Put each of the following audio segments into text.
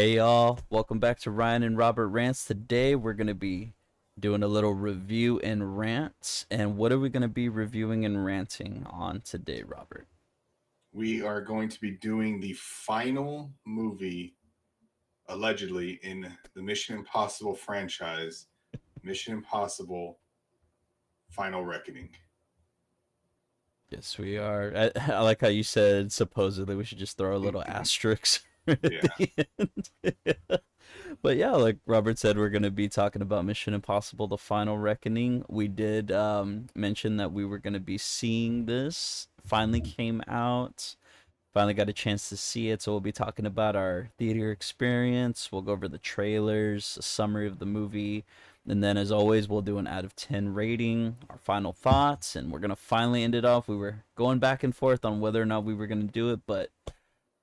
Hey y'all, welcome back to Ryan and Robert Rants. Today we're going to be doing a little review and rants. And what are we going to be reviewing and ranting on today, Robert? We are going to be doing the final movie, allegedly, in the Mission Impossible franchise, Mission Impossible Final Reckoning. Yes, we are. I like how you said supposedly we should just throw a little asterisk at Yeah, the end. But yeah, like Robert said, we're going to be talking about Mission Impossible The Final Reckoning. We did mention that we were going to be seeing this. Finally came out. Finally got a chance to see it, so we'll be talking about our theater experience. We'll go over the trailers, a summary of the movie, and then as always, we'll do an out of 10 rating, our final thoughts, and we're going to finally end it off. We were going back and forth on whether or not we were going to do it, but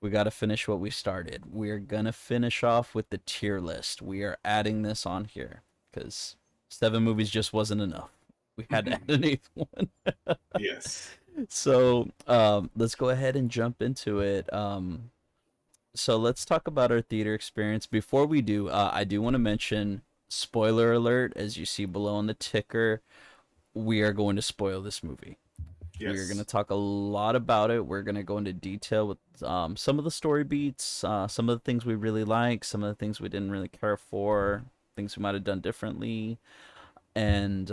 we got to finish what we started. We're going to finish off with the tier list. We are adding this on here because 7 movies just wasn't enough. We had to add an eighth one. yes. So let's go ahead and jump into it. So let's talk about our theater experience. Before we do, I do want to mention spoiler alert. As you see below on the ticker, we are going to spoil this movie. We are going to Yes. talk a lot about it. We're going to go into detail with some of the story beats, some of the things we really like, some of the things we didn't really care for, things we might have done differently. And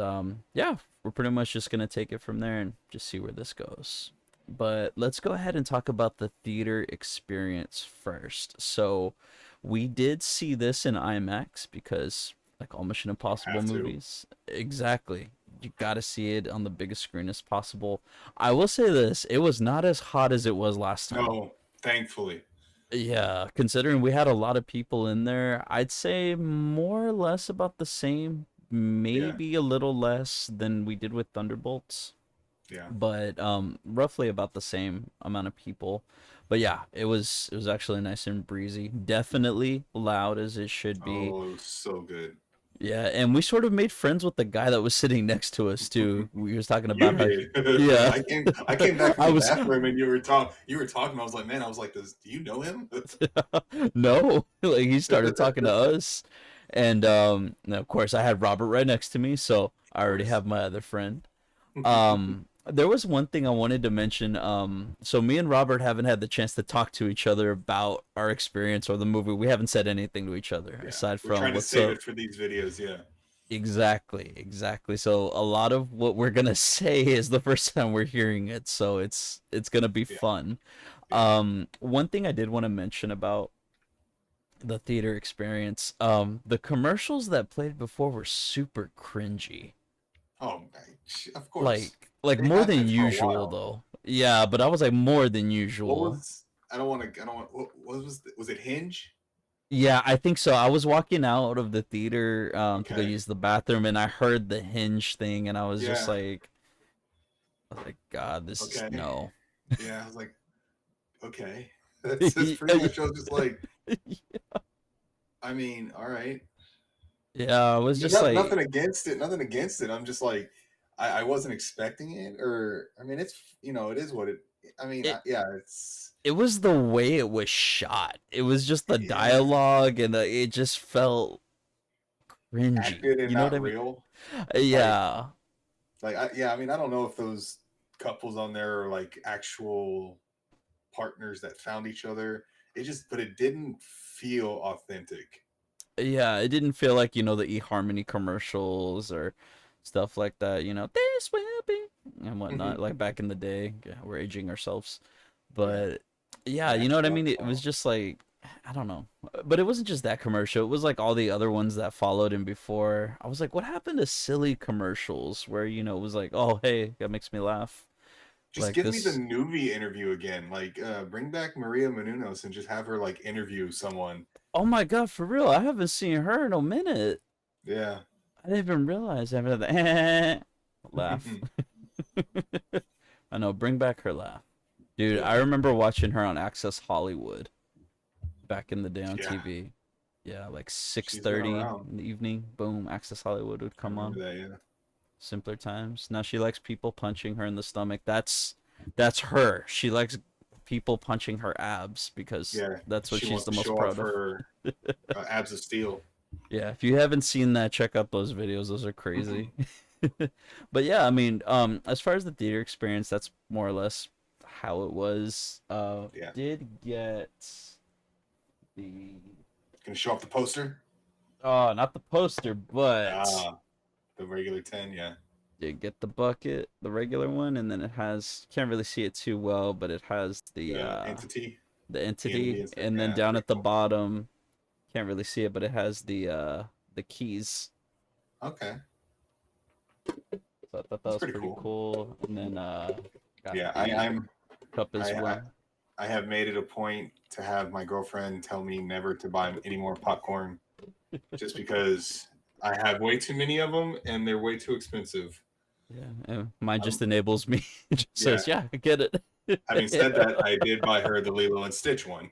yeah, we're pretty much just going to take it from there and just see where this goes. But let's go ahead and talk about the theater experience first. So we did see this in IMAX because, like all Mission Impossible Have to. movies, exactly. You got to see it on the biggest screen as possible. I will say this, it was not as hot as it was last time. No, thankfully. Yeah, considering we had a lot of people in there, I'd say more or less about the same, Yeah, maybe a little less than we did with Thunderbolts, yeah. but roughly about the same amount of people. But yeah, it was actually nice and breezy. Definitely loud as it should be. Oh, it was so good. Yeah, and we sort of made friends with the guy that was sitting next to us too. We was talking about You how, did. yeah, I came back from I the was bathroom and you were talking. I was like, man, I was like, do you know him? no, like he started talking to us, and of course I had Robert right next to me, so Of I already course. have my other friend. There was one thing I wanted to mention. So me and Robert haven't had the chance to talk to each other about our experience or the movie. We haven't said anything to each other Yeah, aside we're from trying to what's save up. it for these videos. Yeah. Exactly, exactly. So a lot of what we're gonna say is the first time we're hearing it, so it's gonna be Yeah. fun. Yeah. One thing I did want to mention about the theater experience. The commercials that played before were super cringy. Oh, of course. Like They more have than been for a usual while. though. Yeah, but I was like more than What usual. was? I don't want to. I don't want. What was it? Hinge? Yeah, I think so. I was walking out of the theater to go Okay. use the bathroom and I heard the hinge thing and Yeah. I was like, God, this is Okay. no. Yeah. I was like, okay. That's pretty much. I was just like, I mean, all right. Yeah, I was just Nothing like against it. Nothing against it. I'm just like, I wasn't expecting it, or I mean, it's it is what it. I mean, it yeah, it's it was the way it was shot. It was just the yeah, dialogue and it just felt cringy. acted and You know what not I mean? real. Like, Yeah. yeah. I mean, I don't know if those couples on there are like actual partners that found each other. But it didn't feel authentic. Yeah, it didn't feel like, the eHarmony commercials or stuff like that, this will be and whatnot, like back in the day. Yeah, we're aging ourselves. Yeah, But yeah, that you know actually what I left mean? a It was while. just like, I don't know. But it wasn't just that commercial. It was like all the other ones that followed him before. I was like, what happened to silly commercials where, it was like, oh, hey, that makes me laugh. Just Like give me the this. Nuvi interview again. Like, bring back Maria Menounos and just have her like interview someone. Oh my God, for real. I haven't seen her in a minute. Yeah. I didn't even realize after that laugh. I know, bring back her laugh. Dude, Yeah. I remember watching her on Access Hollywood back in the day on Yeah. TV. Yeah, like She's been 6:30 around. in the evening. Boom, Access Hollywood would I come remember on. that. Yeah. Simpler times. Now she likes people punching her in the stomach. That's her. She likes people punching her abs because Yeah, that's what she she's wants the to most show off proud of. her abs of steel. Yeah, if you haven't seen that, check out those videos. Those are crazy. But yeah, I mean, as far as the theater experience, that's more or less how it was. Yeah, Did get the gonna show off the poster. not the poster, but Ah, the regular 10. Yeah, did get the bucket, the regular one, and then it has can't really see it too well, but it has the entity, the TNT entity, and stuff. and then Yeah, that's down pretty at the cool. bottom, can't really see it, but it has the keys. Okay, So I thought that that's was pretty pretty cool. cool. And then got Yeah, the cup as I well. I have made it a point to have my girlfriend tell me never to buy any more popcorn, just because I have way too many of them and they're way too expensive. Yeah, and mine just Um, enables me. It just yeah. says, "Yeah, I get it." Having Yeah. said that, I did buy her the Lilo and Stitch one.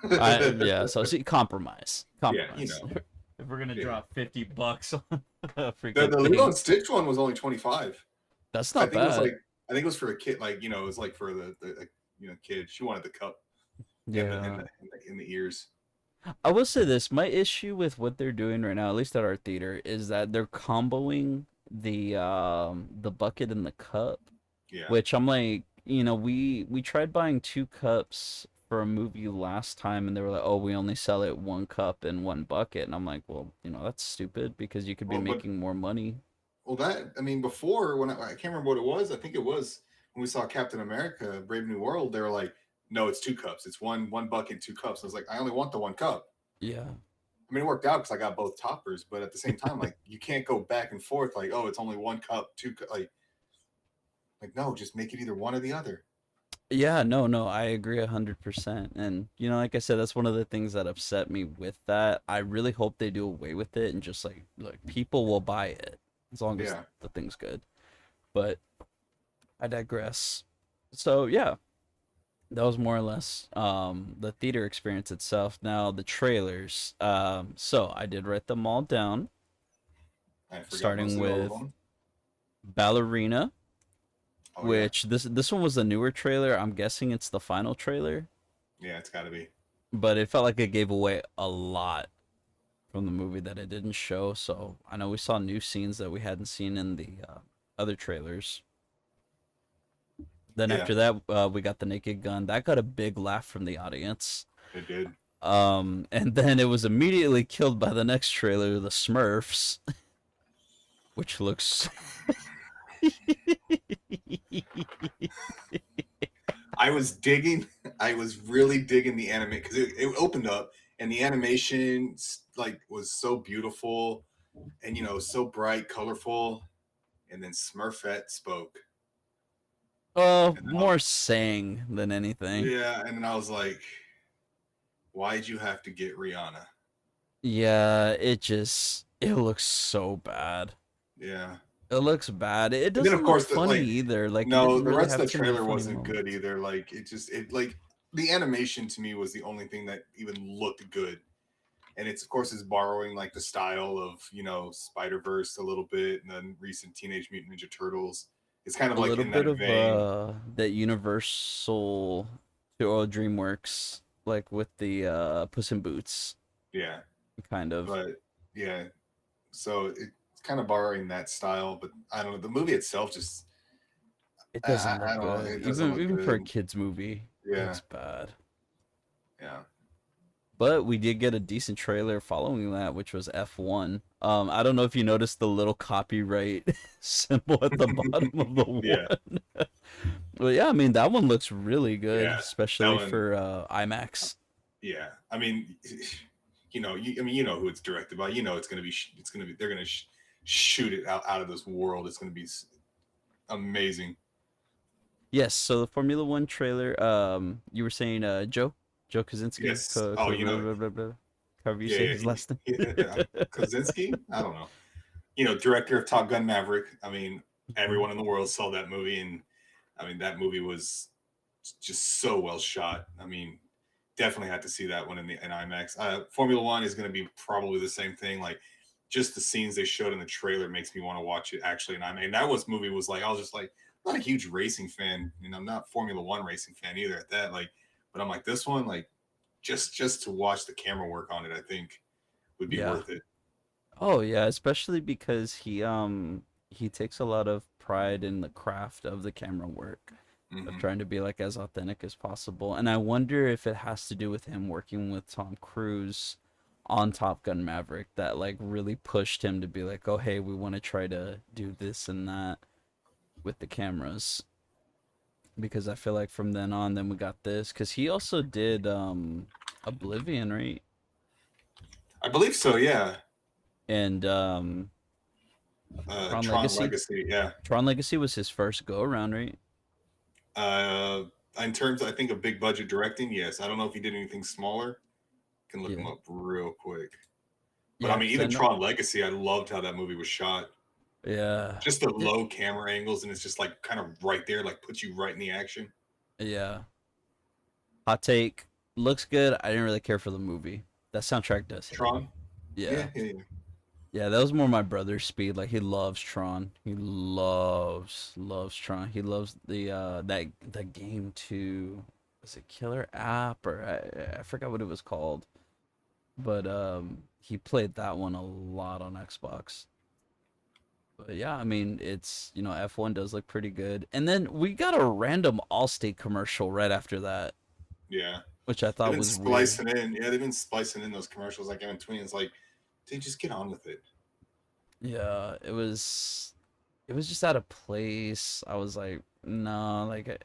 Yeah. So see, compromise, Yeah, compromise. If we're gonna yeah. drop $50 on a The freaking the Lilo thing, and Stitch one was only 25. that's I not think it was bad. like I think it was for a kid, like it was like for the like, kid. She wanted the cup and the Yeah. in the ears. I will say this: my issue with what they're doing right now, at least at our theater, is that they're comboing the bucket and the cup, Yeah. which I'm like, we tried buying two cups for a movie last time, and they were like, "Oh, we only sell it one cup and one bucket," and I'm like, "Well, that's stupid because you could be But making more money." that I mean, before when I can't remember what it was. I think it was when we saw Captain America: Brave New World. They were like, no, it's two cups. It's one bucket, two cups. I was like, I only want the one cup. Yeah. I mean, it worked out because I got both toppers, but at the same time, like you can't go back and forth. Like, oh, it's only one cup, two cup. Like no, just make it either one or the other. Yeah, no, no, I agree 100%. And like I said, that's one of the things that upset me with that. I really hope they do away with it and just like people will buy it as long as Yeah, the thing's good. But I digress. So yeah, that was more or less the theater experience itself. Now the trailers. So I did write them all down, I forgot starting mostly all of with them. Ballerina, Oh yeah, which this one was the newer trailer. I'm guessing it's the final trailer, yeah, it's got to be. but it felt like it gave away a lot from the movie that it didn't show. So I know we saw new scenes that we hadn't seen in the other trailers. Then Yeah, after that, we got the Naked Gun. That got a big laugh from the audience. it did. And then it was immediately killed by the next trailer, the Smurfs, which looks. I was digging. I was really digging the anime because it opened up and the animation like was so beautiful and so bright, colorful, and then Smurfette spoke, and then More sang than anything. yeah, and then I was like, why'd you have to get Rihanna? Yeah, it looks so bad. Yeah, It looks bad. It and then of doesn't look course the funny like either. Like it no, didn't the really rest have of the too many trailer funny wasn't good moments. either. Like it like the animation to me was the only thing that even looked good. And it's of course is borrowing like the style of Spider Verse a little bit, and then recent Teenage Mutant Ninja Turtles. It's kind of A like little in that bit of vein. that Universal to DreamWorks, like with the Puss in Boots, Yeah, kind of. but yeah, so it's kind of borrowing that style. But I don't know. The movie itself just It doesn't I look don't know. good. It doesn't look Even for a good. kids movie, it Yeah, looks bad. yeah, But we did get a decent trailer following that, which was F1. I don't know if you noticed the little copyright symbol at the bottom of the yeah, one. But yeah, I mean that one looks really good, yeah. That especially one, for IMAX. yeah. I mean, I mean, who it's directed by. It's gonna be. It's gonna be. They're gonna shoot it out of this world. It's gonna be amazing. Yes, so the Formula One trailer, you were saying Joe Kaczynski, Yes. Oh, blah, blah, blah, however you yeah, say yeah, his last name. yeah. Kozinski. I don't know. Director of Top Gun Maverick. I mean, everyone in the world saw that movie, and I mean that movie was just so well shot. I mean, definitely had to see that one in IMAX. Formula One is going to be probably the same thing. Like, just the scenes they showed in the trailer makes me want to watch it actually in IMAX. And that was movie was like I was just like, not a huge racing fan, and I'm not Formula One racing fan either at that. Like, but I'm like this one, like just to watch the camera work on it, I think would be Yeah. worth it. Oh yeah, especially because he takes a lot of pride in the craft of the camera work, of Hmm. trying to be like as authentic as possible. And I wonder if it has to do with him working with Tom Cruise on Top Gun Maverick that like really pushed him to be like, "Oh, hey, we want to try to do this and that with the cameras." Because I feel like from then on then we got this cuz he also did Oblivion, right? I believe so. Yeah. And Tron Tron Legacy. Legacy. Yeah. Tron Legacy was his first go around, right? Uh, in terms, I think of big budget directing, yes. I don't know if he did anything smaller. Can look him Yeah. up real quick. But I Yeah, mean, cuz I even know. Tron Legacy, I loved how that movie was shot. Yeah. Just the It, low camera angles, and it's just like kind of right there, like puts you right in the action. yeah. Hot take. Looks good. I didn't really care for the movie. That soundtrack does hit. Tron, Yeah. yeah, yeah, yeah. Yeah, that was more my brother's speed. Like he loves Tron. He loves Tron. He loves the that game too. Was it Killer App or I forgot what it was called. But he played that one a lot on Xbox. But yeah, I mean, it's, F1 does look pretty good. And then we got a random Allstate commercial right after that, Yeah. which I They've thought been was weird. splicing in. Yeah, they've been splicing in those commercials like in between. It's like, dude, just get on with it. Yeah, it was just out of place. I was like, no, like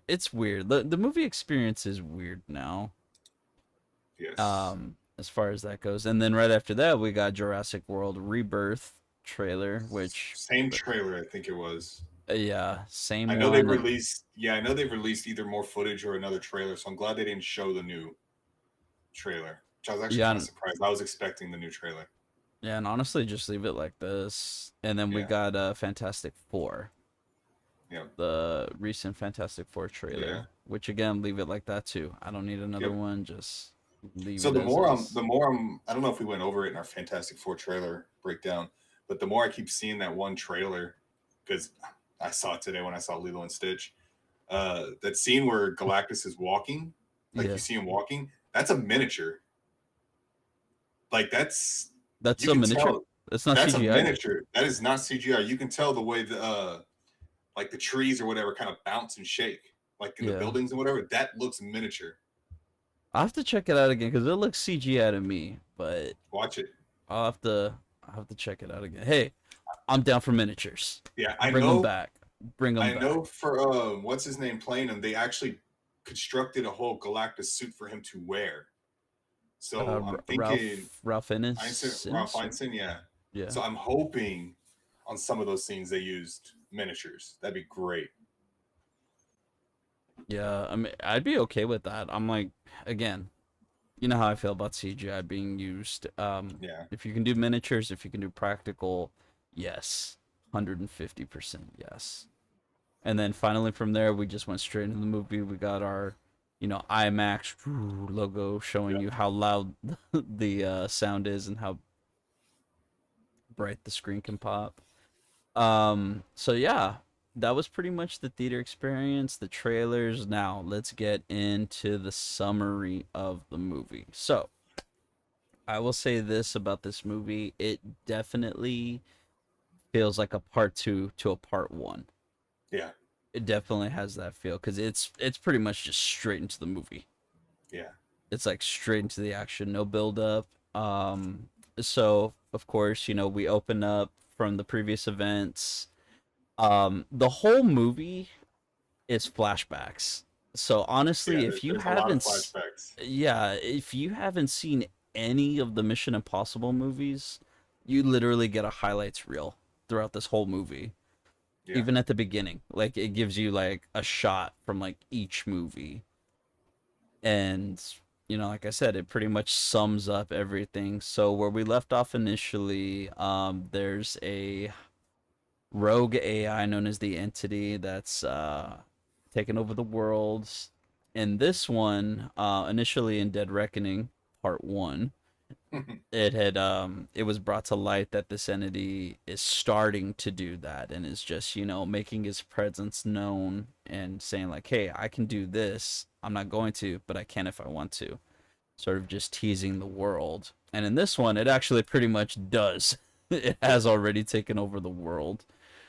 it's weird. The movie experience is weird now. Yes. As far as that goes. And then right after that, we got Jurassic World Rebirth trailer, which Same trailer, I think it was. yeah, same I know they've one. And released. Yeah, I know they've released either more footage or another trailer. So I'm glad they didn't show the new trailer. Which I was actually yeah, kind of surprised. I was expecting the new trailer. yeah, and honestly, just leave it like this. And then we Yeah. got Fantastic Four, Yeah. the recent Fantastic Four Yeah. trailer, which again, leave it like that too. I don't need another Yep. one. Just leave So it the as more is. I don't know if we went over it in our Fantastic Four trailer breakdown, but the more I keep seeing that one trailer, because I saw it today when I saw Lilo and Stitch, that scene where Galactus is walking, like you Yeah, see him walking, that's a miniature. Like that's you a can miniature. tell It's not that's a CGI. miniature. That is not CGI. You can tell the way the like the trees or whatever kind of bounce and shake, like in the Yeah, buildings and whatever. That looks miniature. I will have to check it out again because it looks CGI to me. But Watch it. I'll have to check it out again. Hey, I'm down for miniatures. Yeah, Bring them back. Bring them I back. know for what's his name playing him, they actually constructed a whole Galactus suit for him to wear. So I'm thinking Ralph Ralph Fiennes. Einstein, yeah. Yeah, So I'm hoping on some of those scenes they used miniatures. That'd be great. yeah. I mean, I'd be okay with that. I'm like, again, you know how I feel about CGI being used. Yeah. If you can do miniatures, if you can do practical, yes, 150% yes. And then finally from there, we just went straight into the movie. We got our, IMAX logo showing Yep. you how loud the sound is and how bright the screen can pop. So yeah, that was pretty much the theater experience, the trailers. Now let's get into the summary of the movie. So I will say this about this movie: it definitely feels like a part two to a part one. Yeah. It definitely has that feel because it's pretty much just straight into the movie. Yeah. It's like straight into the action, no build up. So of course, we open up from the previous events. The whole movie is flashbacks. So Yeah. honestly, if you There's a lot of haven't, flashbacks. yeah, if you haven't seen any of the Mission Impossible movies, you literally get a highlights reel throughout this whole movie. Yeah. Even at the beginning, like it gives you like a shot from like each movie, and like I said, it pretty much sums up everything. So where we left off initially, there's a rogue AI known as the Entity that's taken over the world. In this one, initially in Dead Reckoning Part 1, it was brought to light that this entity is starting to do that and is just, making his presence known and saying like, "Hey, I can do this. I'm not going to, but I can if I want to." Sort of just teasing the world. And in this one, it actually pretty much does. It has already taken over the world.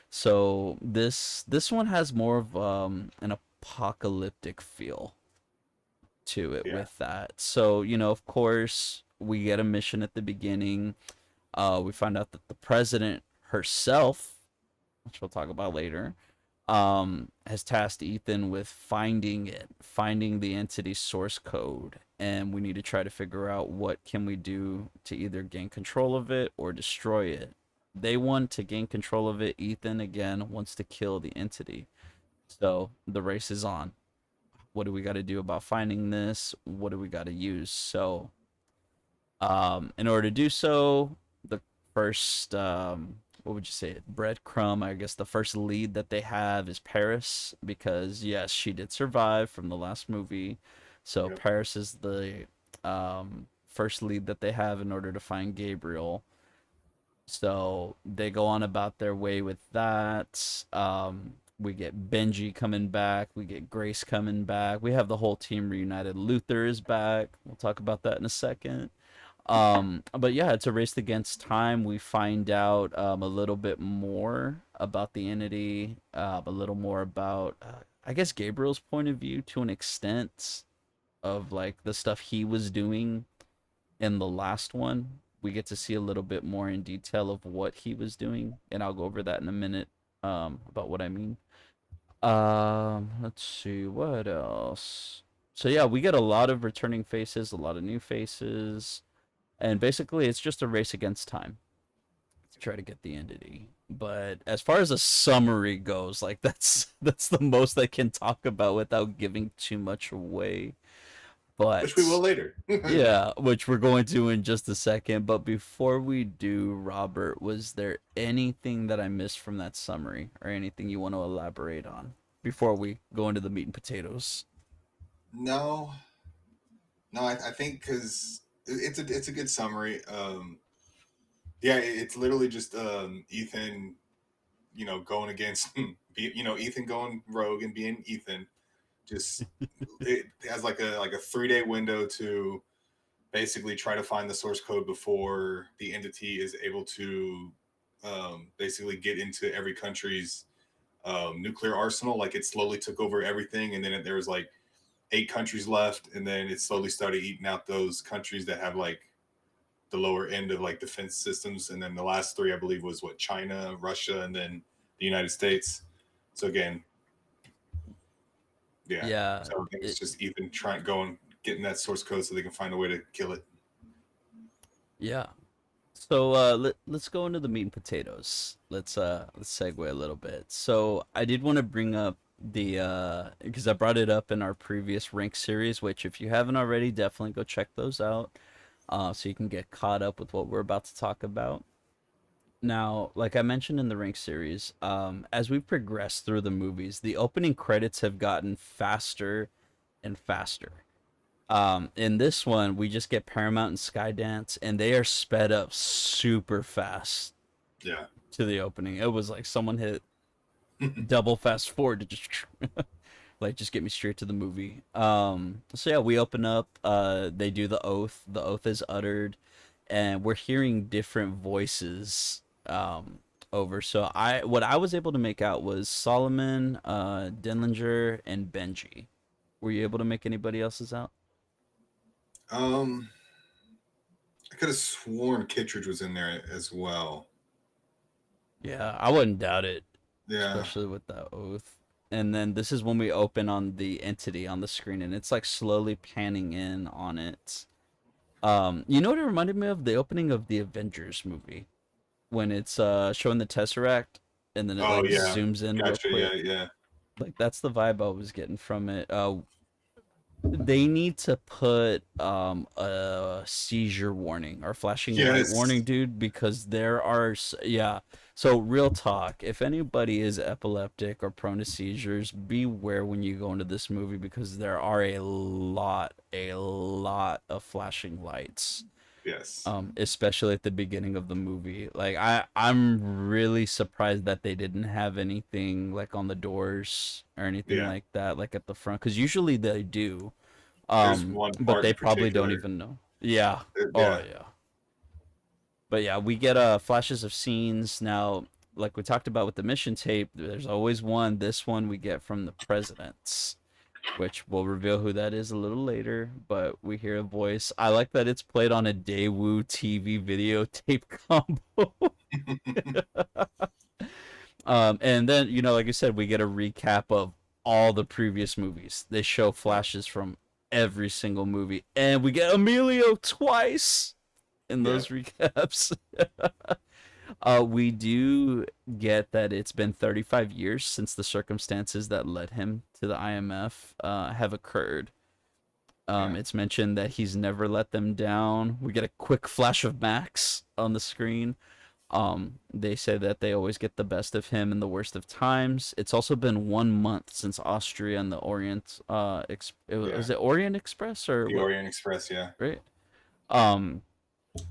So this one has more of an apocalyptic feel to it Yeah. with that. So, of course, we get a mission at the beginning. We find out that the president herself, which we'll talk about later, has tasked Ethan with finding the entity's source code, and we need to try to figure out what can we do to either gain control of it or destroy it. They want to gain control of it. Ethan again wants to kill the entity. So the race is on. What do we got to do about finding this? What do we got to use? So in order to do so, the first, what would you say, breadcrumb, I guess the first lead that they have is Paris, because yes, she did survive from the last movie. So Yep. Paris is the first lead that they have in order to find Gabriel. So they go on about their way with that. We get Benji coming back. We get Grace coming back. We have the whole team reunited. Luther is back. We'll talk about that in a second. But yeah, it's a race against time. We find out a little bit more about the entity, a little more about, I guess, Gabriel's point of view to an extent of like the stuff he was doing in the last one. We get to see a little bit more in detail of what he was doing, and I'll go over that in a minute about what I mean. Let's see what else. So yeah, we get a lot of returning faces, a lot of new faces, and basically it's just a race against time to try to get the entity. But as far as a summary goes, like that's the most I can talk about without giving too much away. Which we will But later. yeah, which we're going to in just a second. But before we do, Robert, was there anything that I missed from that summary or anything you want to elaborate on before we go into the meat and potatoes? No, no, I think because it's a good summary. Yeah, it's literally just Ethan, going against, Ethan going rogue and being Ethan. Just it has like a 3 day window to basically try to find the source code before the entity is able to basically get into every country's nuclear arsenal. Like it slowly took over everything, and then there was like 8 countries left, and then it slowly started eating out those countries that have like the lower end of like defense systems. And then the last three, I believe, was what, China, Russia, and then the United States. So again, yeah. Yeah, So I think it's it, just Ethan trying going getting that source code so they can find a way to kill it. yeah. So let's go into the meat and potatoes. Let's segue a little bit. So I did want to bring up the because I brought it up in our previous rank series, which if you haven't already, definitely go check those out. So you can get caught up with what we're about to talk about. Now, like I mentioned in the rank series, as we progress through the movies, the opening credits have gotten faster and faster. In this one, we just get Paramount and Skydance, and they are sped up super fast Yeah. to the opening. It was like someone hit double fast forward to just like just get me straight to the movie. So yeah, we open up. They do the oath. The oath is uttered, and we're hearing different voices over. So what I was able to make out was Solomon, Denlinger, and Benji. Were you able to make anybody else's out? um, I could have sworn Kittredge was in there as well. Yeah, I wouldn't doubt it, Yeah. especially with that oath. And then this is when we open on the entity on the screen, and it's like slowly panning in on it. You know what it reminded me of? The opening of the Avengers movie when it's showing the Tesseract, and then it Oh like yeah. zooms in real Gotcha. Yeah. quick. Yeah. Like that's the vibe I was getting from it. They need to put a seizure warning or flashing light Yes. warning, dude, because yeah. So real talk, if anybody is epileptic or prone to seizures, beware when you go into this movie because there are a lot of flashing lights. Yes. Especially at the beginning of the movie. Like I'm really surprised that they didn't have anything like on the doors or anything Yeah. like that, like at the front, because usually they do. There's one But part they in probably don't particular. even know. Yeah. Oh Yeah. yeah. But yeah, we get flashes of scenes now. Like we talked about with the mission tape, there's always one. This one we get from the presidents, which will reveal who that is a little later. But we hear a voice. I like that it's played on a Daewoo TV videotape combo. And then like you said, we get a recap of all the previous movies. They show Yep. flashes from every single movie, and we get Emilio twice in those Yep. recaps. We do get that it's been 35 years since the circumstances that led him to the IMF have occurred. Yeah. It's mentioned that he's never let them down. We get a quick flash of Max on the screen. They say that they always get the best of him in the worst of times. It's also been 1 month since Austria and the Orient, Yeah. was it Orient Express or The what? Orient Express. Yeah. Right. Um,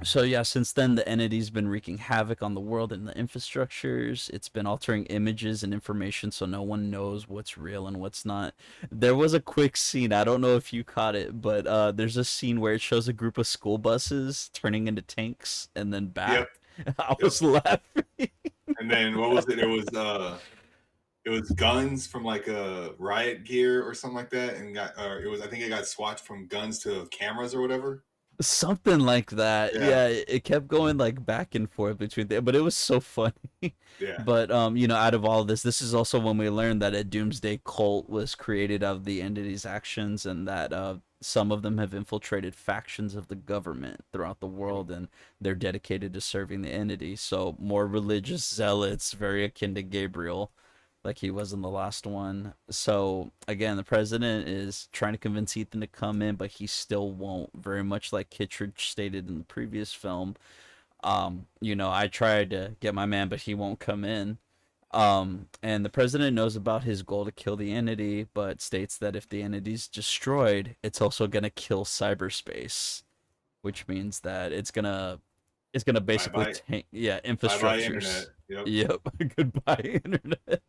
so yeah, since then the entity's been wreaking havoc on the world and the infrastructures. It's been altering images and information so no one knows what's real and what's not. There was a quick scene, I don't know if you caught it, but there's a scene where it shows a group of school buses turning into tanks and then Yep. back. I Yep. was laughing. And then what was it? It was guns from like a riot gear or something like that, and got it was I think it got swatched from guns to cameras or whatever. Something like that. Yeah. Yeah, it kept going like back and forth between there, but it was so funny. Yeah. But out of all this is also when we learned that a doomsday cult was created out of the entity's actions, and that some of them have infiltrated factions of the government throughout the Yep. world, and they're dedicated to serving the entity. So more religious zealots, very akin to Gabriel, like he was in the last one. So again, the president is trying to convince Ethan to come in, but he still won't. Very much like Kittredge stated in the previous film. I tried to get my man, but he won't come in. And the president knows about his goal to kill the entity, but states that if the entity's destroyed, it's also gonna kill cyberspace, which means that it's gonna Bye basically bye. tank, yeah, Bye bye internet. infrastructures. Yep. Yep. Goodbye internet.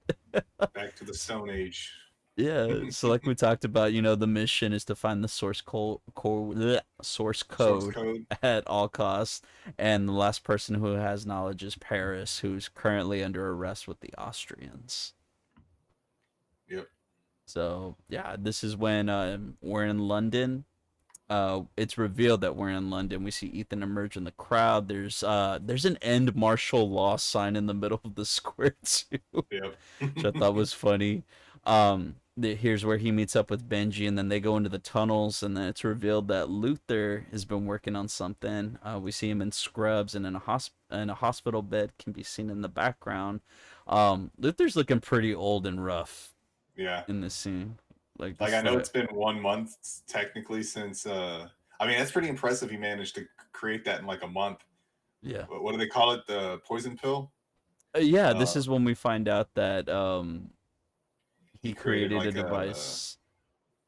Back to the Stone Age. Yeah, so like we talked about, the mission is to find the source Source code code. at all costs, and the last person who has knowledge is Paris, who's currently under arrest with the Austrians. Yep. So yeah, this is when we're in London. It's revealed that we're in London. We see Ethan emerge in the crowd. There's an end martial law sign in the middle of the square too, Yep. which I thought was funny. Here's where he meets up with Benji, and then they go into the tunnels, and then it's revealed that Luther has been working on something. We see him in scrubs and in a hospital bed can be seen in the background. Luther's looking pretty old and rough Yeah. in this scene. Like Like this I is know a it's been 1 month technically since. I mean that's pretty impressive. He managed to create that in like a month. yeah. What do they call it? The poison pill. Yeah, this Uh, is when we find out that he he created created a like a device.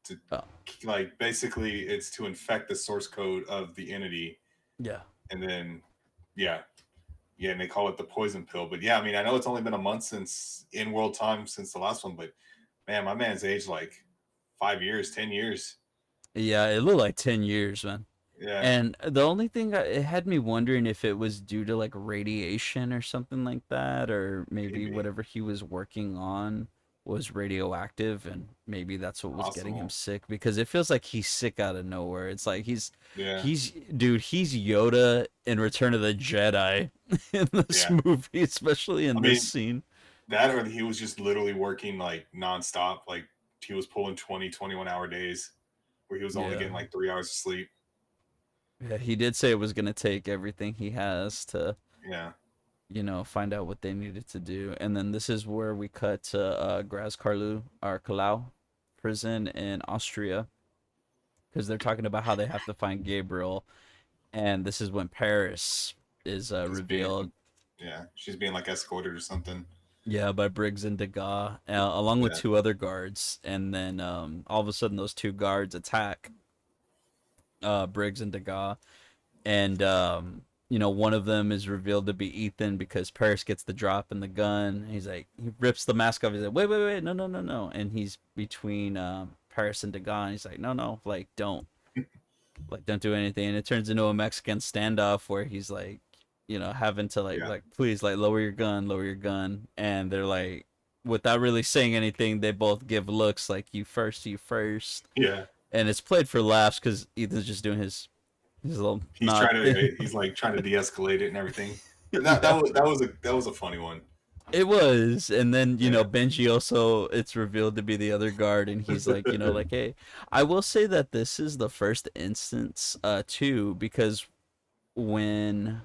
to Oh, like basically it's to infect the source code of the entity, yeah. and then yeah, yeah, and they call it the poison pill. But yeah, I mean I know it's only been a month since in world time since the last one, but man, my man's aged like 5 years, 10 years. Yeah, it looked like 10 years, man. Yeah, And the only thing it had me wondering if it was due to like radiation or something like that, or maybe maybe whatever he was working on was radioactive, and maybe that's what was getting him possible. sick, because it feels like he's sick out of nowhere. It's like Yeah, he's dude, he's Yoda in Return of the Jedi in this yeah. movie, especially I in this mean scene. that, or he was just literally working like nonstop. Like he was pulling 20, 21 hour days where he was only Yeah. getting like 3 hours of sleep. Yeah, he did say it was gonna take everything he has to Yeah, find out what they needed to do. And then this is where we cut to Graz Karlu or Kalau prison in Austria, because they're talking about how they have to find Gabriel. And this is when Paris is is being revealed, yeah, she's being like escorted or something. yeah, by Briggs and Degas, along with Yeah, two other guards. And then all of a sudden, those two guards attack Briggs and Degas. and one of them is revealed to be Ethan because Paris gets the drop in the gun. He's like, he rips the mask off. He's like, wait, wait, wait, no, no, no, no, and he's between Paris and Dagon. He's like, no, no, like don't do anything, and it turns into a Mexican standoff where he's like, having to Yeah, please, like, lower your gun, and they're like, without really saying anything, they both give looks like, you first, yeah. and it's played for laughs because Ethan's just doing his little nod thing. He's like trying to de-escalate it and everything. Yeah, That was a funny one. it was. And then Yeah. Benji also, it's revealed to be the other guard, and he's like, like, hey, I will say that this is the first instance too, because when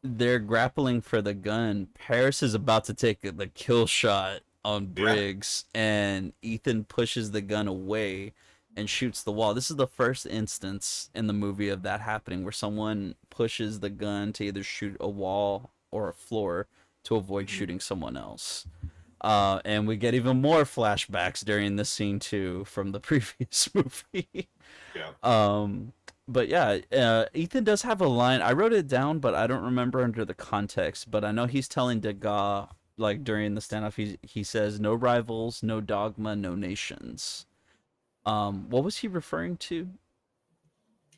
they're grappling for the gun, Paris is about to take the kill shot on Yeah. Briggs, and Ethan pushes the gun away and shoots the wall. This is the first instance in the movie of that happening, where someone pushes the gun to either shoot a wall or a floor to avoid Mhm. shooting someone else. And we get even more flashbacks during this scene too from the previous movie. Yeah. um, but yeah, Ethan does have a line. I wrote it down, but I don't remember under the context. But I know he's telling Degas, like, during the standoff, he says, "No rivals, no dogma, no nations." What was he referring to?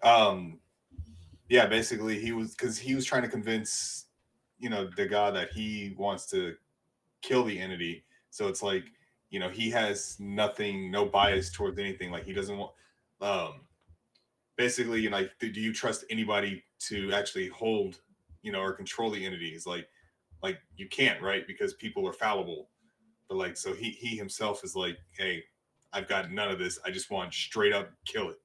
Um, yeah, basically he was trying to convince, the guy that he wants to kill the entity. So it's like, he has nothing, no bias towards anything. Like he doesn't want, um, basically, like, do you trust anybody to actually hold, or control the entities? Like you can't, right? Because people are fallible. But like, so he himself is like, hey, I've got none of this. I just want straight up kill it.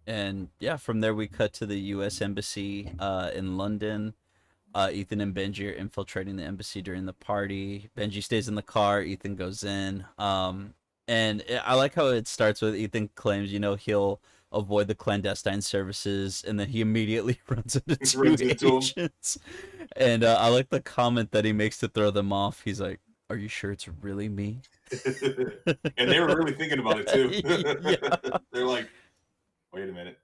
And yeah, from there we cut to the U.S. embassy in London. Ethan and Benji are infiltrating the embassy during the party. Benji stays in the car. Ethan goes in. I like how it starts with Ethan claims, he'll avoid the clandestine services, and then he immediately runs into two Runs into him. agents. And I like the comment that he makes to throw them off. He's like, "Are you sure it's really me?" And they were really thinking about it too. Yeah. They're like, wait a minute.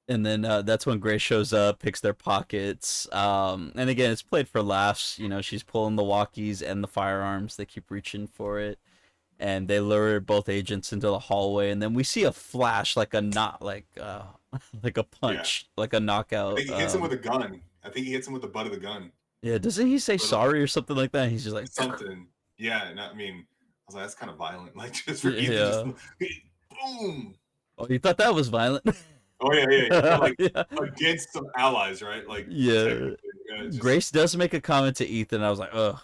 And then that's when Grace shows up, picks their pockets. And again, it's played for laughs. She's pulling the walkies and the firearms. They keep reaching for it, and they lure both agents into the hallway. And then we see a flash, like a not like like a Yeah. punch, like a I knockout. think he hits him with a gun. I think he hits him with the butt of the gun. Yeah, doesn't he say Little sorry or something like that? He's just like, something. Yeah, and I mean, I was like, that's kind of violent. Like just for Ethan, just yeah. boom. Oh, you thought that was violent? Oh yeah, yeah, yeah. But like Yeah. against some allies, right? Like Yeah. technically, yeah, it's just Grace does make a comment to Ethan. I was like, ugh. I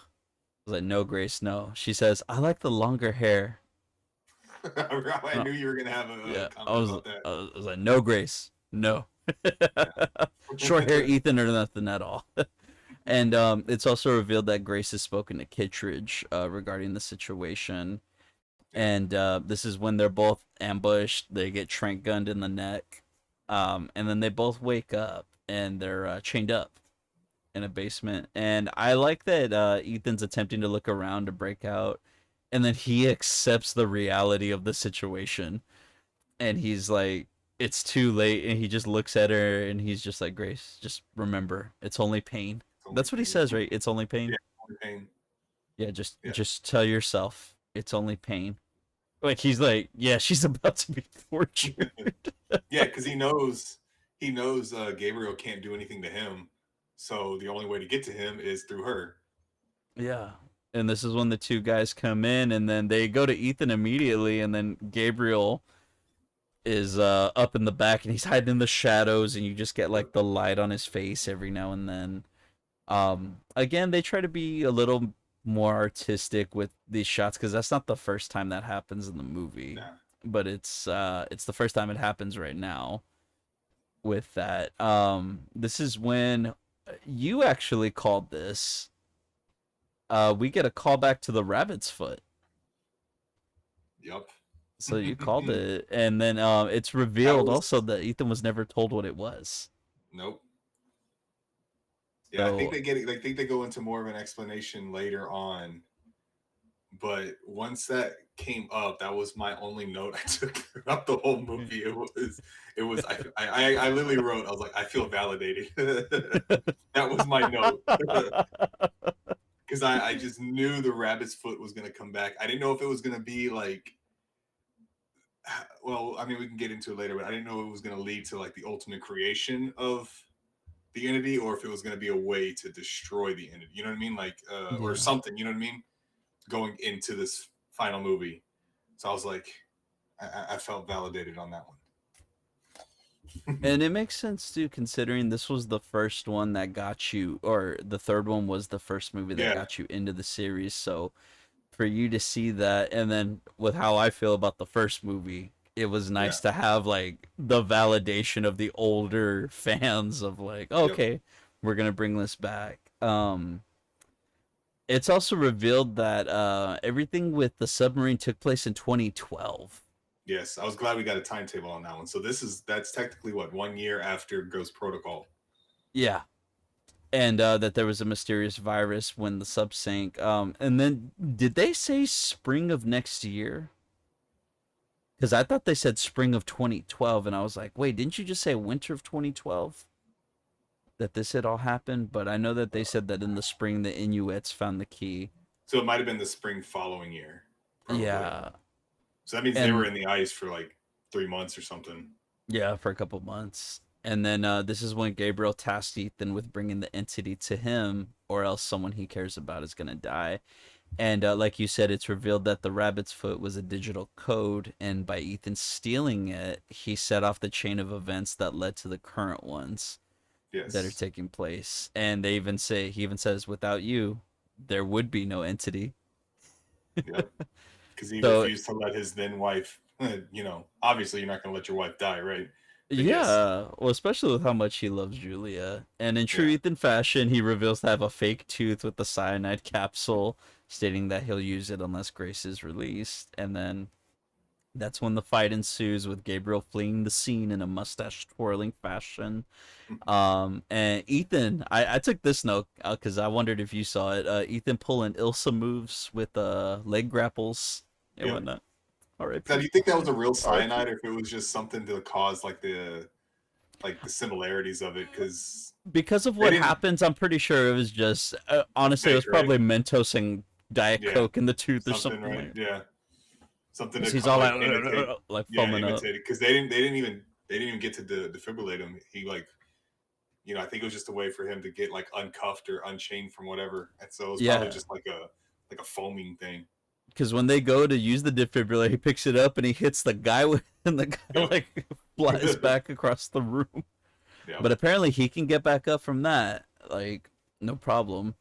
was like, no, Grace, no. She says, I like the longer hair. I Uh, knew you were gonna have a yeah, comment about that. I was like, no, Grace, no. Short hair, Yeah. Ethan, or nothing at all. And it's also revealed that Grace has spoken to Kittredge regarding the situation. Yeah. And this is when they're both ambushed. They get Trent gunned in the neck. And then they both wake up and they're chained up in a basement. And I like that Ethan's attempting to look around to break out, and then he accepts the reality of the situation, and he's like, "It's too late," and he just looks at her, and he's just like, "Grace, just remember, it's only pain." It's only That's what he pain. says, right? It's only Yeah, pain. only pain. Yeah, just Yeah. just tell yourself it's only pain. Like he's like, yeah, she's about to be tortured. Yeah, because he knows Gabriel can't do anything to him. So the only way to get to him is through her. Yeah. And this is when the two guys come in, and then they go to Ethan immediately, and then Gabriel is up in the back, and he's hiding in the shadows, and you just get like the light on his face every now and then. Again, they try to be a little more artistic with these shots, because that's not the first time that happens in the movie, Nah. but it's the first time it happens right now with that. This is when you actually called this. We get a callback to the rabbit's foot. Yep. So you called it, and then it's That revealed was also that Ethan was never told what it was. nope. Yeah, I think So they get it. I think they go into more of an explanation later on. but once that came up, that was my only note I took throughout the whole movie. It was I literally wrote, I was like, I feel validated. That was my note. Because I just knew the rabbit's foot was gonna come back. I didn't know if it was gonna be like, well, I mean, we can get into it later, but I didn't know it was gonna lead to like the ultimate creation of the entity, or if it was gonna be a way to destroy the entity. You know what I mean? Like, or Yeah. something. You know what I mean? Going into this final movie, so I was like, I felt validated on that one. And it makes sense too, considering this was the first one that got you, or the third one was the first movie that Yeah, got you into the series. So for you to see that, and then with how I feel about the first movie, it was yeah, nice to have like the validation of the older fans of like, yep, okay, we're gonna bring this back. It's also revealed that everything with the submarine took place in 2012. yes. I was glad we got a timetable on that one. So that's technically what, 1 year after Ghost Protocol. Yeah, and that there was a mysterious virus when the sub sank. And then did they say spring of next year? Because I thought they said spring of 2012, and I was like, wait, didn't you just say winter of 2012 that this had all happened? But I know that they said that in the spring the Inuits found the key. So it might have been the spring following year, probably. Yeah, So that means they were and in the ice for like 3 months or something. yeah, for a couple months. And then this is when Gabriel tasked Ethan with bringing the entity to him, or else someone he cares about is gonna die. And like you said, it's revealed that the rabbit's foot was a digital code, and by Ethan stealing it, he set off the chain of events that led to the current ones that are Yes. taking place. And they even say, he even says, without you, there would be no entity. Yep. Because he So refused to let his then wife. Obviously you're not going to let your wife die, right? But yes. yeah, well, especially with how much he loves Julia. And in true Yeah. Ethan fashion, he reveals to have a fake tooth with the cyanide capsule, stating that he'll use it unless Grace is released. And then that's when the fight ensues, with Gabriel fleeing the scene in a mustache twirling fashion. And Ethan, I took this note because I wondered if you saw it. Ethan pulling Ilsa moves with leg grapples and Yep. whatnot. Now, do R.I.P. you think that was a real R.I.P. cyanide, or if it was just something to cause like the similarities of it? Because Because of they what didn't. happens, I'm pretty sure it was just honestly, it was Fake, right? probably Mentos and Diet Yeah. Coke in the tooth or Something, something right? like. Yeah. Something Because to he's all like imitate. like Yeah, foaming up. imitate it. Because they didn't even get to defibrillate him. He like, I think it was just a way for him to get like uncuffed or unchained from whatever. And so it was probably Yeah, just like a foaming thing. because when they go to use the defibrillator, he picks it up and he hits the guy with, and the guy Yep. like flies back across the room. Yep. But apparently he can get back up from that, like no problem.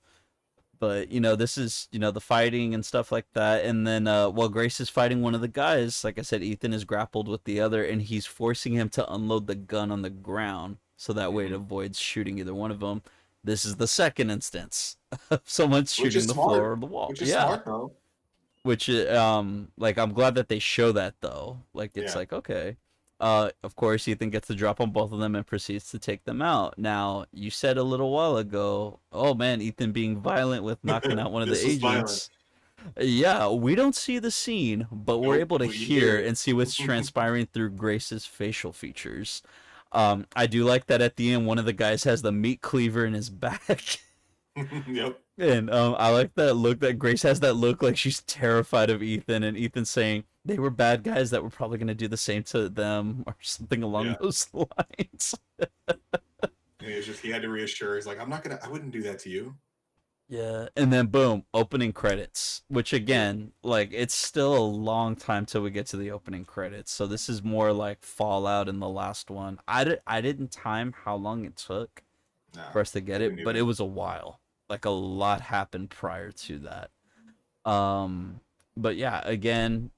But this is the fighting and stuff like that, and then while Grace is fighting one of the guys, like I said, Ethan is grappled with the other, and he's forcing him to unload the gun on the ground so that way it Hmm. avoids shooting either one of them. This is the second instance of someone Which shooting is the floor smart. or the wall. Which is Yeah, smart though. which like I'm glad that they show that though. Like it's Yeah. like okay. Of course Ethan gets the drop on both of them and proceeds to take them out. Now, you said a little while ago, oh man, Ethan being violent with knocking out one of the This was violent. agents. Yeah, we don't see the scene, but we're Nope. able to But you hear hear it. and see what's transpiring through Grace's facial features. I do like that at the end, one of the guys has the meat cleaver in his back. Yep. And I like that look that Grace has, that look like she's terrified of Ethan, and Ethan saying they were bad guys that were probably going to do the same to them or something along Yeah. those lines. And he had to reassure. He's like, I wouldn't do that to you. Yeah, and then boom, opening credits, which Yep. again, like it's still a long time till we get to the opening credits. So this is more like Fallout in the last one. I didn't time how long it took Nah, for us to I get didn't it, but it either. was a while. Like a lot happened prior to that. Um, but yeah, again,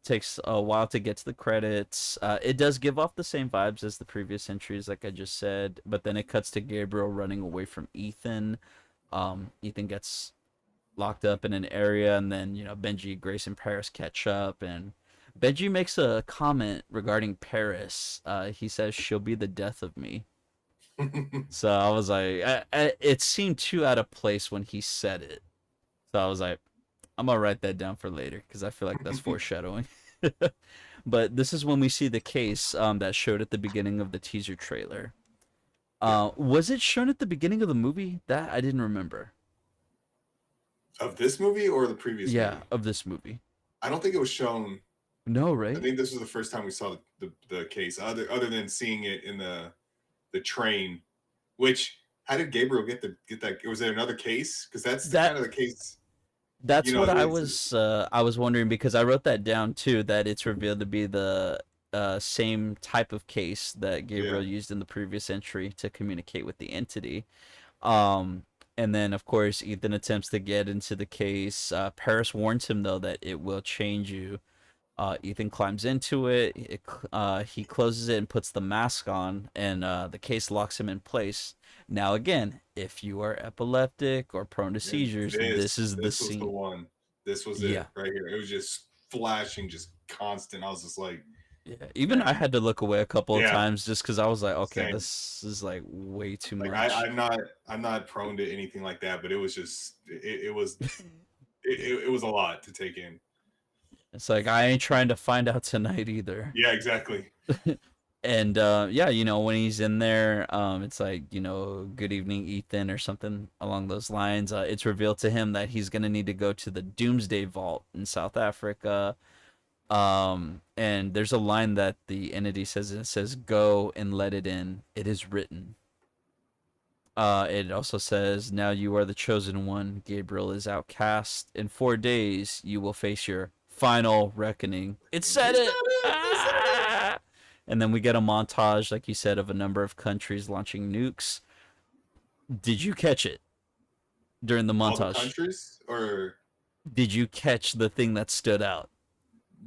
takes a while to get to the credits. It does give off the same vibes as the previous entries, like I just said, but then it cuts to Gabriel running away from Ethan. Ethan gets locked up in an area, and then Benji, Grace, and Paris catch up, and Benji makes a comment regarding Paris. He says she'll be the death of me. So I was like, it seemed too out of place when he said it. So I was like, I'm gonna write that down for later because I feel like that's foreshadowing. But this is when we see the case that showed at the beginning of the teaser trailer. Yeah. Was it shown at the beginning of the movie? That I didn't remember. Of this movie or the previous Yeah, movie? of this movie. I don't think it was shown. No, I right? think this was the first time we saw the case, other than seeing it in the train. Which how did Gabriel get that? Was there another case? Because that's the That kind of the case. You that's know, what it's I was wondering because I wrote that down too. That it's revealed to be the same type of case that yeah, Gabriel used in the previous entry to communicate with the entity. Um, and then of course Ethan attempts to get into the case. Paris warns him though that it will change you. Ethan climbs into it. He closes it and puts the mask on, and the case locks him in place. Now, again, if you are epileptic or prone to and seizures, this this is the this was the scene. one. This was Yeah, it right here. It was just flashing, just constant. I was just like, yeah. Even I man, had to look away a couple of yeah, times just because I was like, okay, same. this is like way too Like much. I'm not prone to anything like that, but it was just it was a lot to take in. It's like I ain't trying to find out tonight either. Yeah, exactly. And yeah, when he's in there, it's like, good evening, Ethan, or something along those lines. It's revealed to him that he's gonna need to go to the Doomsday Vault in South Africa. And there's a line that the entity says, and it says, "Go and let it in. It is written." It also says, "Now you are the chosen one. Gabriel is outcast. In 4 days, you will face your final reckoning." It said He said it. it. He said it. Ah! And then we get a montage, like you said, of a number of countries launching nukes. Did you catch it during the All the montage? countries, or Did you catch the thing that stood out?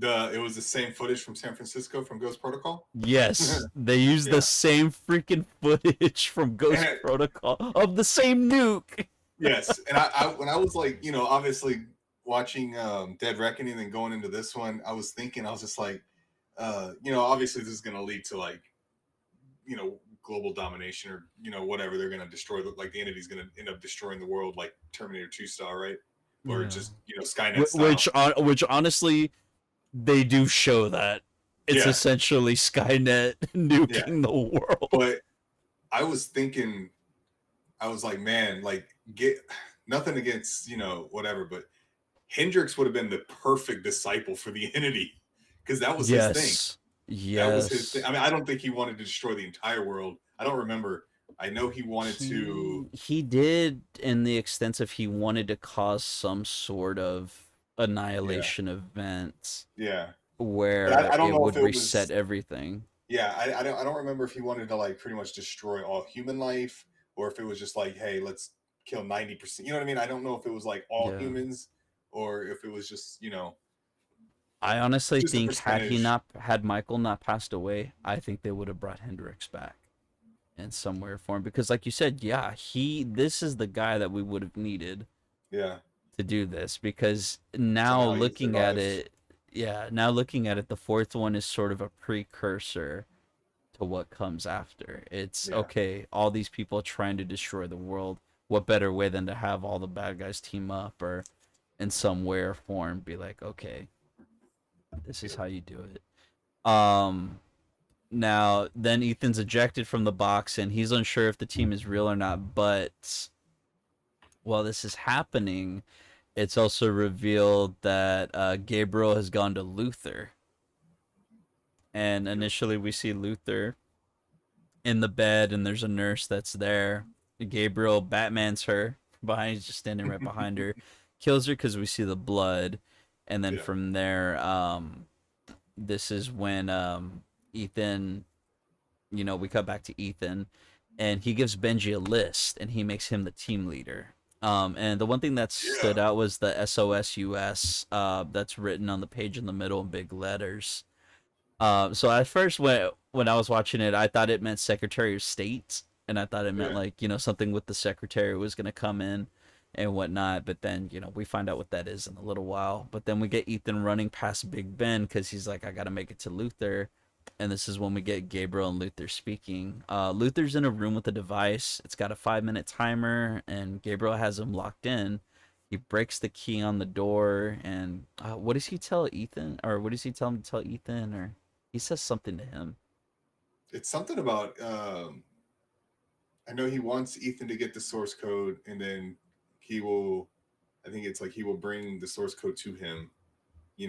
it was the same footage from San Francisco from Ghost Protocol. Yes, they used the Yeah, same freaking footage from Ghost and Protocol of the same nuke. yes, and I when I was like, obviously watching Dead Reckoning and going into this one, I was thinking, I was just like, obviously this is going to lead to like, global domination, or whatever. They're going to destroy like the entity's going to end up destroying the world, like Terminator 2 style, right? Or Yeah. just Skynet Which, style. which honestly, they do show that it's Yeah, essentially Skynet yeah. nuking the world. But I was thinking, I was like, man, like get nothing against whatever, but Hendrix would have been the perfect disciple for the entity, because that was his thing. Yes. That was his thing. Yes. I mean, I don't think he wanted to destroy the entire world. I don't remember. I know he wanted to. He did in the extent of he wanted to cause some sort of Yeah, annihilation event yeah. But where I don't it know if would it reset was. everything. Yeah, I don't remember if he wanted to like pretty much destroy all human life, or if it was just like, hey, let's kill 90%. You know what I mean? I don't know if it was like all Yeah. humans, or if it was just I honestly just a think percentage. had Michael not passed away, I think they would have brought Hendrix back in some way or form because like you said, yeah, this is the guy that we would have needed Yeah. to do this because now Somehow he looking at survived. it, yeah, now looking at it, the fourth one is sort of a precursor to what comes after. It's Yeah. okay, all these people trying to destroy the world. What better way than to have all the bad guys team up or in some way or form be like, okay, this is Yep. how you do it. Now then Ethan's ejected from the box and he's unsure if the team is real or not, but while this is happening, it's also revealed that Gabriel has gone to Luther. And Yep. initially we see Luther in the bed and there's a nurse that's there. Gabriel Batman's her behind, he's just standing right behind her, kills her because we see the blood, and then Yeah. from there, this is when Ethan, we cut back to Ethan, and he gives Benji a list and he makes him the team leader. And the one thing that Yeah. stood out was the SOSUS that's written on the page in the middle in big letters. So at first when I was watching it, I thought it meant Secretary of State, and I thought it meant Yeah. like something with the secretary was gonna come in and whatnot. But then we find out what that is in a little while. But then we get Ethan running past Big Ben because he's like, I gotta make it to Luther, and this is when we get Gabriel and Luther speaking. Luther's in a room with a device. It's got a 5-minute timer, and Gabriel has him locked in. he breaks the key on the door, and what does he tell Ethan, or what does he tell him to tell Ethan, or he says something to him. It's something about I know he wants Ethan to get the source code, and then he will. I think it's like he will bring the source code to him.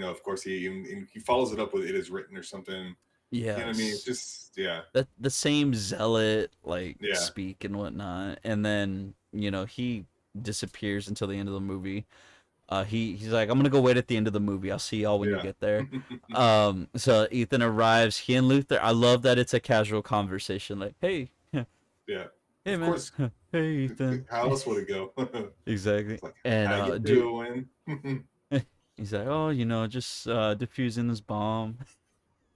Of course, he follows it up with "it is written" or something. You know what I mean? It's Yes, just yeah, that the same zealot like yeah, speak and whatnot, and then he disappears until the end of the movie. He's like, I'm gonna go wait at the end of the movie. I'll see y'all when you yeah, get there. So Ethan arrives. He and Luther. I love that it's a casual conversation. Like, hey, yeah. hey Of man, course, hey Ethan. how else would it go? Exactly. It's like, And how you dude, doing? he's like, oh, just diffusing this bomb.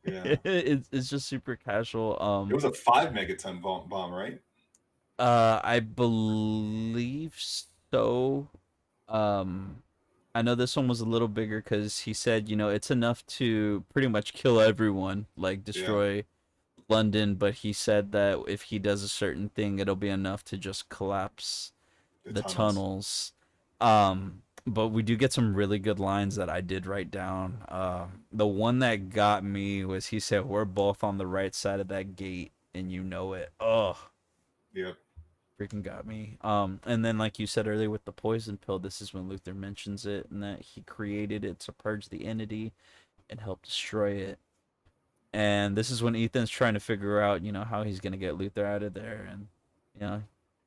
Yeah, It's just super casual. it was a 5 megaton bomb, right? I believe so. Um, I know this one was a little bigger because he said, it's enough to pretty much kill everyone, like Yeah, destroy London. But he said that if he does a certain thing, it'll be enough to just collapse the the tunnels. tunnels. But we do get some really good lines that I did write down. The one that got me was he said, "We're both on the right side of that gate, and you know it." Oh, Yep, freaking got me. And then like you said earlier with the poison pill, this is when Luther mentions it and that he created it to purge the entity and help destroy it. And this is when Ethan's trying to figure out, how he's gonna get Luther out of there, and you know,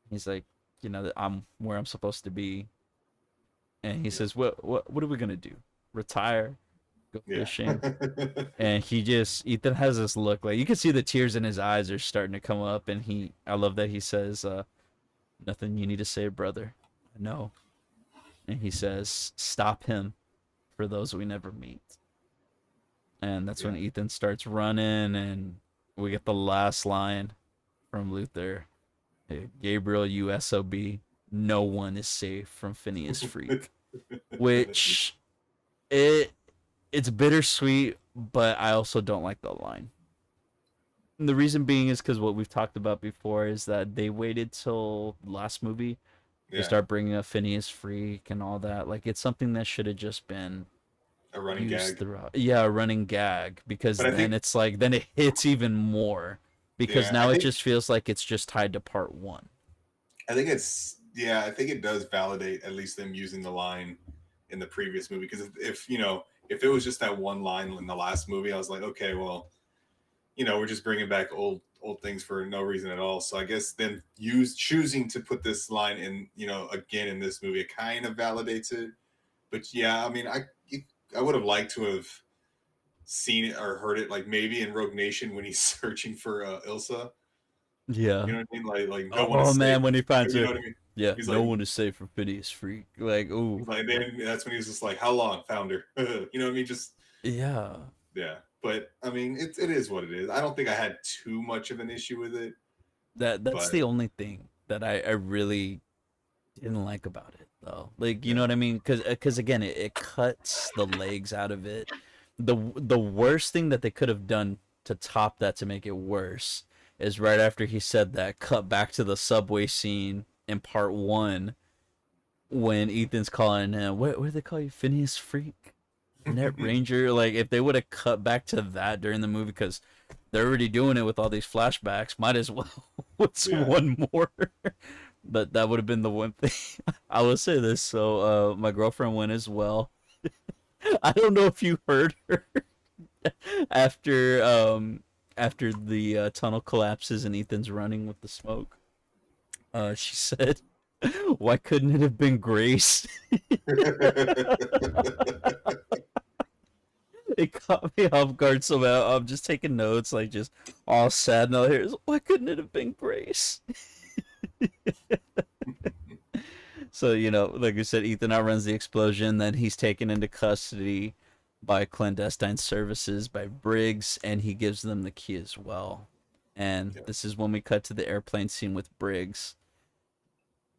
he's like, that I'm where I'm supposed to be, and he yep, says, what are we gonna do? Retire? Go yeah. fishing? And Ethan has this look like you can see the tears in his eyes are starting to come up, and I love that he says, nothing you need to say, brother. I know. And he says, stop him for those we never meet. And that's Yeah. when Ethan starts running, and we get the last line from Luther. Hey, Gabriel, you SOB. No one is safe from Phineas Freak. Which it it's bittersweet, but I also don't like the line. And the reason being is because what we've talked about before is that they waited till last movie to Yeah, start bringing up Phineas Freak and all that. Like it's something that should have just been a running used gag. throughout. Yeah, a running gag because But I then think, it's like then it hits even more because yeah, now it just feels like it's just tied to part 1. I think it's, yeah, I think it does validate at least them using the line in the previous movie. Because if it was just that one line in the last movie, I was like, okay, well, we're just bringing back old things for no reason at all. So I guess them choosing to put this line in, again in this movie, it kind of validates it. But yeah, I mean, I would have liked to have seen it or heard it, like maybe in Rogue Nation when he's searching for Ilsa. Yeah. You know what I mean? Like no one is Oh safe. man, when he finds You know her, what I mean? yeah, He's no like, one is safe from Phineas Freak. Like, ooh, then that's when he's just like, how long, founder? You know what I mean? Just yeah. yeah. But I mean, it is what it is. I don't think I had too much of an issue with it, That's but the only thing that I really didn't like about it though. Like, you know yeah, what I mean? Because again, it cuts the legs out of it. The worst thing that they could have done to top that to make it worse is right after he said that, cut back to the subway scene in part 1 when Ethan's calling him. What do they call you, Phineas Freak? Net Ranger. Like if they would have cut back to that during the movie, because they're already doing it with all these flashbacks, might as well with yeah. one more. But that would have been the one thing. I will say this. So my girlfriend went as well. I don't know if you heard her after after the tunnel collapses and Ethan's running with the smoke. She said, "Why couldn't it have been Grace?" It caught me off guard somehow. I'm just taking notes, like just all sad. Now here's why couldn't it have been Grace? So like I said, Ethan outruns the explosion. Then he's taken into custody by clandestine services by Briggs, and he gives them the key as well. And Yeah. this is when we cut to the airplane scene with Briggs.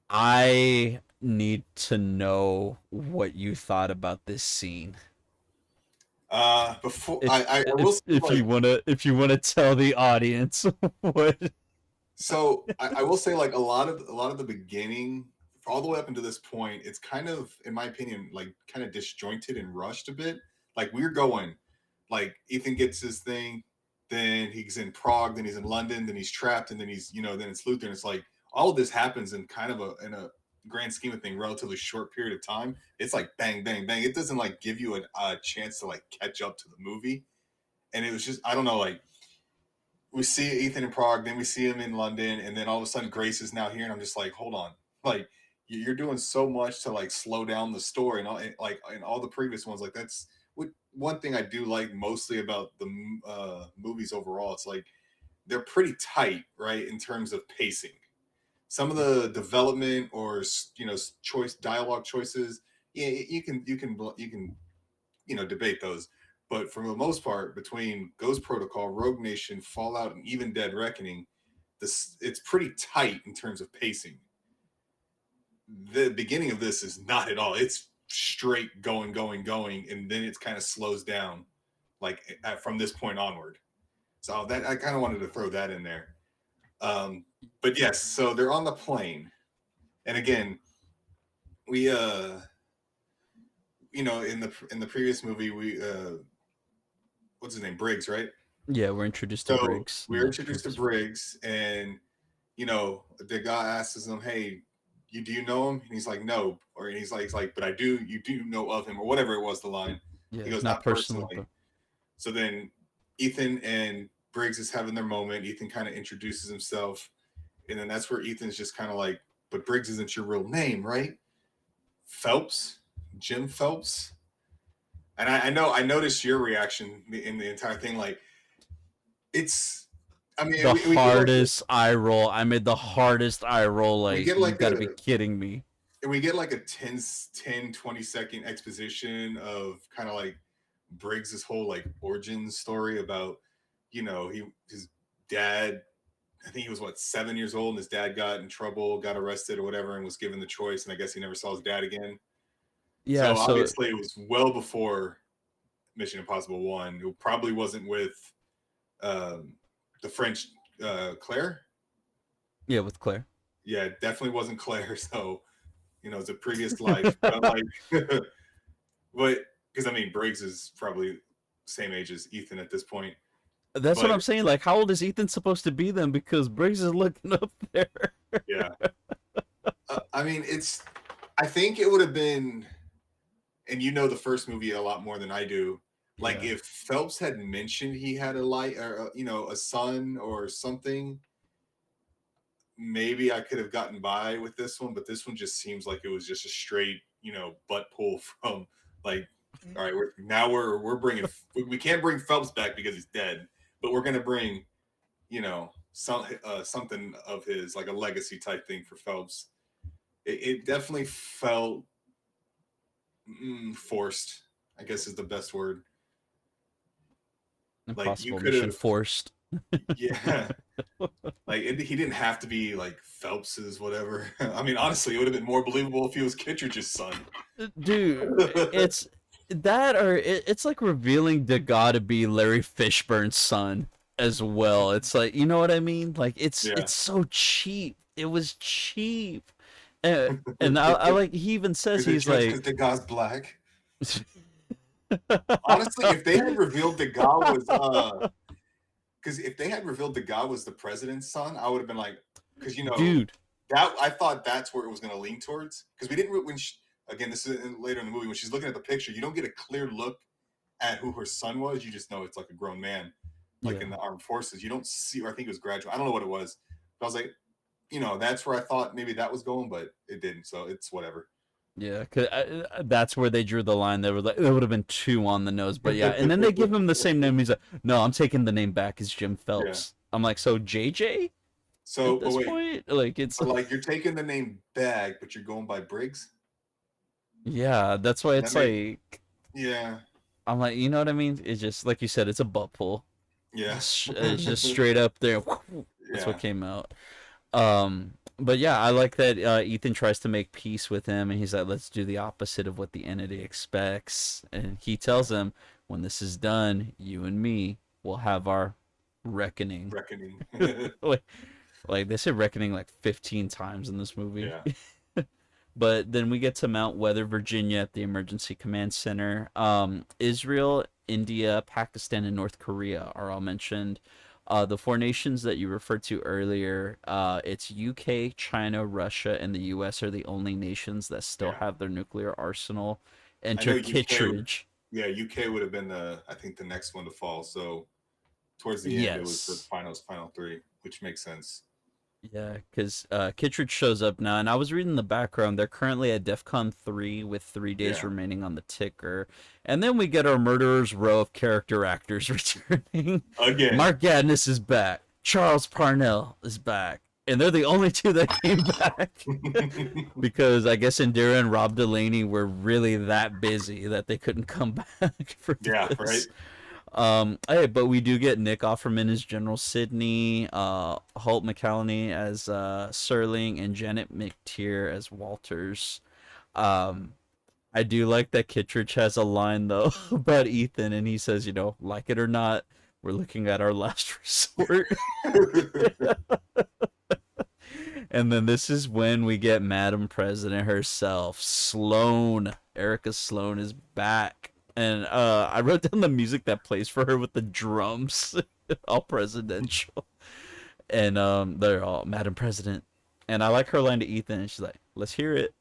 I need to know what you thought about this scene. Before If I will say, like, if you wanna tell the audience what. so I will say, like, a lot of the beginning all the way up until this point, it's kind of, in my opinion, like kind of disjointed and rushed a bit. Like we're going, like Ethan gets his thing, then he's in Prague, then he's in London, then he's trapped, and then he's, then it's Luther. And it's like all of this happens in kind of a grand scheme of thing, relatively short period of time. It's like bang, bang, bang. It doesn't like give you a chance to like catch up to the movie. And it was just, I don't know, like we see Ethan in Prague, then we see him in London, and then all of a sudden Grace is now here, and I'm just like, hold on, like you're doing so much to like slow down the story, and all, like in all the previous ones, like that's one thing I do like mostly about the movies overall. It's like they're pretty tight, right, in terms of pacing. Some of the development or choice dialogue choices, yeah, you can debate those. But for the most part, between Ghost Protocol, Rogue Nation, Fallout, and even Dead Reckoning, this it's pretty tight in terms of pacing. The beginning of this is not at all. It's straight going, going, going, and then it kind of slows down, like from this point onward. So that I kind of wanted to throw that in there. But yes, so they're on the plane, and again, we in the previous movie we what's his name, Briggs, right? Yeah, we're introduced to So Briggs in we're the introduced to previous. Briggs, and the guy asks him, "Hey, do you know him?" And he's like, "No," or he's like, "But I do. You do know of him," or whatever it was. The line. He Yeah, goes, not "Not personally, personally." but So then Ethan and Briggs is having their moment. Ethan kind of introduces himself, and then that's where Ethan's just kind of like, "But Briggs isn't your real name, right? Phelps, Jim Phelps." And I know I noticed your reaction in the entire thing. Like it's, I mean, the we get like hardest eye roll. I made the hardest eye roll. we Like get you like got to be a kidding me. we get like a 10, 20 second exposition of kind of like Briggs's whole like origin story about his dad. I think he was 7 years old, and his dad got in trouble, got arrested or whatever, and was given the choice, and I guess he never saw his dad again. Yeah, So so obviously it was well before Mission Impossible 1. It probably wasn't with um, the French Claire. yeah, with Claire. Yeah, definitely wasn't Claire. So it's a previous life, but like, but because I mean, Briggs is probably same age as Ethan at this point. That's what But I'm saying. Like, how old is Ethan supposed to be then? Because Briggs is looking up there. yeah, I mean, I think it would have been, and the first movie a lot more than I do. Like Yeah. if Phelps had mentioned he had a light or a son or something, maybe I could have gotten by with this one. But this one just seems like it was just a straight butt pull from like, all right, we're bringing, we can't bring Phelps back because he's dead, but we're gonna bring something of his, like a legacy type thing for Phelps. It definitely felt forced, I guess is the best word. Like you Impossible could mission have, forced. yeah, like he didn't have to be like Phelps's whatever. I mean, honestly, it would have been more believable if he was Kittredge's son. Dude, it's that or it's like revealing Degas to be Larry Fishburne's son as well. It's like, you know what I mean? Like Yeah. it's so cheap. It was cheap. And I like he even says Is it he's just like because Degas black? Honestly, if they had revealed Degas was because if they had revealed Degas was the president's son, I would have been like, because dude, that I thought that's where it was going to lean towards. Because we didn't again, this is later in the movie when she's looking at the picture, you don't get a clear look at who her son was. You just know it's like a grown man, like yeah. in the armed forces. You don't see, or I think it was graduate. I don't know what it was. But I was like, that's where I thought maybe that was going, but it didn't. So it's whatever. Yeah, that's where they drew the line. They were like, it would have been too on the nose, but yeah. And then they give him the same name. He's like, no, I'm taking the name back. It's Jim Yeah. Phelps. I'm like, so JJ So, at but this wait, point, like it's but like you're taking the name Bag, but you're going by Briggs. yeah. That's why That it's make like Yeah, I'm like, you know what I mean? It's just like you said, it's a butt pull. yeah, It's just straight up there. That's what yeah. came out. But yeah, I like that Ethan tries to make peace with him, and he's like, "Let's do the opposite of what the entity expects." And he tells him, "When this is done, you and me will have our reckoning." Reckoning. like, like they said reckoning like 15 times in this movie. Yeah. But then we get to Mount Weather, Virginia at the Emergency Command Center. Israel, India, Pakistan, and North Korea are all mentioned. The four nations that you referred to earlier, it's UK, China, Russia, and the US are the only nations that still Yeah, have their nuclear arsenal. I Enter know UK. Kittredge. Yeah, UK would have been I think the next one to fall. So towards the end, it was the Yes. final three, which makes sense. Yeah, because Kittredge shows up now, and I was reading the background. They're currently at DEFCON 3 with 3 days Yeah, remaining on the ticker. And then we get our Murderer's Row of character actors returning. again. Mark Gadness is back. Charles Parnell is back. And they're the only two that came back. Because I guess Indira and Rob Delaney were really that busy that they couldn't come back for Yeah, right. this. Hey, but we do get Nick Offerman as General Sidney, Holt McCallany as Serling, and Janet McTeer as Walters. Um, I do like that Kittredge has a line though about Ethan, and he says, like it or not, we're looking at our last resort. And then this is when we get Madam President herself, Sloane. Erica Sloane is back. And I wrote down the music that plays for her with the drums, all presidential. And they're all Madam President. And I like her line to Ethan. And she's like, let's hear it.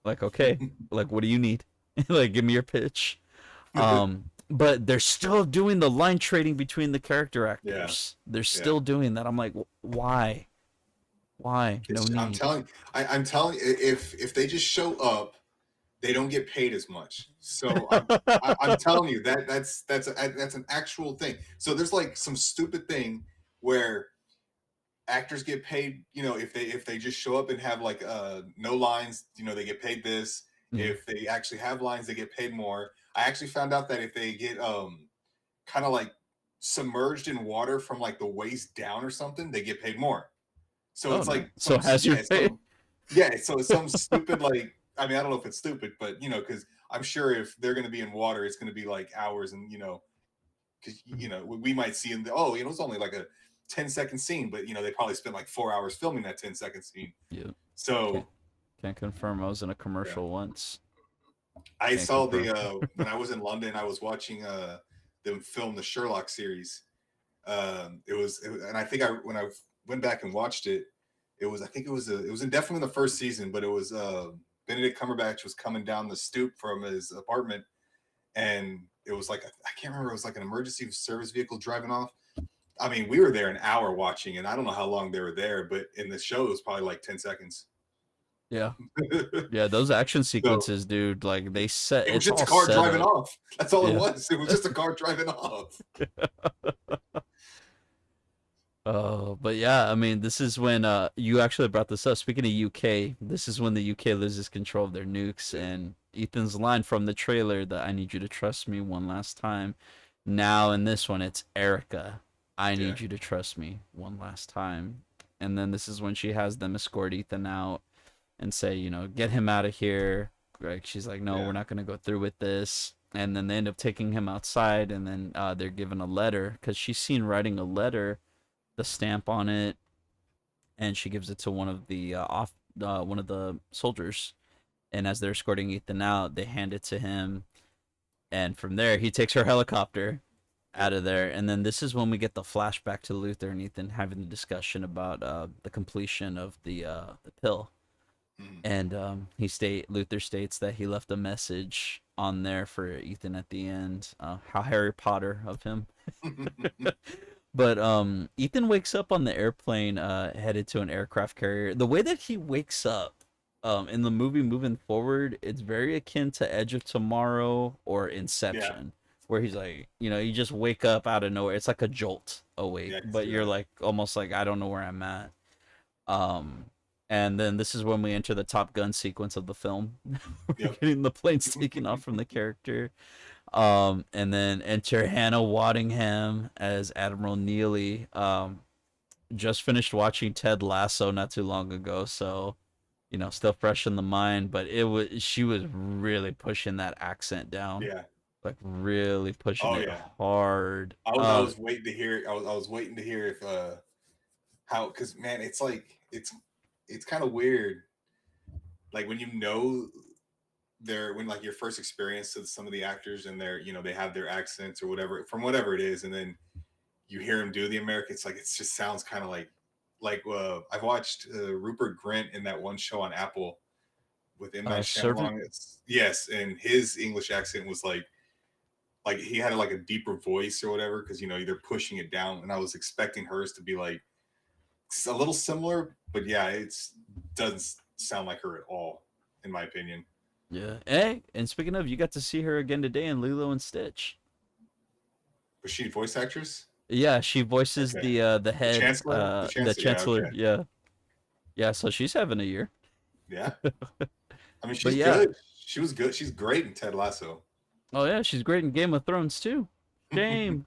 Like, okay. Like, what do you need? Like, give me your pitch. But they're still doing the line trading between the character Yeah, actors. They're yeah. still doing that. I'm like, why? Why? No I'm need. telling, I'm telling, if they just show up, they don't get paid as much. So I'm telling you that's an actual thing. So there's like some stupid thing where actors get paid. If they just show up and have like no lines, they get paid this. Yeah. If they actually have lines, they get paid more. I actually found out that if they get kind of like submerged in water from like the waist down or something, they get paid more. So Oh it's no. like So has your pay? so it's some stupid like I mean I don't know if it's stupid, but because I'm sure if they're going to be in water, it's going to be like hours, and because we might see in it's only like a 10-second scene, but they probably spent like 4 hours filming that 10-second scene. Yeah. Can't So can't confirm. I was in a yeah, commercial once. I Can't saw confirm. the when I was in London, I was watching them film the Sherlock series. And I think when I went back and watched it, I think it was definitely in the first season, but it was Benedict Cumberbatch was coming down the stoop from his apartment, and it was like I can't remember, it was like an emergency service vehicle driving off. I mean, we were there an hour watching, and I don't know how long they were there, but in the show it was probably like 10 seconds. Yeah. Yeah, those action So sequences, dude, like they set it was it's just a all car set driving up. off. That's all it Yeah. was. It was just a car driving off. Oh, but yeah, I mean, this is when you actually brought this up. Speaking of UK, this is when the UK loses control of their nukes, Yeah, and Ethan's line from the trailer that I need you to trust me one last time. Now in this one, it's Erica. I yeah, need you to trust me one last time. And then this is when she has them escort Ethan out and say, get him out of here. Like she's like, no, yeah, we're not gonna go through with this. And then they end up taking him outside, and then they're given a letter because she's seen writing a letter, the stamp on it, and she gives it to one of the soldiers. And as they're escorting Ethan out, they hand it to him, and from there he takes her helicopter yep. out of there. And then this is when we get the flashback to Luther and Ethan having the discussion about the completion of the pill. And Luther states that he left a message on there for Ethan at the end. How Harry Potter of him. But Ethan wakes up on the airplane, headed to an aircraft carrier. The way that he wakes up, in the movie moving forward, it's very akin to Edge of Tomorrow or Yeah, Inception, where he's like, you just wake up out of nowhere. It's like a jolt awake, yeah, I can but see you're that. like almost like I don't know where I'm at. Um, and then this is when we enter the Top Gun sequence of the film. We're Yep. getting the planes taken off from the character. And then enter Hannah Waddingham as Admiral Neely. Just finished watching Ted Lasso not too long ago, so still fresh in the mind. But she was really pushing that accent down, Yeah. like really pushing Oh it yeah. hard. I was waiting to hear. I was waiting to hear if how because man, it's like it's kind of weird like when you know they're when like your first experience with some of the actors and they're they have their accents or whatever from whatever it is, and then you hear him do the American. It's like it just sounds kind of I've watched Rupert Grint in that one show on Apple with M Night Servant. Shyamalan. It's yes, and his English accent was like he had like a deeper voice or whatever because they're pushing it down, and I was expecting hers to be like a little similar, but yeah, it's doesn't sound like her at all, in my opinion. Yeah. Hey, and speaking of, you got to see her again today in Lilo and Stitch. Was she a voice actress? Yeah, she voices Okay. the The head, Chancellor? The the Chancellor? Yeah, chancellor. okay. Yeah, yeah. So she's having a year. Yeah. I mean, But she's yeah, good. She was good. She's great in Ted Lasso. oh yeah, she's great in Game of Thrones too. Shame,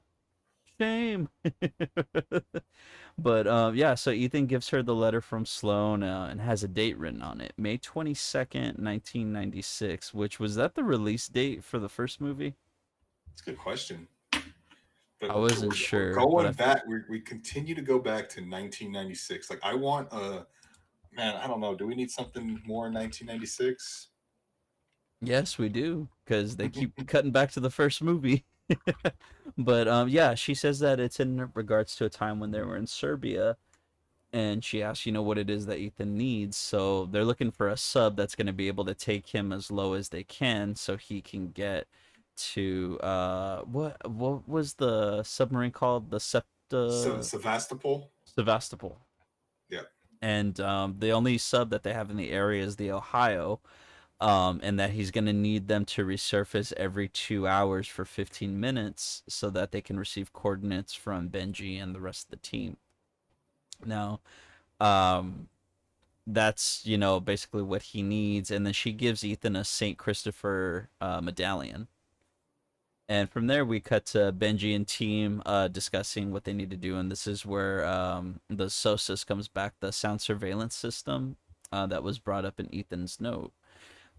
shame. But yeah, so Ethan gives her the letter from Sloane and has a date written on it, May 22nd, 1996. Which was that the release date for the first movie? It's a good question. But I we're, wasn't we're sure, but going back. We continue to go back to 1996. Like, I want a, man, I don't know. Do we need something more in 1996? yes, we do, because they keep cutting back to the first movie. But yeah, she says that it's in regards to a time when they were in Serbia, and she asks, what it is that Ethan needs. So they're looking for a sub that's going to be able to take him as low as they can, so he can get to what was the submarine called? The So Septa Sevastopol? Sevastopol. Yeah. And the only sub that they have in the area is the Ohio, and that he's going to need them to resurface every 2 hours for 15 minutes so that they can receive coordinates from Benji and the rest of the team. Now, um, that's basically what he needs, and then she gives Ethan a Saint Christopher medallion. And from there, we cut to Benji and team discussing what they need to do, and this is where the SOSUS comes back, the sound surveillance system that was brought up in Ethan's note.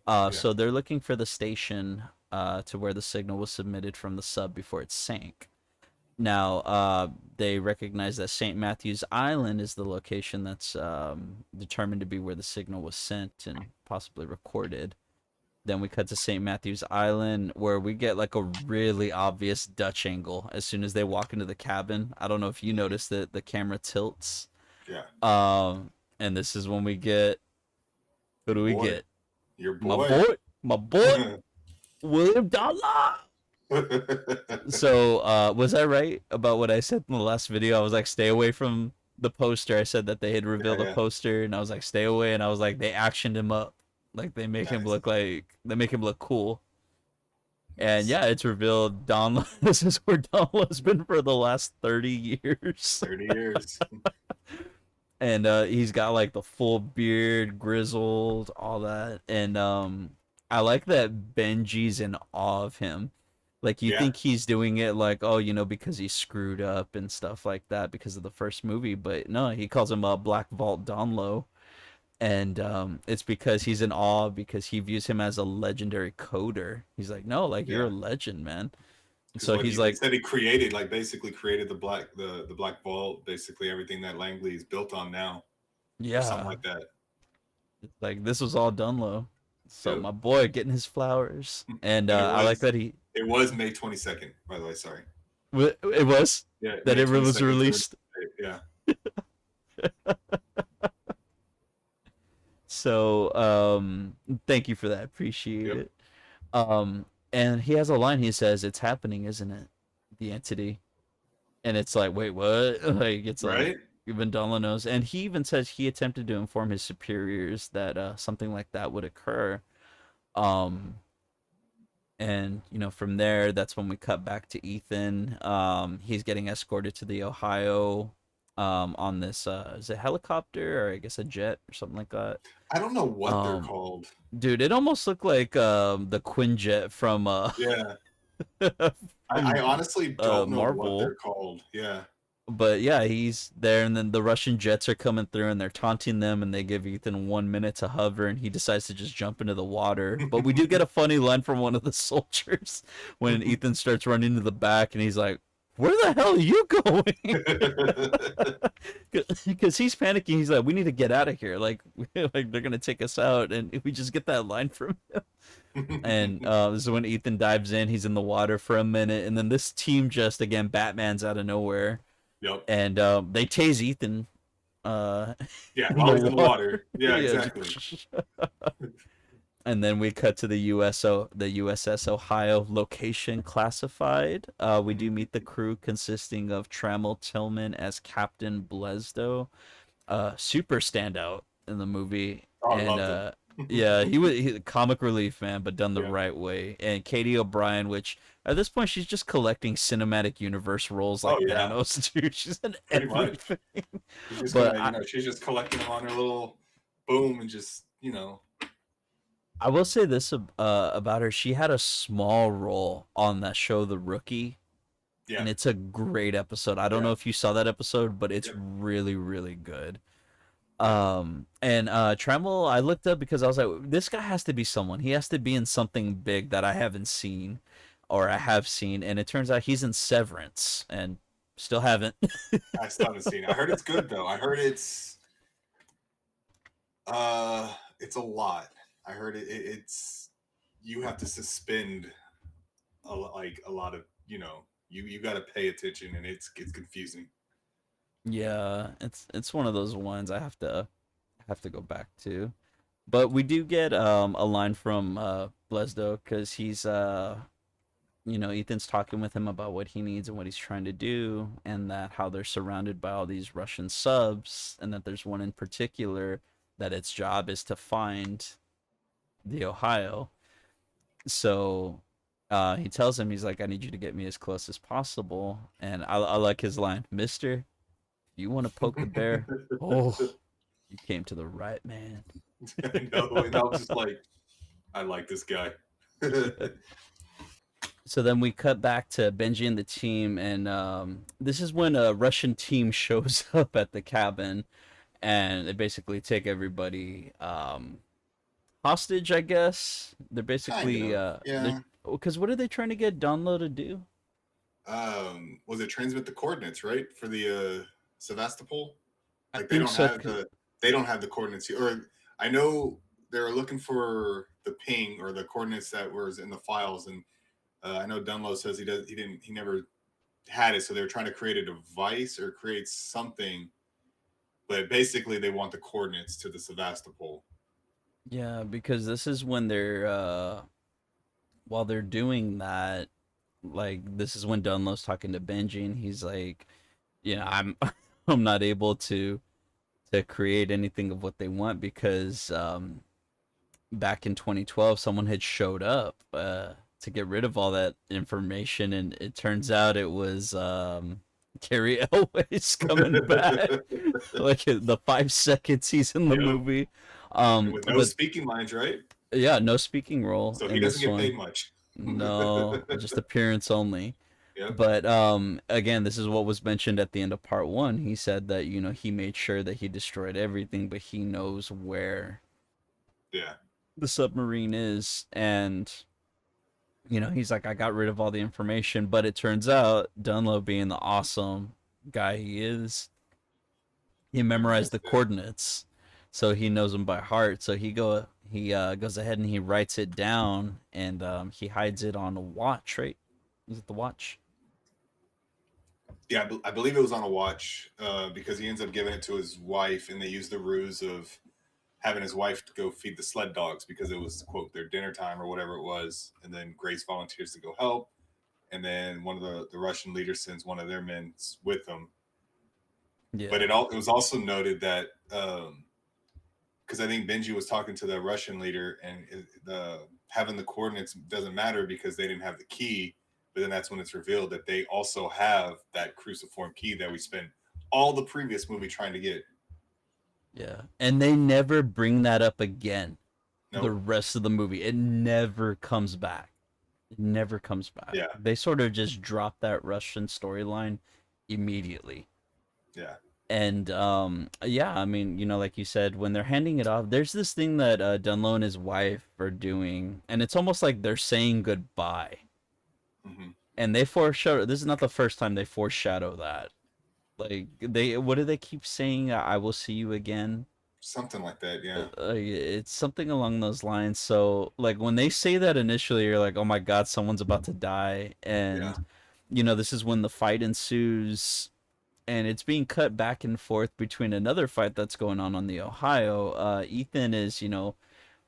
Yeah. So they're looking for the station to where the signal was submitted from the sub before it sank. Now, they recognize that St. Matthew's Island is the location that's determined to be where the signal was sent and possibly recorded. Then we cut to St. Matthew's Island, where we get like a really obvious Dutch angle as soon as they walk into the cabin. I don't know if you Mhm. noticed that the camera tilts. Yeah. And this is when we get, who Your do we boy. get? Your My boy. boy, my boy, William Dollar. So, was I right about what I said in the last video? I was like, stay away from the poster. I said that they had Yeah, revealed a yeah. poster, and I was like, stay away. And I was like, they actioned him up. Nice. They make him look cool. And Nice. yeah, it's revealed Don. This is where Donla's been for the last 30 years. 30 years. And he's got like the full beard, grizzled, all that. And I like that Benji's in awe of him. Like you Yeah. think he's doing it like, oh, because he screwed up and stuff like that because of the first movie, but no, he calls him Black Vault Donlo. And it's because he's in awe because he views him as a legendary coder. He's like, no, like you're Yeah. a legend, man. Because So what he's they like, said he created, like basically created the Black Vault, basically everything that Langley is built on now, or something yeah, like that. it's like this was all Dunlo. So Yep. my boy getting his flowers, and And I like that he it was May 22nd, by the way. Sorry. it was Yeah, that May it was 22nd. released. Yeah. So thank you for that. Appreciate Yep. it. And he has a line. He says, "It's happening, isn't it? The entity." And it's like, wait, what? Like it's like Right. even Donla knows. And he even says he attempted to inform his superiors that something like that would occur. Um, and from there, that's when we cut back to Ethan. He's getting escorted to the Ohio on this is a helicopter or I guess a jet or something like that. I don't know what they're Um, called. dude, it almost looked like the Quinjet from Yeah. I from honestly don't know what Marvel. they're called. Yeah. But yeah, he's there, and then the Russian jets are coming through, and they're taunting them, and they give Ethan 1 minute to hover, and he decides to just jump into the water. But we do get a funny line from one of the soldiers when Ethan starts running to the back, and he's like, where the hell are you going? Because he's panicking. He's like, we need to get out of here. Like, like they're gonna take us out, and we just get that line from him. And this is when Ethan dives in. He's in the water for a minute, and then this team just again, Batman's out of nowhere, Yep. and they tase Ethan uh, Yeah, in while the he's in the water. water. Yeah, Yeah, exactly. and then we cut to the USS Ohio location classified. We do Mhm. meet the crew consisting of Trammell Tillman as Captain Blesdo, super standout in the movie, Oh, I and loved him. yeah, he comic relief man, but done the Yeah. right way. And Katie O'Brien, which at this point she's just collecting cinematic universe roles Oh like yeah, Thanos, dude. She's in pretty much. everything. She's just But gonna, she's just collecting them on her little boom and just, I will say this about her: she had a small role on that show, The Rookie, yeah, and it's a great episode. I don't yeah, know if you saw that episode, but it's yep, really, really good. yeah. And Tremble, I looked up because I was like, this guy has to be someone. He has to be in something big that I haven't seen, or I have seen. And it turns out he's in Severance, and still haven't. I still haven't seen it. I heard it's good though. I heard it's a lot. I heard it's you have to suspend like a lot of you got to pay attention and it's confusing. Yeah, it's one of those ones I have to go back to. But we do get a line from Blesdo because he's Ethan's talking with him about what he needs and what he's trying to do, and that how they're surrounded by all these Russian subs, and that there's one in particular that its job is to find the Ohio. So he tells him, he's like, I need you to get me as close as possible. And I like his line, Mister, you want to poke the bear? Oh, you came to the right man. I know, and I was just like, I like this guy. So then we cut back to Benji and the team, and this is when a Russian team shows up at the cabin, and they basically take everybody hostage. I guess they're Kind basically of, they're yeah. because what are they trying to get Donlo to do? Was it transmit the coordinates right for the Sevastopol? I Like think so. they don't have the coordinates here. Or I know they were looking for the ping or the coordinates that was in the files, and I know Dunlow says he never had it, so they were trying to create a device or create something. But basically, they want the coordinates to the Sevastopol. Yeah, because this is when they're while they're doing that, like this is when Dunlow's talking to Benji, and he's like, I'm I'm not able to create anything of what they want because back in 2012 someone had showed up to get rid of all that information, and it turns out it was Carrie Elway's coming back. Like the 5 seconds he's in the Yep, movie. and with no But speaking lines, right? yeah, no speaking role So he in doesn't this get paid one. much. No, just appearance only. Yep. But again, this is what was mentioned at the end of part one. He said that he made sure that he destroyed everything, but he knows where Yeah. the submarine is, and he's like, I got rid of all the information, but it turns out Dunlop, being the awesome guy he is, he memorized Memorized the it. coordinates, so he knows them by heart. So he goes ahead and he writes it down, and he hides it on a watch, right? Is it the watch? Yeah, I believe it was on a watch because he ends up giving it to his wife, and they use the ruse of having his wife go feed the sled dogs because it was quote their dinner time or whatever it was, and then Grace volunteers to go help, and then one of the Russian leaders sends one of their men with them. But Yeah. it was also noted that because I think Benji was talking to the Russian leader, and the having the coordinates doesn't matter because they didn't have the key. But then that's when it's revealed that they also have that cruciform key that we spent all the previous movie trying to get. Yeah. And they never bring that up again. The Nope. rest of the movie, it never comes back. It never comes back. Yeah. They sort of just drop that Russian storyline immediately. Yeah. And yeah, I mean, like you said, when they're handing it off, there's this thing that Dunlo and his wife are doing, and it's almost like they're saying goodbye. Mm-hmm. And they foreshadow. This is not the first time they foreshadow that. Like they, what do they keep saying? I will see you again. Something like that. Yeah. It's something along those lines. So like when they say that initially, you're like, oh my god, someone's about to die, Yeah. and this is when the fight ensues, and it's being cut back and forth between another fight that's going on the Ohio. Ethan is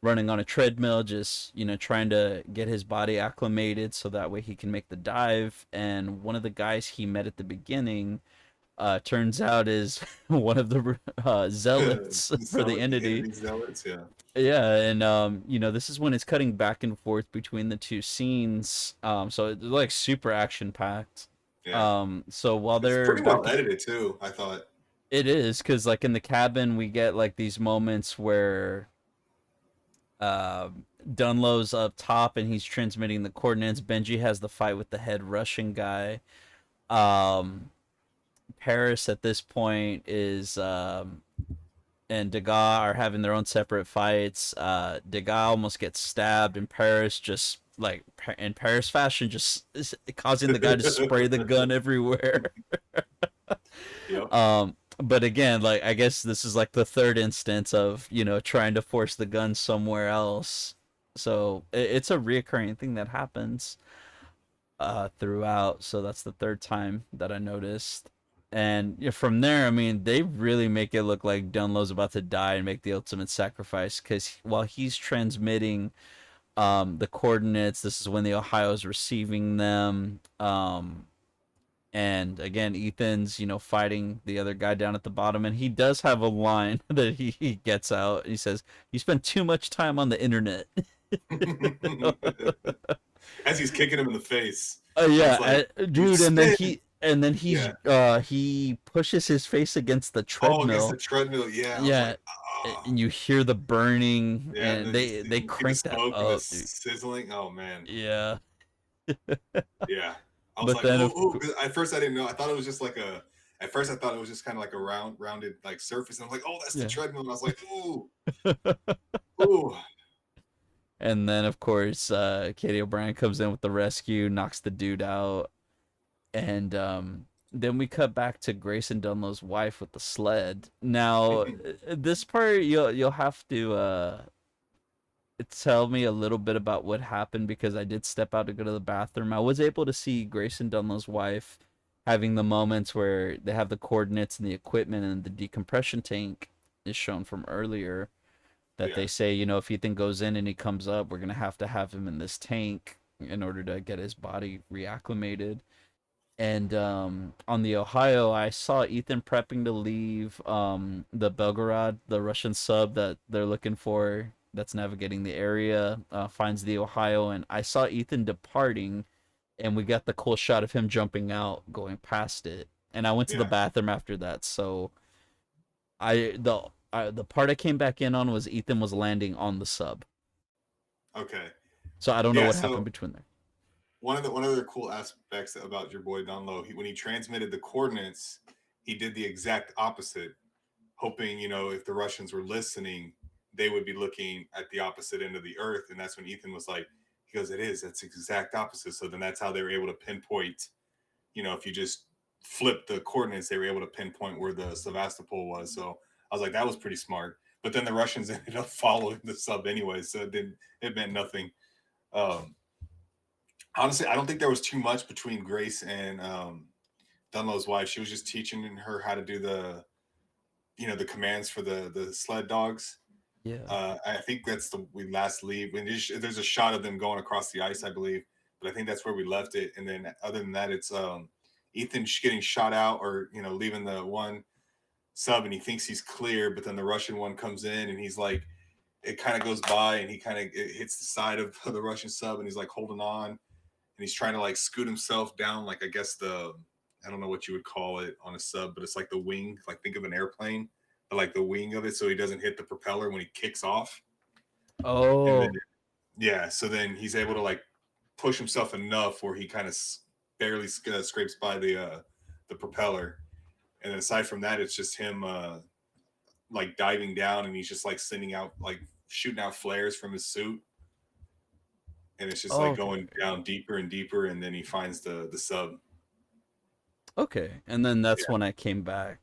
running on a treadmill, just trying to get his body acclimated so that way he can make the dive. And one of the guys he met at the beginning turns out is one of the zealots for the The entity. entity zealots. Yeah. Yeah, and this is when it's cutting back and forth between the two scenes. So it's like super action packed. Yeah. So while It's they're pretty well back, edited too, I thought. it is because like in the cabin we get like these moments where uh, Dunlow's up top and he's transmitting the coordinates. Benji has the fight with the head Russian guy. Um, Paris at this point is and Degas are having their own separate fights. Degas almost gets stabbed, and Paris just like in Paris fashion, just causing the guy to spray the gun everywhere. Yep. But again, like I guess this is like the third instance of trying to force the gun somewhere else. So it's a reoccurring thing that happens throughout. So that's the third time that I noticed. And from there, I mean, they really make it look like Dunlow's about to die and make the ultimate sacrifice because while he's transmitting the coordinates, this is when the Ohio's receiving them. And again, Ethan's fighting the other guy down at the bottom, and he does have a line that he gets out. He says, "You spend too much time on the internet." As he's kicking him in the face, and he's Yeah, like, "You dude, and then spin." he's Yeah. he pushes his face against the Oh, against the treadmill. treadmill. Yeah. I was Yeah, like, ah. and you hear the burning, Yeah. And and then they you see the crank that smoke and the up, dude. sizzling. Oh man. Yeah, Yeah. I was but like, then oh, of oh. 'Cause at first I didn't know. I thought it was just like a. At first I thought it was just kind of like a rounded like surface. And I'm like, oh, that's the yeah, treadmill. And I was like, ooh, ooh. and then of course Katie O'Brien comes in with the rescue, knocks the dude out, and then we cut back to Grayson Dunlow's wife with the sled. Now, this part you'll have to tell me a little bit about what happened because I did step out to go to the bathroom. I was able to see Grayson Dunlow's wife having the moments where they have the coordinates and the equipment and the decompression tank is shown from earlier that Yeah. they say, if Ethan goes in and he comes up, we're going to have him in this tank in order to get his body reacclimated. And on the Ohio, I saw Ethan prepping to leave the Belgorod, the Russian sub that they're looking for that's navigating the area, finds the Ohio, and I saw Ethan departing, and we got the cool shot of him jumping out, going past it. And I went to the Yeah. bathroom after that, so the part I came back in on was Ethan was landing on the sub, Okay. so I don't know Yeah. what happened So between there. one of the cool aspects about your boy Don Low, when he transmitted the coordinates, he did the exact opposite, hoping if the Russians were listening, they would be looking at the opposite end of the earth. And that's when Ethan was like, he goes, that's exact opposite. So then that's how they were able to pinpoint. If you just flip the coordinates, they were able to pinpoint where the Sevastopol was. So I was like, that was pretty smart. But then the Russians ended up following the sub anyway, so it meant nothing. Um, Honestly, I don't think there was too much between Grace and Dunlow's wife. She was just teaching her how to do the commands for the sled dogs. Yeah. I think that's the we last leave. When there's a shot of them going across the ice, I believe, but I think that's where we left it. And then other than that, it's Ethan getting shot out or leaving the one sub, and he thinks he's clear, but then the Russian one comes in, and he's like, it kind of goes by, and he kind of hits the side of the Russian sub, and he's like holding on, and he's trying to like scoot himself down, like I guess I don't know what you would call it on a sub, but it's like the wing, like think of an airplane, but like the wing of it, so he doesn't hit the propeller when he kicks off. And then Oh. yeah, so then he's able to like push himself enough where he kind of barely scrapes by the propeller. And then aside from that, it's just him like diving down, and he's just like sending out like shooting out flares from his suit. and it's just Oh, like okay, going down deeper and deeper, and then he finds the sub. okay. And then that's Yeah, when I came back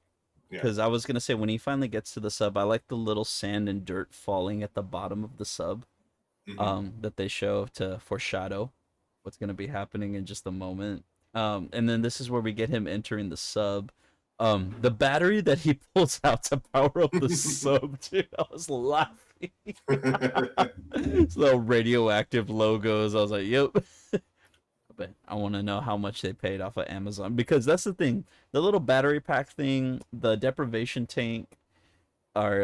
yeah, because I was gonna say when he finally gets to the sub, I like the little sand and dirt falling at the bottom of the sub, hmm that they show to foreshadow what's gonna be happening in just a moment. And then this is where we get him entering the sub. The battery that he pulls out to power up the sub, dude, I was laughing. So radioactive logos. I was like, "Yep." But I want to know how much they paid off of Amazon because that's the thing. The little battery pack thing, the deprivation tank, or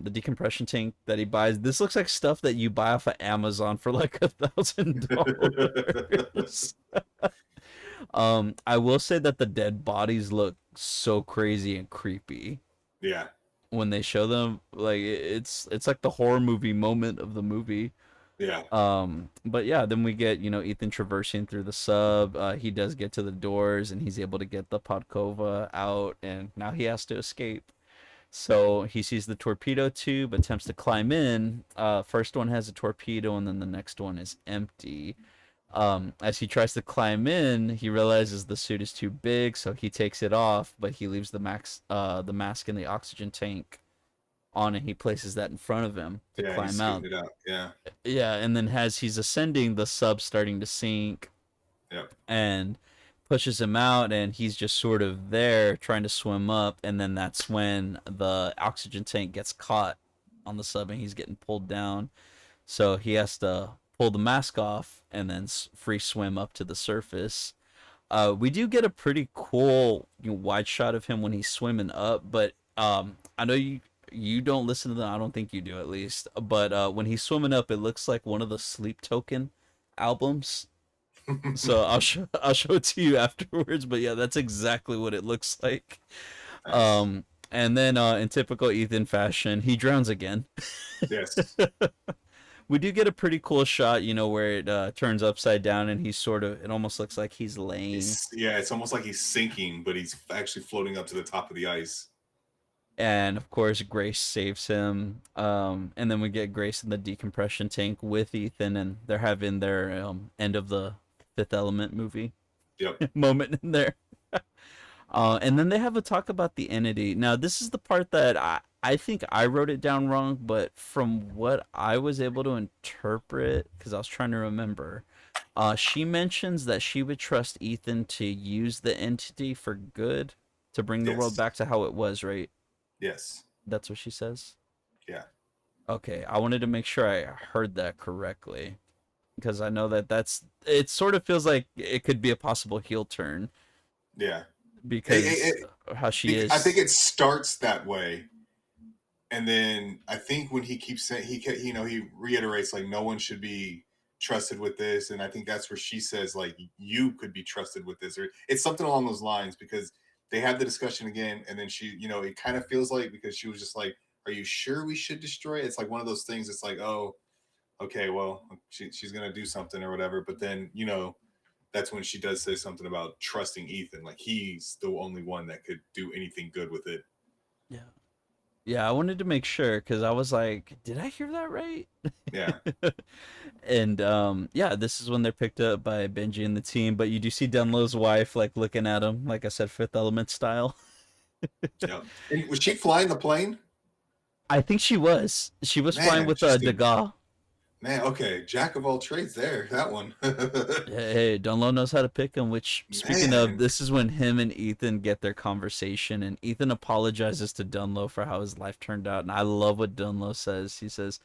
the decompression tank that he buys. This looks like stuff that you buy off of Amazon for like $1,000. I will say that the dead bodies look so crazy and creepy yeah, when they show them. Like it's like the horror movie moment of the movie. yeah, But yeah, then we get, Ethan traversing through the sub. He does get to the doors and he's able to get the Podkova out, and now he has to escape. So he sees the torpedo tube, attempts to climb in. First one has a torpedo, and then the next one is empty. As he tries to climb in, he realizes the suit is too big, so he takes it off, but he leaves the mask in the oxygen tank on, and he places that in front of him to yeah. He's climb scooting out. it out. Yeah, Yeah, and then as he's ascending, the sub's starting to sink yep, and pushes him out, and he's just sort of there trying to swim up, and then that's when the oxygen tank gets caught on the sub and he's getting pulled down. So he has to pull the mask off and then free swim up to the surface. We do get a pretty cool, wide shot of him when he's swimming up, but I know you don't listen to them. I don't think you do, at least. But when he's swimming up, it looks like one of the Sleep Token albums. So I'll show it to you afterwards. But yeah, that's exactly what it looks like. nice. And then in typical Ethan fashion, he drowns again. Yes, We do get a pretty cool shot, where it turns upside down and he's sort of. It almost looks like he's laying. it's almost like he's sinking, but he's actually floating up to the top of the ice. And of course, Grace saves him. And then we get Grace in the decompression tank with Ethan, and they're having their end of the Fifth Element movie Yep. moment in there. And then they have a talk about the entity. Now, this is the part that I think I wrote it down wrong, but from what I was able to interpret, because I was trying to remember, she mentions that she would trust Ethan to use the entity for good to bring the world Yes. back to how it was, right? Yes. That's what she says. Yeah. Okay, I wanted to make sure I heard that correctly because I know that it sort of feels like it could be a possible heel turn Yeah. because how she I think is. it starts that way, and then I think when he keeps saying he reiterates like no one should be trusted with this, and I think that's where she says like you could be trusted with this, or it's something along those lines because they have the discussion again, and then she it kind of feels like because she was just like, "Are you sure we should destroy it?" It's like one of those things. It's like, oh, okay, well, she's gonna do something or whatever, but then that's when she does say something about trusting Ethan, like he's the only one that could do anything good with it. Yeah. Yeah, I wanted to make sure because I was like, did I hear that right? Yeah. And yeah, this is when they're picked up by Benji and the team, but you do see Dunlow's wife like looking at him, like I said, Fifth Element style. Yeah. And was she flying the plane? I think she was. She was flying Man, with she's good. Degas. Man, okay. Jack of all trades there. That one. Hey, Dunlow knows how to pick him, which, speaking of, Man. this is when him and Ethan get their conversation, and Ethan apologizes to Dunlow for how his life turned out. And I love what Dunlow says. He says,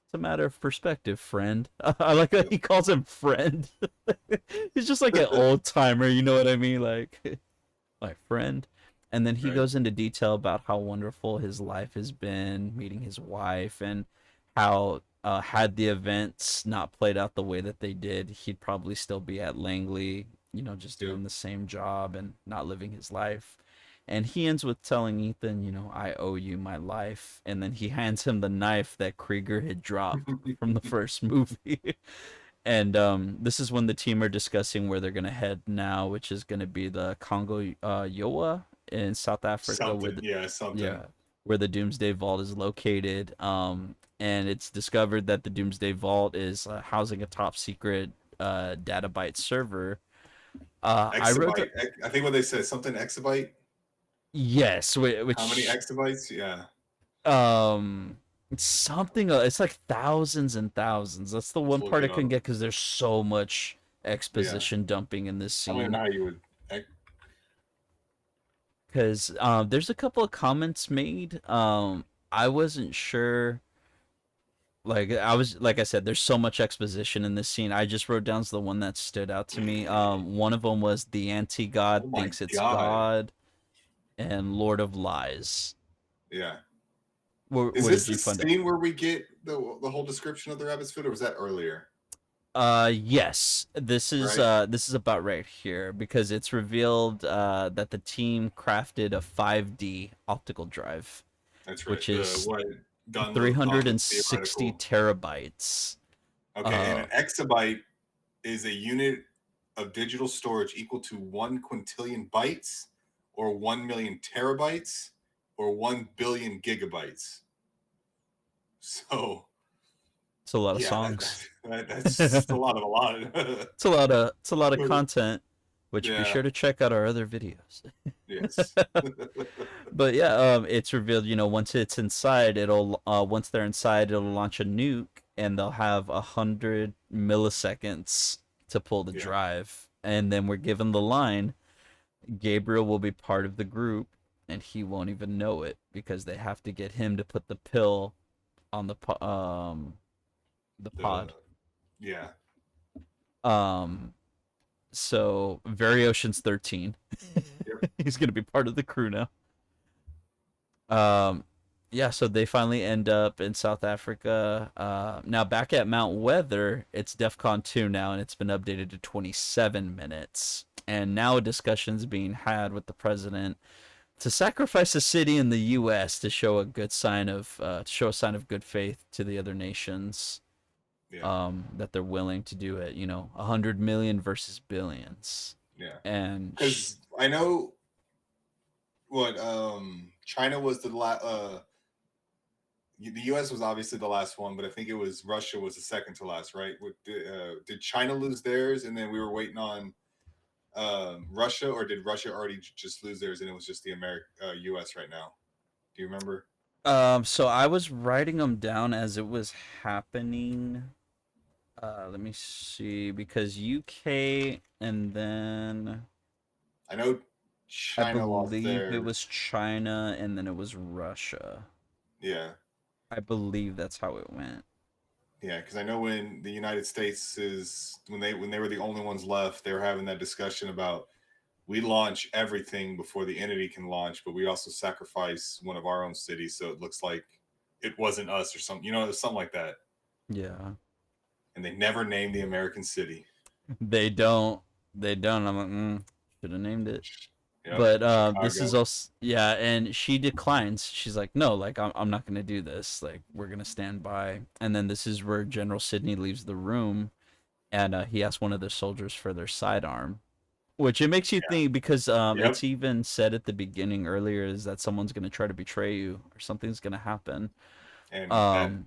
it's a matter of perspective, friend. I like that he calls him friend. He's just like an old timer, you know what I mean? Like, my friend. And then he Right. goes into detail about how wonderful his life has been, meeting his wife, and how had the events not played out the way that they did, he'd probably still be at Langley, just Yep. doing the same job and not living his life. And he ends with telling Ethan, I owe you my life. And then he hands him the knife that Krieger had dropped from the first movie. And this is when the team are discussing where they're gonna head now, which is gonna be the Congo Yoa in South Africa, Something. Yeah, something. yeah, where the Doomsday Vault is located. And it's discovered that the Doomsday Vault is housing a top secret data byte server. I wrote the, Exabyte. I think what they said, something exabyte. yes, How many which exabytes? Yeah. it's something. It's like thousands and thousands. That's the Let's one look part I it couldn't up. get because there's so much Yeah. exposition dumping in this I don't even know scene. how you would. Because there's a couple of comments made. I wasn't sure. Like I was, like I said, there's so much exposition in this scene. I just wrote down the one that stood out to me. One of them was the anti-god Oh my thinks it's god. God, and Lord of Lies. Yeah. Is What this did the you find out? scene where we get the whole description of the rabbit's foot, or was that earlier? Yes, Right. this is about right here because it's revealed that the team crafted a 5D optical drive, That's right. which The is what gun load off of 360 theoretical. terabytes. Okay, and Uh, an exabyte is a unit of digital storage equal to 1 quintillion bytes, or 1 million terabytes, or 1 billion gigabytes. So it's a lot of yeah, songs. that's a lot of a lot. It's a lot of content, which be Yeah. sure to check out our other videos. Yes. But yeah, it's revealed, once it's inside, it'll once they're inside, it'll launch a nuke, and they'll have 100 milliseconds to pull the Yeah. drive, and then we're given the line: Gabriel will be part of the group, and he won't even know it because they have to get him to put the pill on the The pod. yeah. Um, so Very Ocean's 13, Yep. he's gonna be part of the crew now. Um, yeah, so they finally end up in South Africa. Now back at Mount Weather, it's DEFCON 2 now, and it's been updated to 27 minutes. And now a discussion's being had with the president to sacrifice a city in the U.S. to show to show a sign of good faith to the other nations. Yeah. That they're willing to do it. 100 million versus billions, Yeah. and Because I know what China was the U.S. was obviously the last one, but I think it was Russia was the second to last, right? Did China lose theirs, and then we were waiting on Russia, or did Russia already just lose theirs, and it was just the U.S. right now? Do you remember? so I was writing them down as it was happening. Let me see, because UK and then I know I China lost believe it theirs. was China and then it was Russia. Yeah, I believe that's how it went. yeah, because I know when the United States is when they were the only ones left, they were having that discussion about we launch everything before the entity can launch, but we also sacrifice one of our own cities, so it looks like it wasn't us or something, something like that. Yeah. And they never named the American city. They don't. They don't. I'm like, should have named it. Yep, But this is Chicago. also, yeah, and she declines. She's like, no, like I'm not gonna do this. Like we're gonna stand by. And then this is where General Sidney leaves the room, and he asks one of the soldiers for their sidearm, which it makes you think because Yep, it's even said at the beginning earlier is that someone's gonna try to betray you or something's gonna happen. and Um,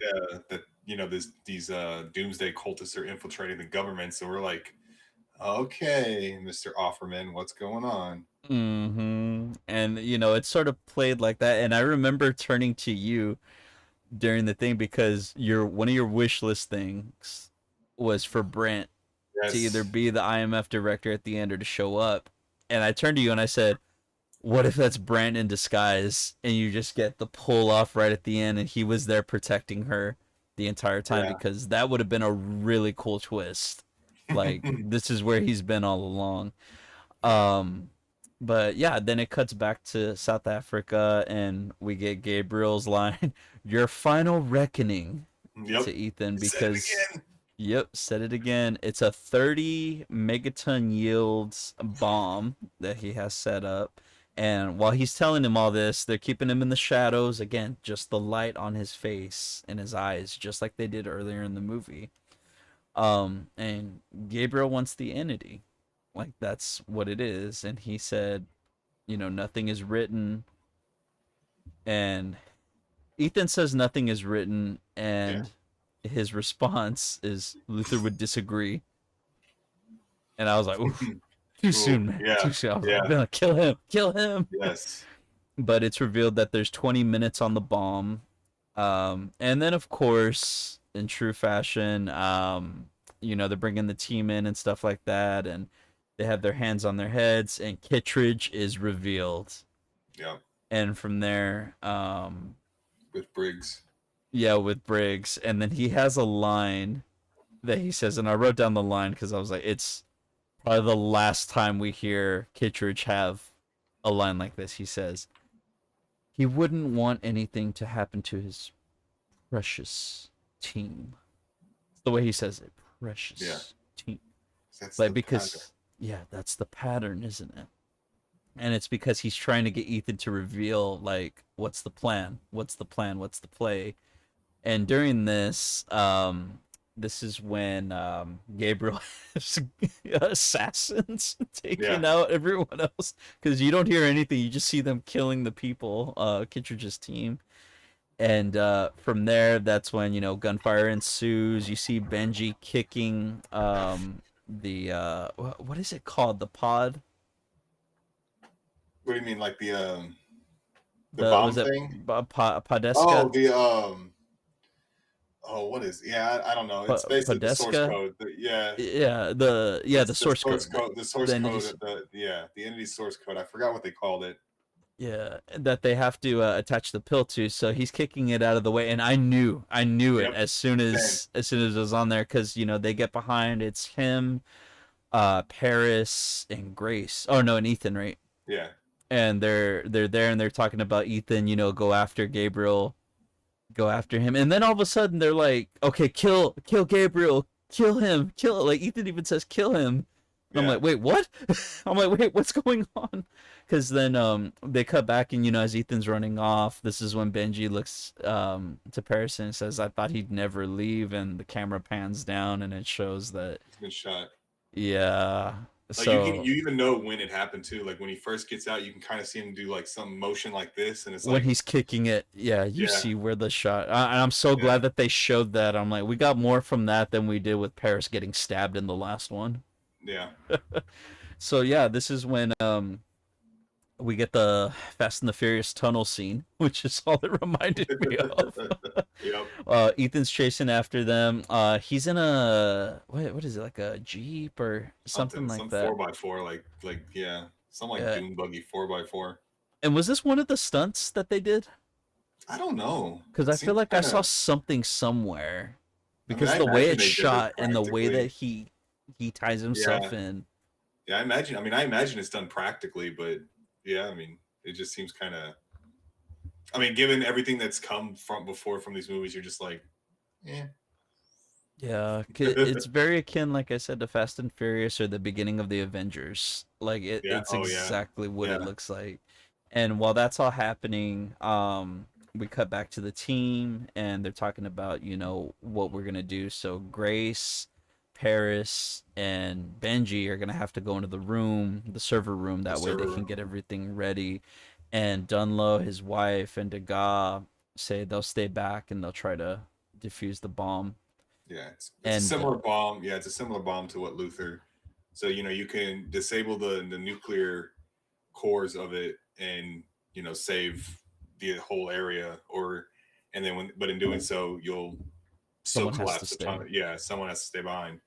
that these doomsday cultists are infiltrating the government, so we're like, okay, Mr. Offerman, what's going on? and it's sort of played like that. And I remember turning to you during the thing because your one of your wish list things was for Brant to either Yes. be the IMF director at the end or to show up. And I turned to you and I said, what if that's Brant in disguise and you just get the pull off right at the end and he was there protecting her the entire time? Yeah. Because that would have been a really cool twist. Like this is where he's been all along. Yeah. Um but yeah, then it cuts back to South Africa and we get Gabriel's line, "Your final reckoning," Yep. to Ethan Said it because again. yep, said it again. It's a 30 megaton yields bomb that he has set up. And while he's telling him all this, they're keeping him in the shadows. Again, just the light on his face and his eyes, just like they did earlier in the movie. And Gabriel wants the entity. Like that's what it is. And he said, nothing is written. And Ethan says nothing is written, Yeah. and his response is Luther would disagree. And I was like, oof, too Ooh, soon, man, yeah, too soon. I was like, yeah, no, kill him, kill him. yes, But it's revealed that there's 20 minutes on the bomb. And then, of course, in true fashion, they're bringing the team in and stuff like that. And they have their hands on their heads, and Kittredge is revealed. yeah. And from there, With Briggs, yeah, with Briggs. And then he has a line that he says, and I wrote down the line because I was like, it's probably the last time we hear Kittredge have a line like this. He says, he wouldn't want anything to happen to his precious team. It's the way he says it, yeah, precious team. that's Like, the pattern. because, yeah, that's the pattern, isn't it? And it's because he's trying to get Ethan to reveal, like, what's the plan? What's the plan? What's the play? And during this, this is when Gabriel has assassins Yeah, taking out everyone else because you don't hear anything. You just see them killing the people, Kittredge's team. And from there, that's when gunfire ensues. You see Benji kicking the what is it called? The pod. what do you mean, like the The bomb was it thing? Podeska? Oh, the oh, what is? Yeah, I don't know. It's basically the source Podeska? code. Yeah, The it's the source source code. code. The source The entity. code. The entity source code. I forgot what they called it. Yeah, that they have to attach the pill to. So he's kicking it out of the way, and I knew it Yep, as soon same. as it was on there because they get behind. It's him, Paris, and Grace. Oh no, and Ethan, right? Yeah, And they're there and they're talking about Ethan. Go after Gabriel, go after him, and then all of a sudden they're like, okay, kill Gabriel, kill him, kill. Like Ethan even says, kill him. And I'm yeah. like, wait, what? I'm like, wait, what's going on? Because then they cut back and as Ethan's running off, this is when Benji looks to Paris and says, I thought he'd never leave, and the camera pans down and it shows that He's been shot. yeah. Like So you even know when it happened too. Like when he first gets out, you can kind of see him do like some motion like this, and it's when like, he's kicking it, yeah, you yeah, see where the shot. And I'm so yeah, glad that they showed that. I'm like, we got more from that than we did with Paris getting stabbed in the last one. yeah. So yeah, this is when we get the Fast and the Furious tunnel scene, which is all it reminded me of. Yep. Ethan's chasing after them. He's in a what is it, like a Jeep or something Something, like some that. 4x4, like yeah, some like Uh, dune buggy 4x4. and was this one of the stunts that they did? I don't know. Because It I feel seems like I kind saw of. something somewhere. I mean, Because I the way imagine it's they did it shot and the way that practically. he ties himself Yeah, in. yeah. I imagine. I mean, I imagine it's done practically, but yeah, I mean, it just seems kind of. I mean, given everything that's come from before from these movies, you're just like, yeah, Yeah, it's very akin, like I said, to Fast and Furious or the beginning of the Avengers. Like yeah. it's Oh yeah, exactly what it yeah. looks like. And while that's all happening, we cut back to the team and they're talking about, what we're gonna do. So Grace, Paris, and Benji are gonna have to go into the room, the server room, The that way they server can room. get everything ready. And Dunlo, his wife, and Degas say they'll stay back and they'll try to defuse the bomb. Yeah, it's a And similar bomb. Yeah, it's a similar bomb to what Luther. So you can disable the nuclear cores of it and save the whole area, or and then but in doing so you'll still someone has to collapse a ton stay. of, yeah, someone has to stay behind.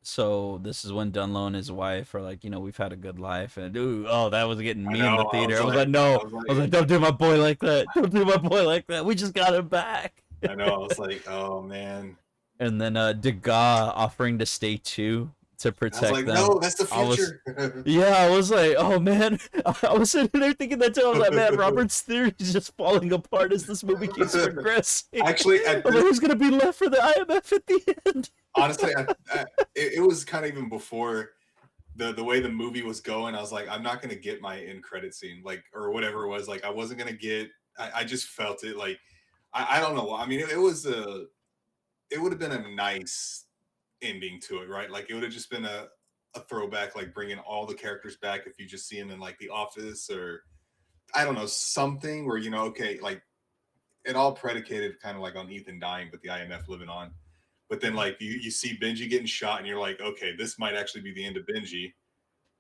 So this is when Dunlo and his wife are like, we've had a good life, and ooh, oh, that was getting I me in know. the I theater. was I was like, like, no, I was I was like, like, don't do my boy like that, don't do my boy like that. We just got him back. I know. I was like, oh man. And then Degas offering to stay too to I was protect like, them. no, that's the I was, future. yeah, I was like, oh man, I was sitting there thinking that too. I was like, man, Robert's theory is just falling apart as this movie keeps progressing. Actually, at I'm like, this, who's gonna be left for the IMF at the end? honestly, it was kind of even before the way the movie was going. I was like, I'm not gonna get my end credit scene, like, or whatever it was. Like, I wasn't gonna get. I just felt it. Like, I don't know. I mean, it was a. It would have been a nice ending to it, right? Like, it would have just been a throwback, like bringing all the characters back if you just see them in like The Office, or I don't know, something where okay, like it all predicated kind of like on Ethan dying, but the IMF living on. But then like you see Benji getting shot, and you're like, okay, this might actually be the end of Benji,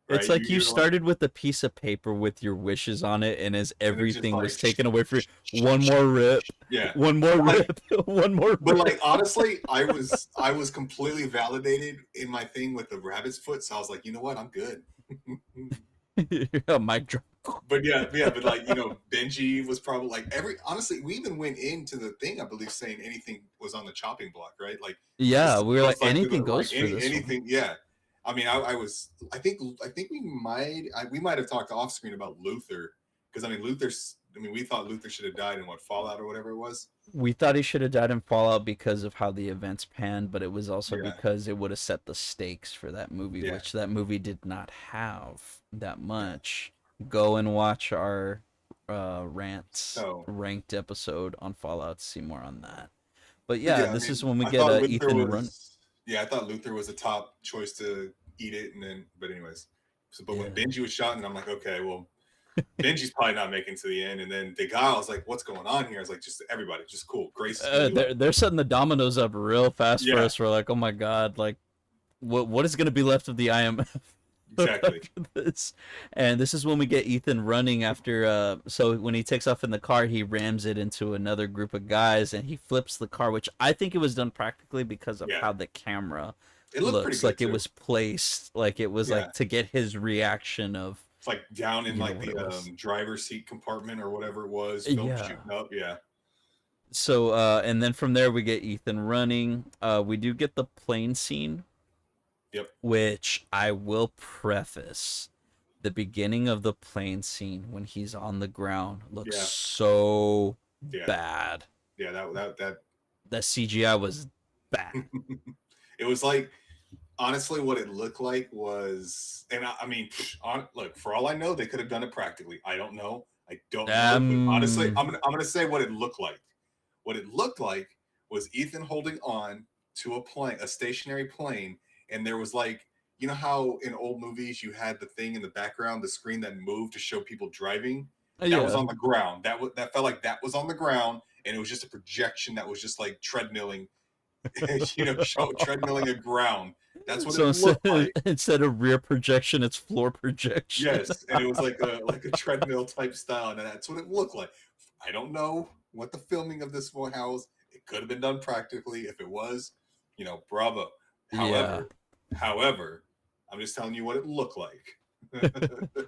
It's right? like you You're like, started with a piece of paper with your wishes on it, and as and it's just everything like, was taken away from you, one more rip, yeah. one more But like, rip, one more but like rip. honestly, I was completely validated in my thing with the rabbit's foot, so I was like, you know what, I'm good. Yeah, mic drop. But yeah, but like Benji was probably like every honestly, we even went into the thing I believe saying anything was on the chopping block, right? Like this Yeah, is we were like most likely anything the like goes for this one. anything, yeah. I mean, I was I think we might have talked off screen about Luther because I mean we thought Luther should have died in what Fallout or whatever it was. We thought he should have died in Fallout because of how the events panned, but it was also Yeah, because it would have set the stakes for that movie, yeah, which that movie did not have that yeah. much. Go and watch our rants So ranked episode on Fallout to see more on that. But but yeah, yeah, I this is mean when we I get thought Luther Ethan run. was yeah, I thought Luther was a top choice to eat it and then but anyways. So but when Yeah. Benji was shot and I'm like, okay, well Benji's probably not making to the end. And then the guy, I was like, what's going on here? I was like, just everybody, just cool. Grace is going to be like, They're setting the dominoes up real fast for yeah, us. We're like, oh my god, like what is going to be left of the IMF exactly. after this? And this is when we get Ethan running after. So when he takes off in the car, he rams it into another group of guys, and he flips the car, which I think it was done practically because of Yeah. how the camera It looked pretty looks. good Like it too. was placed, like it was Yeah. like to get his reaction of It's like down in like what the it was. driver's seat compartment or whatever it was, film Yeah. shooting up. Yeah. So and then from there we get Ethan running. We do get the plane scene, Yep. which I will preface, the beginning of the plane scene when he's on the ground looks Yeah. so Yeah. bad. Yeah. That That CGI was bad. it was like, honestly, what it looked like was, and I mean, look, for all I know, they could have done it practically. I don't know. I don't know. But honestly, Um, I'm gonna say what it looked like. What it looked like was Ethan holding on to a plane, a stationary plane, and there was like, you know how in old movies you had the thing in the background, the screen that moved to show people driving. That was yeah. on the ground. That felt like that was on the ground, and it was just a projection that was just like treadmilling, treadmilling a ground. That's what it So instead looked like. instead of rear projection, it's floor projection. Yes, and it was like a treadmill type style, and that's what it looked like. I don't know what the filming of this was. It could have been done practically. If it was, bravo. Yeah. However, I'm just telling you what it looked like.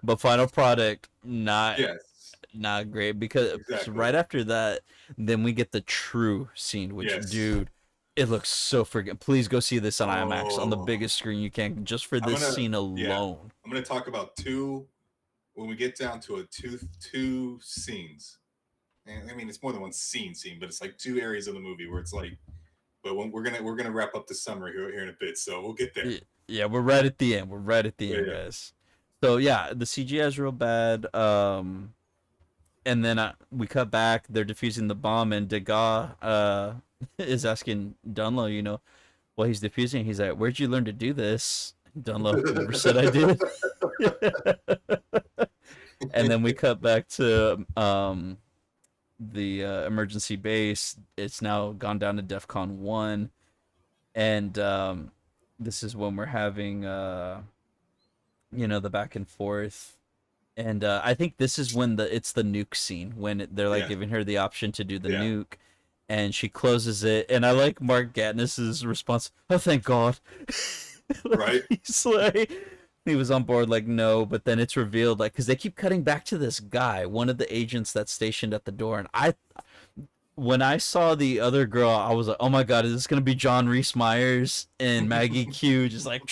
But final product, not Yes, great, because exactly. right after that, then we get the true scene, which, Yes. dude, it looks so freaking. Please go see this on IMAX on the Oh, biggest screen you can, just for I'm this gonna scene yeah, alone. I'm gonna talk about two when we get down to two scenes. And I mean, it's more than one scene, but it's like two areas of the movie where it's like. But when we're gonna wrap up the summary here in a bit, so we'll get there. Yeah, we're right at the end. We're right at the Yeah, end, yeah. guys. So yeah, the CGI is real bad. And then we cut back. They're defusing the bomb, and Degas is asking Dunlow, while he's defusing. He's like, "Where'd you learn to do this?" Dunlow never said I did. And then we cut back to the emergency base. It's now gone down to DEFCON 1, and this is when we're having the back and forth. And I think this is when it's the nuke scene, when they're like Yeah, giving her the option to do the yeah. nuke, and she closes it. And I like Mark Gatniss's response. Oh, thank God! Right. Like, he was on board, like, no, but then it's revealed, like, because they keep cutting back to this guy, one of the agents that's stationed at the door, and when I saw the other girl, I was like, oh my God, is this gonna be John Rhys Meyers and Maggie Q, just like,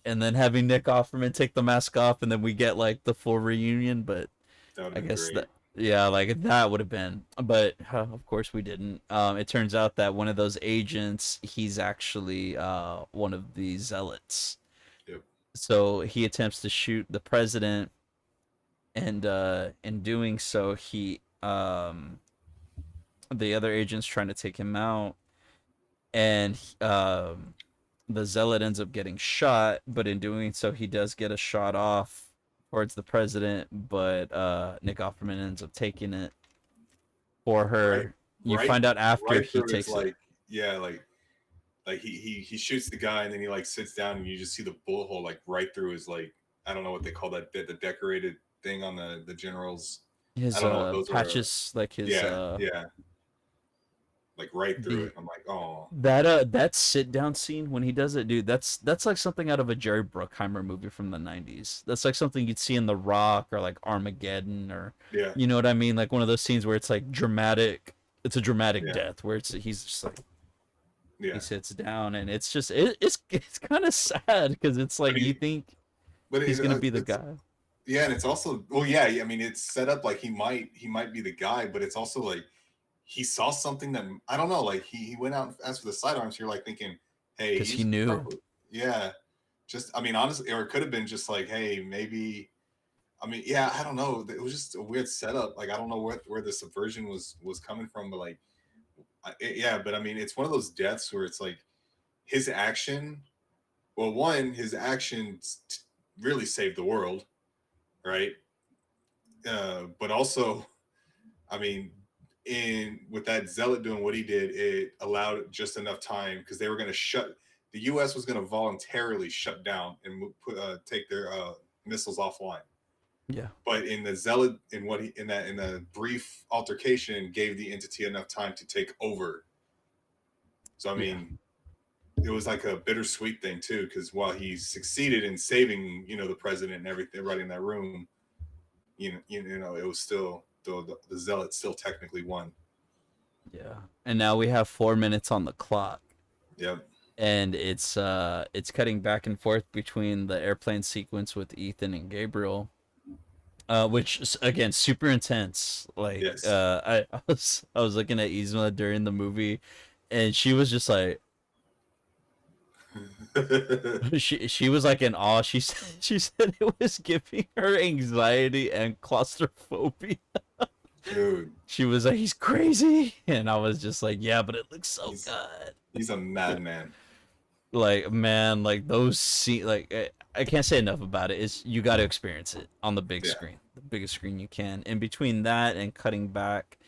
and then having Nick Offerman take the mask off, and then we get like the full reunion. But That would have I been guess great. that, yeah, like that would have been, but of course we didn't. It turns out that one of those agents, he's actually one of the zealots. Yep. So he attempts to shoot the president, and in doing so, the other agent's trying to take him out, and the zealot ends up getting shot. But in doing so, he does get a shot off towards the president, but Nick Offerman ends up taking it. for right, her. You right, find out after right he through his takes it. like, yeah, like he shoots the guy and then he like sits down and you just see the bullet hole like right through his like, I don't know what they call that, the decorated thing on the general's. I His don't know what those are. patches, like his Yeah, yeah, like right through the it. I'm like, oh, that sit down scene when he does it, dude. That's like something out of a Jerry Bruckheimer movie from the '90s. That's like something you'd see in The Rock or like Armageddon or yeah, you know what I mean, like one of those scenes where it's like dramatic. It's a dramatic yeah, death where he's just like he yeah. sits down and it's just it's kind of sad because it's But like you he, think but he's gonna be the it's, guy. yeah, and it's also, well, yeah, I mean, it's set up like he might be the guy, but it's also like he saw something that I don't know. Like he went out and asked for the sidearms. You're like thinking, hey, Because he he's knew. probably, yeah. Just I mean, honestly, or it could have been just like, hey, maybe. I mean, yeah, I don't know. It was just a weird setup. Like I don't know where the subversion was coming from, but like, yeah. But I mean, it's one of those deaths where it's like his action. Well, one, his actions really saved the world, right? But also, I mean, in with that zealot doing what he did, it allowed just enough time because they were going to shut. The U.S. was going to voluntarily shut down and take their missiles offline. Yeah. But in the zealot, in what he in the brief altercation, gave the entity enough time to take over. So I Yeah. mean, it was like a bittersweet thing too, because while he succeeded in saving, the president and everything right in that room, it was still the zealot still technically won. Yeah. And now we have 4 minutes on the clock. Yep. And it's cutting back and forth between the airplane sequence with Ethan and Gabriel, which is, again, super intense. Like Yes. I was looking at Yzma during the movie, and she was just like she was like in awe. She said it was giving her anxiety and claustrophobia. Dude, She was like, he's crazy, and I was just like, yeah, but it looks so he's good. he's a madman. Like, man, like those like I can't say enough about it. It's you got to experience it on the big Yeah. screen, the biggest screen you can. In between that and cutting back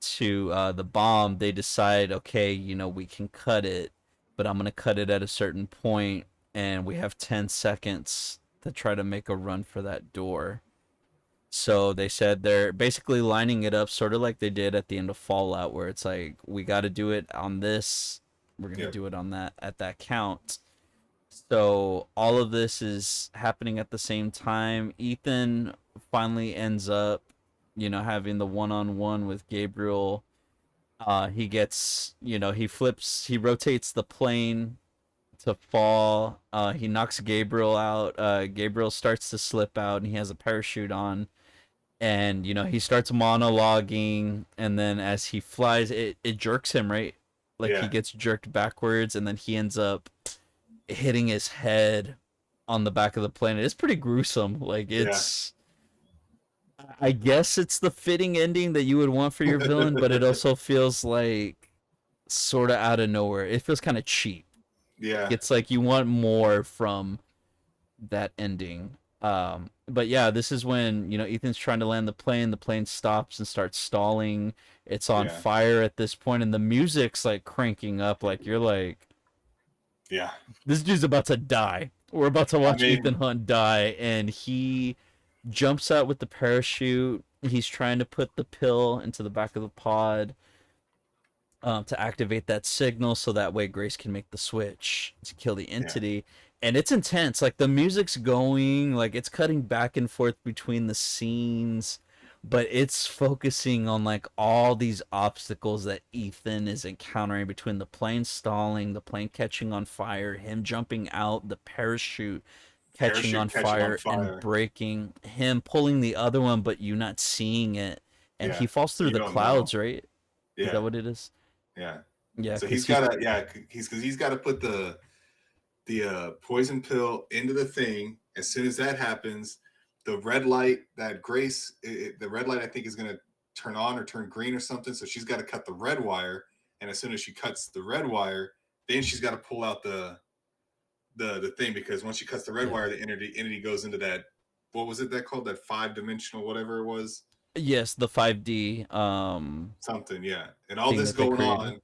to the bomb, they decide, okay, we can cut it, but I'm gonna cut it at a certain point, and we have 10 seconds to try to make a run for that door. So they said they're basically lining it up, sort of like they did at the end of Fallout, where it's like we got to do it on this, we're gonna Yep. do it on that at that count. So all of this is happening at the same time. Ethan finally ends up, having the one-on-one with Gabriel. He gets, he rotates the plane to fall. He knocks Gabriel out. Gabriel starts to slip out, and he has a parachute on. And he starts monologuing, and then as he flies, it jerks him, right? Like he Yeah. gets jerked backwards, and then he ends up hitting his head on the back of the plane. It's pretty gruesome. Like Yeah. I guess it's the fitting ending that you would want for your villain, but it also feels like sort of out of nowhere. It feels kind of cheap. Yeah. It's like you want more from that ending. But yeah, this is when Ethan's trying to land the plane. The plane stops and starts stalling. It's on Yeah. fire at this point, and the music's like cranking up. Like you're like, Yeah. this dude's about to die. We're about to I watch Ethan mean, Hunt die, and he jumps out with the parachute. He's trying to put the pill into the back of the pod, to activate that signal so that way Grace can make the switch to kill the yeah. entity. And it's intense. Like the music's going, like it's cutting back and forth between the scenes, but it's focusing on like all these obstacles that Ethan is encountering between the plane stalling, the plane catching on fire, him jumping out, the parachute catching on Parachute catching on fire and fire. breaking, him pulling the other one but you not seeing it, and Yeah. he falls through You the don't know. clouds, right? Is Yeah. that what it is? Yeah. Yeah, So because he's he. got to, yeah, he's got to put the poison pill into the thing. As soon as that happens, the red light that Grace, the red light I think is going to turn on or turn green or something. So she's got to cut the red wire, and as soon as she cuts the red wire, then she's got to pull out the thing, because once she cuts the red Yeah. wire, the entity goes into that, what was it that called, that 5-dimensional whatever it was. Yes, the 5D something, yeah. And all thing this that they going created. on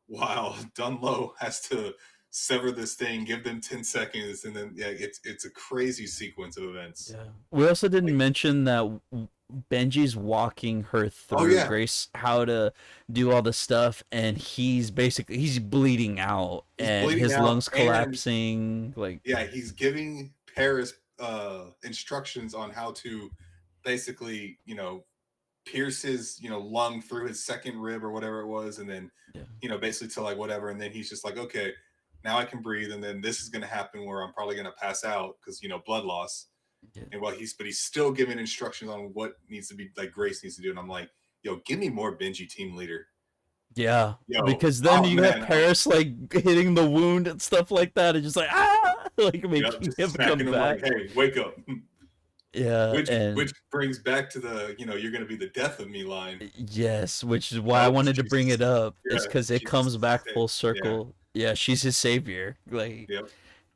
while Dunlow has to sever this thing, give them 10 seconds, and then yeah, it's a crazy sequence of events. Yeah. We also didn't Like, mention that Benji's walking her oh through yeah, Grace how to do all the stuff, and he's bleeding out, he's and bleeding his out, lungs and collapsing. Like, yeah, he's giving Paris instructions on how to basically, pierce his, lung through his second rib or whatever it was, and then, yeah, basically to like whatever, and then he's just like, okay, now I can breathe, and then this is going to happen where I'm probably going to pass out because blood loss, yeah, and he's still giving instructions on what needs to be like Grace needs to do, and I'm like, yo, give me more Benji team leader, yeah. yo, Because then oh you have man, Paris like hitting the wound and stuff like that, and just like like yep, making just him come smacking him like, back. hey, wake up. Yeah, Which and brings back to the you're gonna be the death of me line. yes, which is why I Oh, wanted to bring she's it up, is yeah, because it she's comes back full yeah, circle. Yeah, she's his savior. Like, yep,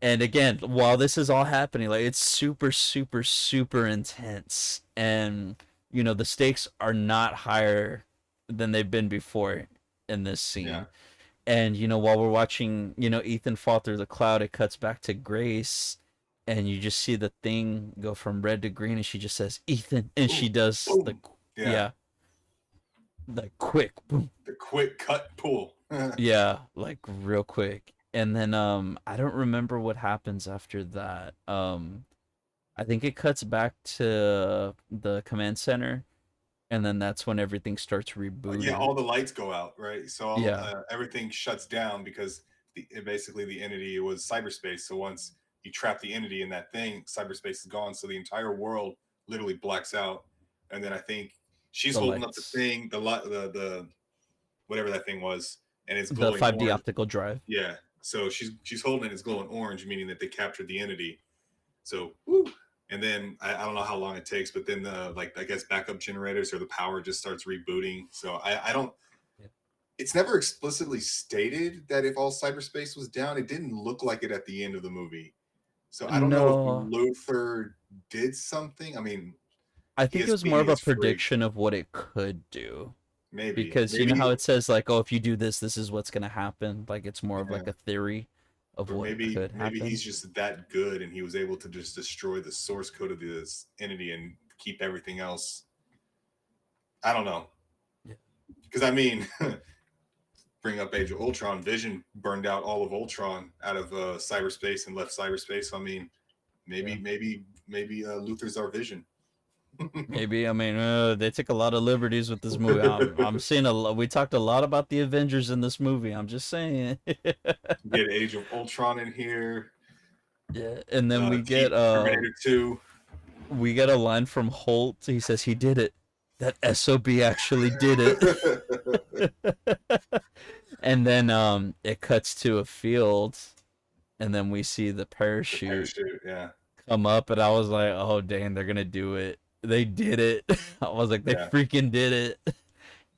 and again, while this is all happening, like it's super, super, super intense, and the stakes are not higher than they've been before in this yeah. scene. And while we're watching, Ethan fall through the cloud, it cuts back to Grace, and you just see the thing go from red to green, and she just says Ethan, and she Boom, does the boom. Yeah, yeah, the quick boom. the quick cut pull. Yeah, like real quick. And then I don't remember what happens after that. I think it cuts back to the command center, and then that's when everything starts Yeah, rebooting. all the lights go out, right? So Yeah, everything shuts down because basically the entity was cyberspace. So once you trap the entity in that thing, cyberspace is gone. So the entire world literally blacks out. And then I think she's the holding up the lights. thing, the whatever that thing was, and it's The glowing 5D orange. optical drive. Yeah. So she's holding it, it's glowing orange, meaning that they captured the entity. So woo. And then I don't know how long it takes, but then the like I guess backup generators or the power just starts rebooting. So I don't. Yeah. It's never explicitly stated that if all cyberspace was down, it didn't look like it at the end of the movie. So I don't know if No, Luther did something. I mean, I he think it is was more being of a his freak. prediction of what it could do. Because you know how Maybe, it says like, oh, if you do this, this is what's gonna happen. Like it's more of yeah. like a theory of Or what maybe could maybe happen. he's just that good and he was able to just destroy the source code of this entity and keep everything else. I don't know. Yeah. Because I mean, bring up Age of Ultron, Vision burned out all of Ultron out of cyberspace and left cyberspace. So, I mean, Yeah. maybe Luther's our Vision. Maybe, I mean, they took a lot of liberties with this movie. I'm seeing a lot. We talked a lot about the Avengers in this movie. I'm just saying. Get Age of Ultron in here. Yeah, and then Keep Terminator 2. we get a line from Holt. He says he did it. That SOB actually did it. And then it cuts to a field, and then we see the The parachute parachute, yeah, come up, and I was like, "Oh dang, they're gonna do it! They did it!" I was like, "They yeah. freaking did it!"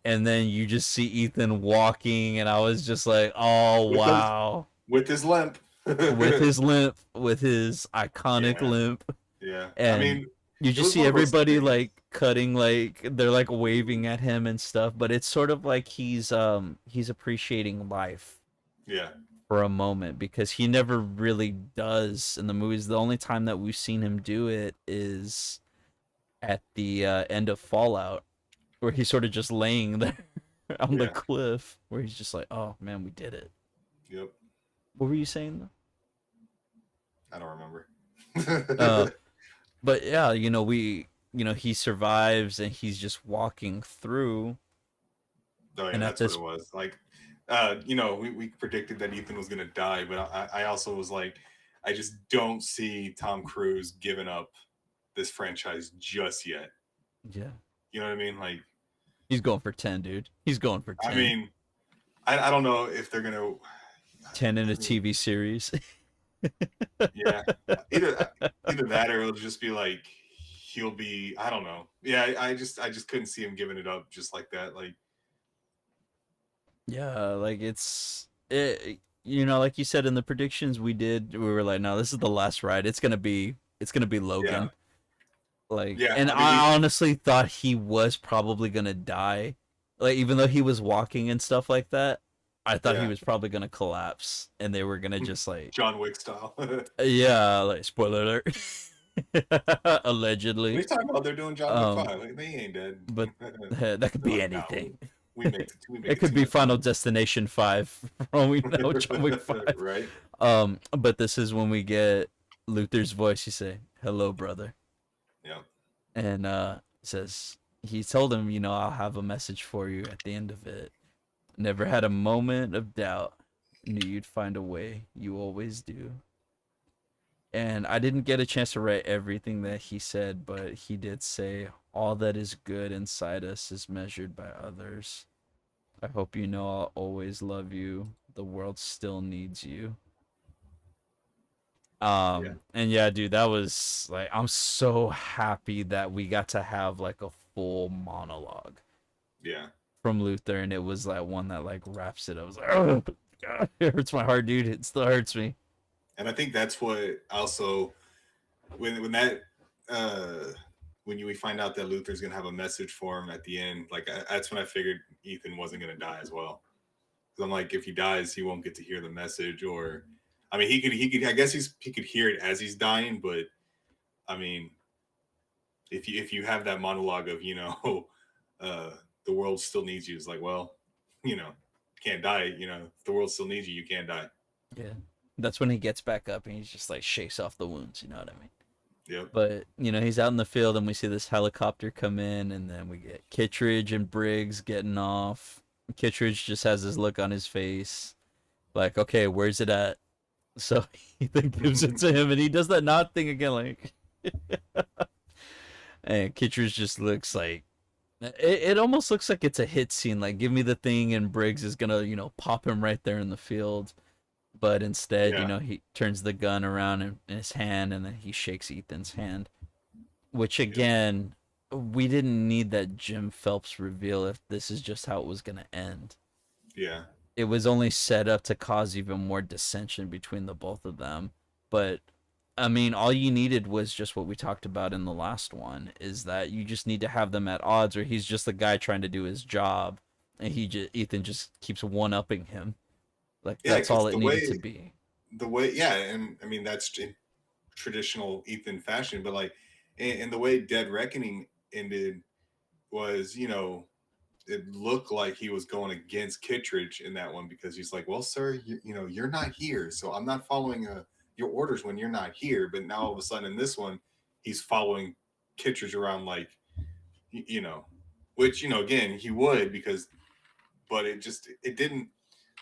And then you just see Ethan walking, and I was just like, "Oh With his wow!" with his limp. With his limp, with his iconic Yeah, limp, yeah. I and mean, you it just was see one of those everybody things. like cutting, like they're like waving at him and stuff. But it's sort of like he's appreciating life Yeah, for a moment because he never really does in the movies. The only time that we've seen him do it is at the end of Fallout, where he's sort of just laying there on the yeah, cliff, where he's just like, "Oh man, we did it." yep. What were you saying? I don't remember. But yeah, he survives and he's just walking through, Oh yeah, and at that's what this, it was. Like, we predicted that Ethan was gonna die, but I also was like, I just don't see Tom Cruise giving up this franchise just yet. yeah, You know what I mean? Like, he's going for 10, dude. He's going for I 10. mean, I don't know if they're gonna. 10 in a I mean, TV series. yeah, either that or it'll just be like he'll be. I don't know. Yeah, I just couldn't see him giving it up just like that. Like, Yeah, like like you said in the predictions we did, we were like, no, this is the last ride. It's gonna be yeah, Logan. Like, Yeah, and I mean, I honestly thought he was probably gonna die. Like, even though he was walking and stuff like that, I thought he yeah, was probably gonna collapse, and they were gonna just like, John Wick style. What yeah, like spoiler alert, are allegedly. you talking about? They're doing John Wick Um, 5. Like, they ain't dead. but that could They're be like, no, anything. we It make it could too be much Final money. Destination 5 for all we know, John Wick 5. Right? But this is when we get Luther's voice. You say, "Hello, brother," Yeah, and says he told him, I'll have a message for you at the end of it. Never had a moment of doubt. Knew you'd find a way. You always do. And I didn't get a chance to write everything that he said, but he did say, all that is good inside us is measured by others. I hope you know I'll always love you. The world still needs you. yeah, And yeah, dude, that was like, I'm so happy that we got to have like a full monologue yeah. from Luther, and it was like one that like wraps it. I was like, oh God, it hurts my heart, dude. It still hurts me. And I think that's what also when that uh we find out that Luther's gonna have a message for him at the end, like that's when I figured Ethan wasn't gonna die as well. Because I'm like, if he dies, he won't get to hear the message, or I mean, he could. I guess he could hear it as he's dying, but I mean, if you have that monologue of uh, the world still needs you, it's like, well, you know, can't die. If the world still needs you, you can't die. Yeah, that's when he gets back up and he's just like shakes off the wounds. You know what I mean? Yep. But he's out in the field, and we see this helicopter come in, and then we get Kittredge and Briggs getting off. Kittredge just has this look on his face, like, okay, where's it at? So he then gives it to him, and he does that nod thing again, like, and Kittredge just looks like it almost looks like it's a hit scene. Like, give me the thing, and Briggs is gonna, pop him right there in the field. But instead, Yeah. he turns the gun around in his hand, and then he shakes Ethan's hand. Which Yep. again, we didn't need that Jim Phelps reveal if this is just how it was gonna end. Yeah. It was only set up to cause even more dissension between the both of them. But I mean, all you needed was just what we talked about in the last one, is that you just need to have them at odds, or he's just the guy trying to do his job, and Ethan just keeps one upping him. Like, Yeah. that's Because all it needed to be. yeah, and I mean that's in traditional Ethan fashion, but like, and the way Dead Reckoning ended was, it looked like he was going against Kittredge in that one because he's like, "Well, sir, you're not here, so I'm not following your orders when you're not here." But now all of a sudden in this one, he's following Kittredge around like, you know, which again he would because, but it didn't.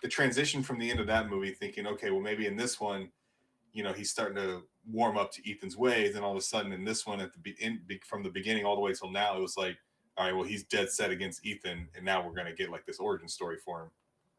The transition from the end of that movie, thinking, okay, well maybe in this one, he's starting to warm up to Ethan's ways, and all of a sudden in this one from the beginning all the way till now, it was like, all right, well he's dead set against Ethan, and now we're gonna get like this origin story for him.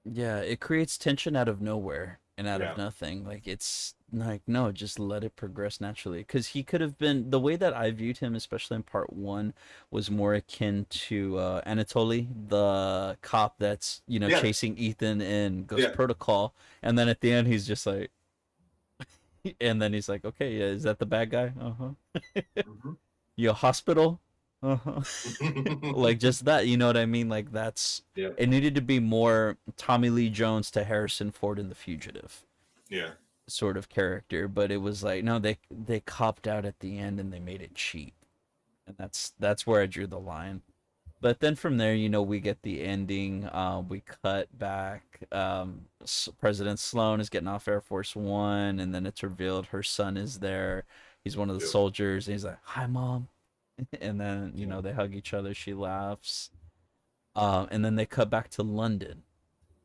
Yeah, it creates tension out of nowhere and out of Yeah, nothing. Like, it's like, no, just let it progress naturally. Because he could have been, the way that I viewed him, especially in part one, was more akin to Anatoly, the cop that's, yeah, chasing Ethan in Ghost yeah. Protocol. And then at the end, he's just like, and then he's like, okay, yeah, is that the bad guy? Uh huh. You hospital? Uh huh. Like, just that, you know what I mean? Like, that's Yeah, it needed to be more Tommy Lee Jones to Harrison Ford in The Fugitive yeah, sort of character, but it was like, no, they copped out at the end and they made it cheap, and that's where I drew the line. But then from there, we get the ending. We cut back. President Sloan is getting off Air Force One, and then it's revealed her son is there. He's one of the yeah, soldiers, and he's like, "Hi, mom," and then yeah. they hug each other. She laughs. And then they cut back to London,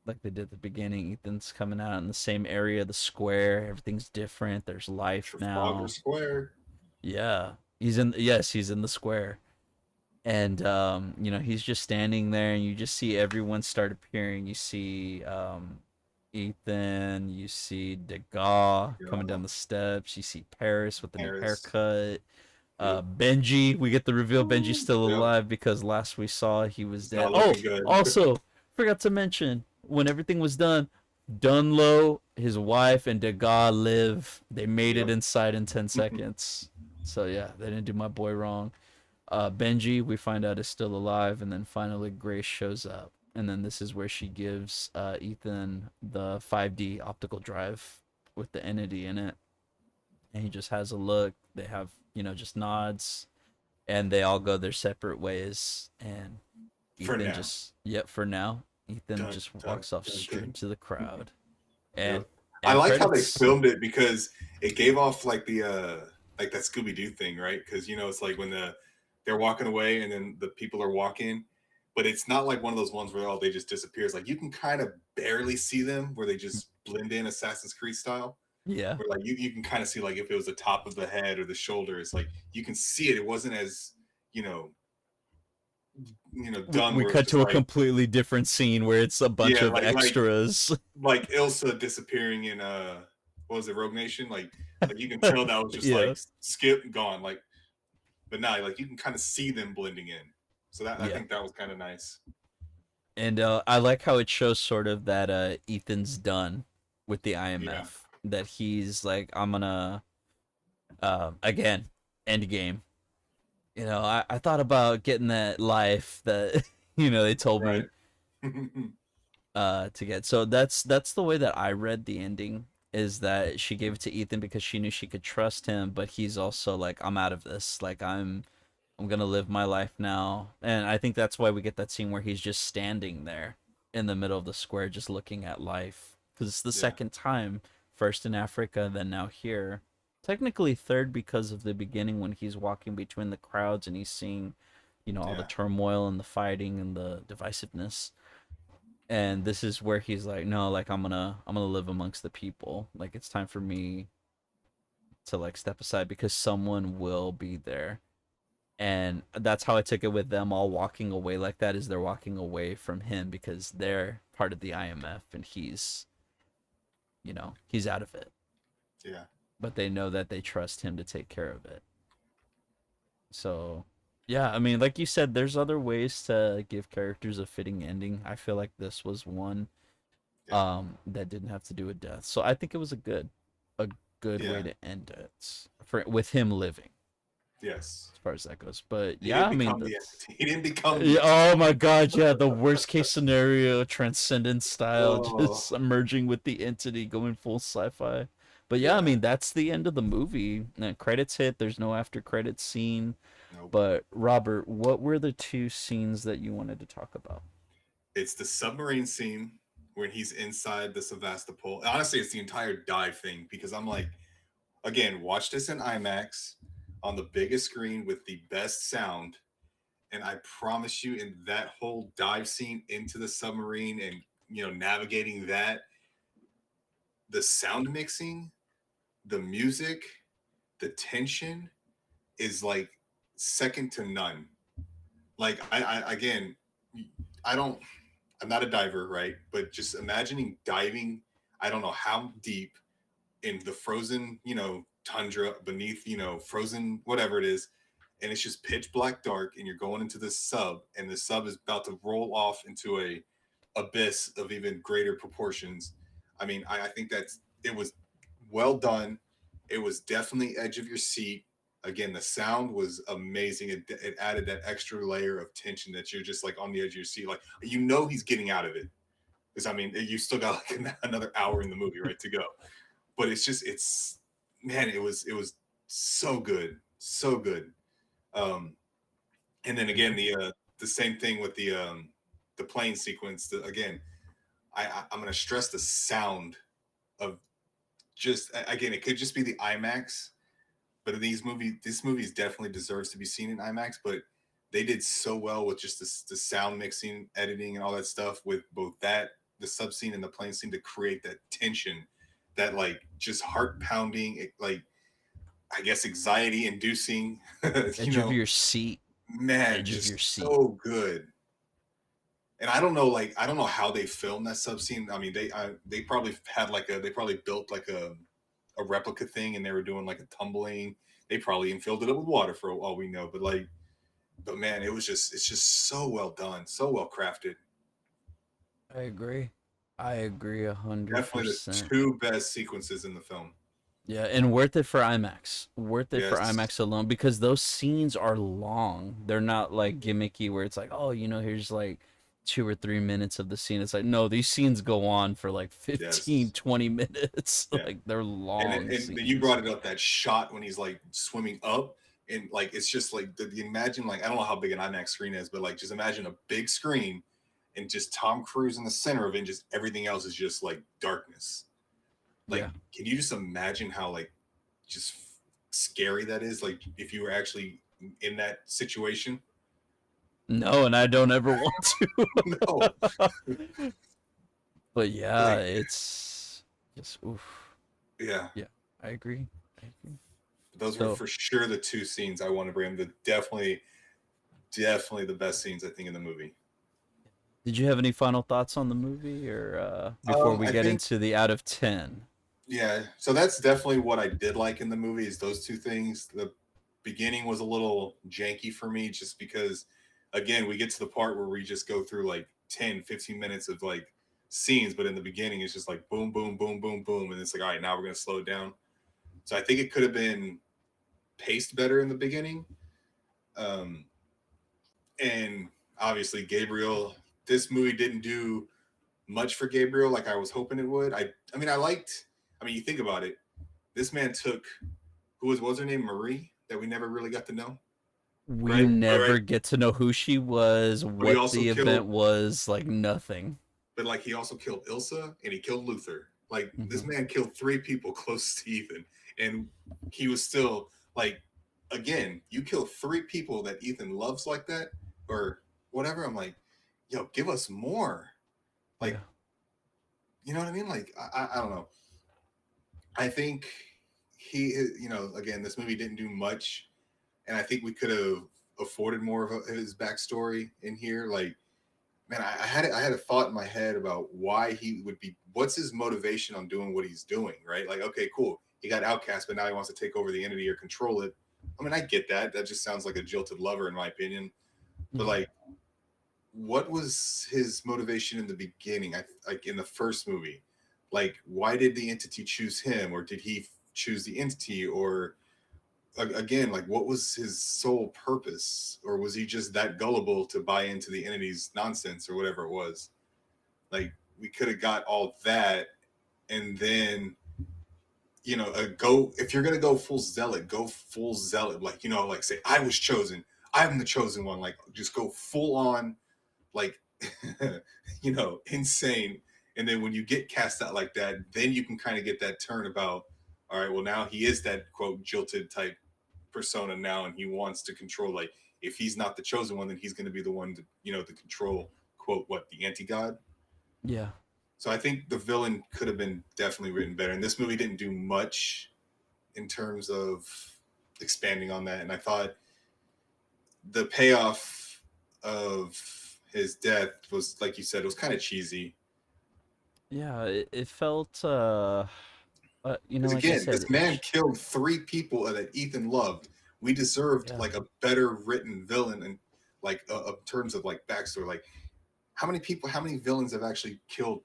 like they did at the beginning. Ethan's coming out in the same area, the square. Everything's different. There's life Trafalgar now. Square. Yeah, he's in the square, and he's just standing there, and you just see everyone start appearing. You see Ethan, you see Degas coming down Yeah, the steps. You see Paris with the new Paris. haircut. Yep. Benji, we get the reveal Benji's still Yep. alive because last we saw he was It's dead. not Oh, looking good. also forgot to mention when everything was done, Dunlow, his wife, and Degas live. They made it Yep. inside in 10 seconds. So yeah, they didn't do my boy wrong. Benji, we find out is still alive, and then finally Grace shows up, and then this is where she gives Ethan the 5D optical drive with the entity in it, and he just has a look. They have just nods, and they all go their separate ways, and For Ethan now. just yep for now. Ethan Dun, just dun, walks off dun, straight dun. into the crowd, and Yep. I like how they credits. filmed it because it gave off like the like that Scooby Doo thing, right? Because it's like when they're walking away and then the people are walking, but it's not like one of those ones where they just disappear. It's like you can kind of barely see them where they just blend in Assassin's Creed style. Yeah, Where like you can kind of see like if it was the top of the head or the shoulder, it's like you can see it. It wasn't as you know done we where it's cut just to a like completely different scene where it's a bunch yeah of extras. like Ilsa disappearing in what was it, Rogue Nation? Like you can tell that was just Yeah, like skip gone. Like but now like you can kind of see them blending in. So that I yeah. think that was kind of nice. And I like how it shows sort of that Ethan's done with the Yeah. IMF. That he's like, I'm gonna again end game. I thought about getting that life that they told me Right. to get. So that's the way that I read the ending. Is that she gave it to Ethan because she knew she could trust him, but he's also like, I'm out of this. Like I'm gonna live my life now, and I think that's why we get that scene where he's just standing there in the middle of the square, just looking at life. Because it's the Yeah. second time, first in Africa, then now here. Technically third because of the beginning when he's walking between the crowds and he's seeing, all the Yeah. turmoil and the fighting and the divisiveness. And this is where he's like, no, like I'm gonna live amongst the people. Like it's time for me to like step aside because someone will be there, and that's how I took it with them all walking away like that is they're walking away from him because they're part of the IMF and he's out of it, Yeah. but they know that they trust him to take care of it. So yeah, I mean, like you said, there's other ways to give characters a fitting ending. I feel like this was one Yeah. that didn't have to do with death, so I think it was a good way Yeah. to end it for with him living Yes. as far as that goes. But He yeah, didn't I mean, become the that's entity. He didn't become the yeah, entity. oh my god, yeah, the worst case scenario, transcendent style, Oh. just merging with the entity, going full sci-fi. But yeah, I Yeah. mean, that's the end of the movie. Credits hit, there's no after credits scene. Nope. But Robert, what were the two scenes that you wanted to talk about? It's the submarine scene when he's inside the Sevastopol. Honestly, it's the entire dive thing because I'm like, again, watch this in IMAX on the biggest screen with the best sound. And I promise you, in that whole dive scene into the submarine and navigating that, the sound mixing, the music, the tension is like second to none. Like I again, I don't I'm not a diver, right? But just imagining diving, I don't know how deep in the frozen, tundra beneath, frozen whatever it is, and it's just pitch black dark, and you're going into this sub, and the sub is about to roll off into a abyss of even greater proportions. I mean, I think it was well done. It was definitely edge of your seat. Again, the sound was amazing. It added that extra layer of tension that you're just like on the edge of your seat, like he's getting out of it. Because I mean, you still got like another hour in the movie, right, to go. But it's man, it was so good, so good. Um, and then again, the same thing with the plane sequence. Again, I'm going to stress the sound of just again, it could just be the IMAX, but this movie definitely deserves to be seen in IMAX. But they did so well with just the sound mixing, editing, and all that stuff with both the sub scene and the plane scene to create that tension, that like just heart pounding, like I guess anxiety inducing, you Edge of know, your seat, man, edge of your just seat. so good. And I don't know how they filmed that sub scene. I mean, they probably had they probably built like a replica thing, and they were doing like a tumbling. They probably even filled it up with water for all we know. But man, it's just so well done, so well crafted. I agree. I agree a hundred Definitely the percent. two best sequences in the film. Yeah, and worth it for IMAX. Worth it for Yes, IMAX alone because those scenes are long. They're not like gimmicky where it's like, oh, here's like 2 or 3 minutes of the scene. It's like, no, these scenes go on for like 15, yes, 20 minutes. yeah. Like they're And long and then you scenes. brought it up, that shot when he's like swimming up, and like it's just like the imagine, like I don't know how big an IMAX screen is, but like just imagine a big screen and just Tom Cruise in the center of it, and just everything else is just like darkness. Like, Yeah. can you just imagine how like just scary that is? Like if you were actually in that situation. No, and I don't ever want to. No, But yeah, like it's just oof. yeah, Yeah, I agree. I agree. those were So, for sure the two scenes I want to bring. The definitely the best scenes I think in the movie. did you have any final thoughts on the movie or before we I get think into the out of 10? yeah, so that's definitely what I did like in the movie is those two things. The beginning was a little janky for me just because again, we get to the part where we just go through like 10, 15 minutes of like scenes, but in the beginning it's just like boom, boom, boom, boom, boom, and it's like all right, now we're going to slow it down. So I think it could have been paced better in the beginning. Um and obviously Gabriel, this movie didn't do much for Gabriel like I was hoping it would. I mean I mean you think about it. This man took who was what was her name, Marie, that we never really got to know, We right? All right, never get to know who she was, but he what also the killed, event was, like nothing. but like he also killed Ilsa and he killed Luther. Like this Hmm. man killed three people close to Ethan, and he was still like, again, you kill three people that Ethan loves like that, or whatever. I'm like, yo, give us more. Yeah. Like, you know what I mean? Like, I don't know. I think again, this movie didn't do much, and I think we could have afforded more of his backstory in here. Like, man, I had a thought in my head about why he would be. What's his motivation on doing what he's doing? Right? Like, okay, cool. He got outcast, but now he wants to take over the entity or control it. I mean, I get that. That just sounds like a jilted lover, in my opinion. But Yeah. like, what was his motivation in the beginning? Like in the first movie, like why did the entity choose him, or did he choose the entity, or again, like what was his sole purpose, or was he just that gullible to buy into the entity's nonsense or whatever it was? Like we could have got all that, and then go if you're gonna go full zealot, go full zealot. Like like say I was chosen, I'm the chosen one. Like just go full on, like insane. And then when you get cast out like that, then you can kind of get that turn about, all right, well now he is that quote jilted type persona now, and he wants to control. Like if he's not the chosen one, then he's going to be the one to to control quote what the anti god. Yeah. So I think the villain could have been definitely written better, and this movie didn't do much in terms of expanding on that. And I thought the payoff of his death was, like you said, it was kind of cheesy. Yeah, it felt Because like I again, said, this man killed three people that Ethan loved. We deserved yeah. like a better written villain, and like in terms of like backstory. Like how many villains have actually killed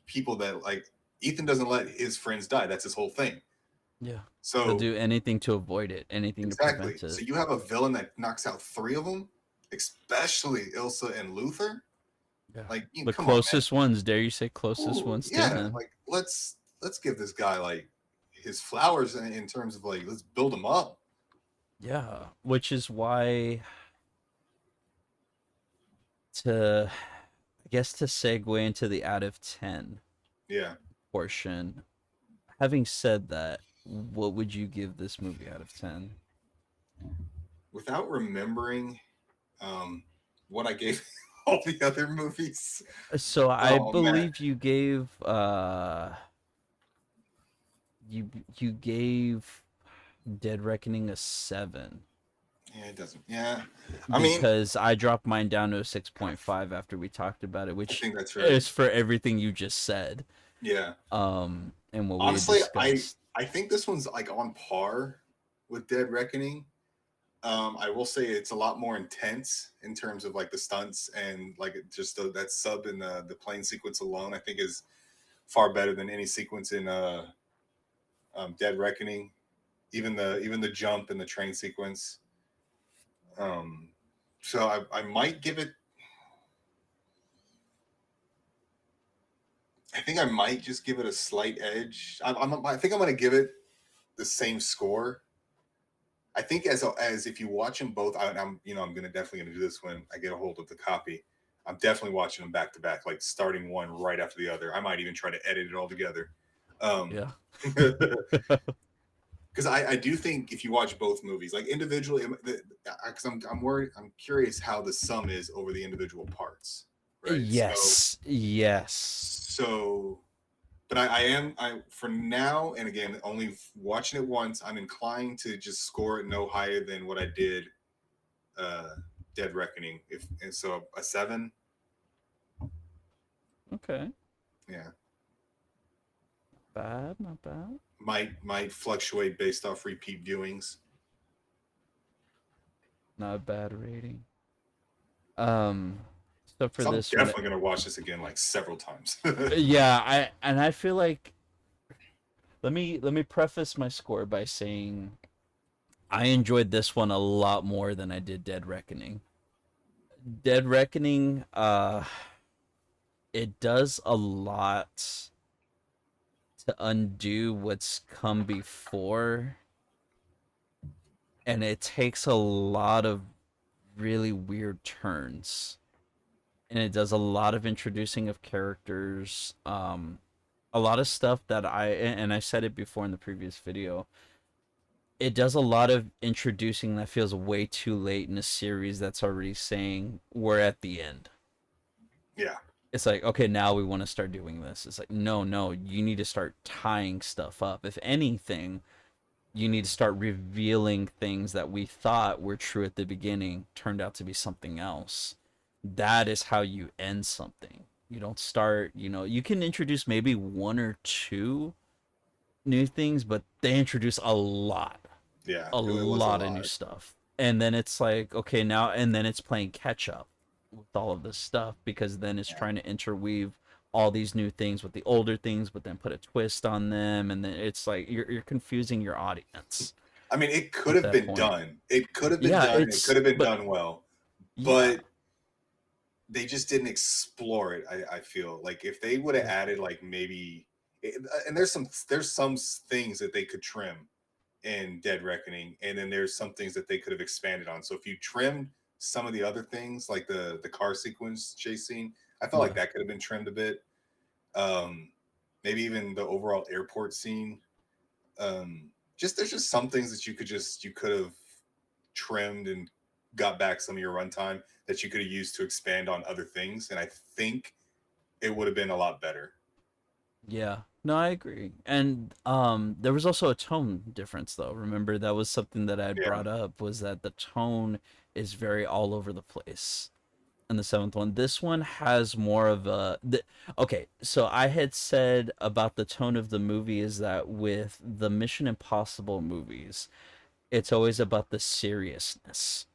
people that like Ethan doesn't let his friends die. That's his whole thing. Yeah. He'll So do anything to avoid it, anything to exactly. prevent So it. you have a villain that knocks out three of them, especially Ilsa and Luther. Yeah. Like, The come on, man. closest ones, dare you say closest Ooh, ones to yeah. him. Like, let's give this guy like his flowers in terms of like let's build him up. Yeah, which is why to I guess to segue into the out of 10 Yeah. portion. Having said that, what would you give this movie out of 10? Without remembering um, what I gave all the other movies. So I Oh man, believe you you gave Dead Reckoning a 7 yeah, it doesn't. Yeah, I mean, because I dropped mine down to a 6.5 after we talked about it, I which think that's right. is for everything you just said. Yeah, And what we had honestly, discussed. I think this one's like on par with Dead Reckoning. I will say it's a lot more intense in terms of like the stunts and like just that sub in the plane sequence alone. I think is far better than any sequence in Dead Reckoning, even the jump and the train sequence. Um, so I might give it. I think I might just give it a slight edge. I think I'm going to give it the same score. I think as if you watch them both, I'm gonna definitely gonna do this when I get a hold of the copy. I'm definitely watching them back to back, like starting one right after the other. I might even try to edit it all together. Yeah. Because I do think if you watch both movies, like individually, because I'm worried, I'm curious how the sum is over the individual parts, right? Yes. Yes. So but I am I for now, and again, only watching it once, I'm inclined to just score it no higher than what I did uh Dead Reckoning. If and so a 7. Okay. Yeah. Bad, not bad. Might fluctuate based off repeat viewings. Not a bad rating. Um, so for So I'm this one, definitely gonna watch this again like several times. yeah, I feel like let me preface my score by saying I enjoyed this one a lot more than I did Dead Reckoning. Dead Reckoning, it does a lot to undo what's come before, and it takes a lot of really weird turns. And it does a lot of introducing of characters, a lot of stuff that and I said it before in the previous video. It does a lot of introducing that feels way too late in a series that's already saying we're at the end. Yeah. It's like, okay, now we want to start doing this. It's like, no, no, you need to start tying stuff up. If anything, you need to start revealing things that we thought were true at the beginning turned out to be something else. That is how you end something. You don't start, you can introduce maybe one or two new things, but they introduce Yeah. a It was a lot of new lot. stuff. And then it's like, okay, now, and then it's playing catch up with all of this stuff because then it's Yeah. trying to interweave all these new things with the older things, but then put a twist on them. And then it's like you're confusing your audience I mean, it could at have that been point. done. It could have been Yeah, done. It could have been but done well. yeah, But they just didn't explore it. I feel like if they would have yeah, added like maybe, and there's some things that they could trim in Dead Reckoning, and then there's some things that they could have expanded on. So if you trimmed some of the other things, like the car sequence chase scene, I felt like yeah. that could have been trimmed a bit. Um, Maybe even the overall airport scene. Just there's just some things that you could have trimmed and got back some of your runtime that you could have used to expand on other things, and I think it would have been a lot better. Yeah. No, I agree. And there was also a tone difference though. Remember that was something that I had Yeah. brought up was that the tone is very all over the place in the seventh one. This one has more of okay, so I had said about the tone of the movie is that with the Mission Impossible movies, it's always about the seriousness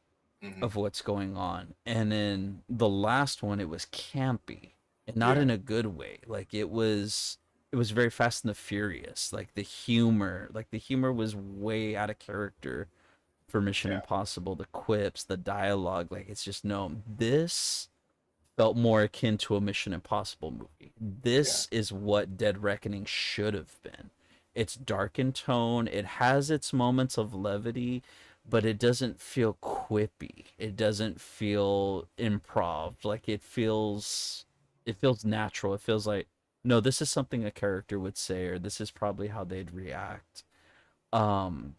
Hmm. of what's going on. And in the last one, it was campy and not Yeah. in a good way. Like it was very Fast and the Furious. Like the humor was way out of character for Mission Yeah. Impossible. The quips, the dialogue, like it's just no. This felt more akin to a Mission Impossible movie. Yeah. This is what Dead Reckoning should have been. It's dark in tone. It has its moments of levity, but it doesn't feel quippy. It doesn't feel improv. Like it feels natural. It feels like no, this is something a character would say or this is probably how they'd react. Um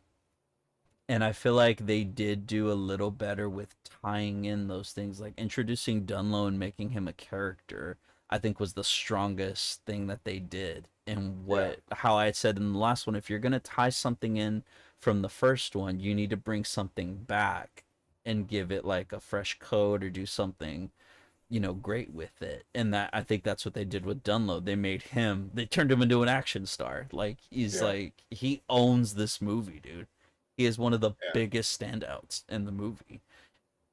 and I feel like they did do a little better with tying in those things, like introducing Dunlow and making him a character. I think was the strongest thing that they did. And Yeah. how I had said in the last one, if you're gonna tie something in from the first one, you need to bring something back and give it like a fresh code or do something great with it. And that I think that's what they did with Dunlow. They turned him into an action star. Like Yeah. he owns this movie, dude. He is one of the Yeah. biggest standouts in the movie.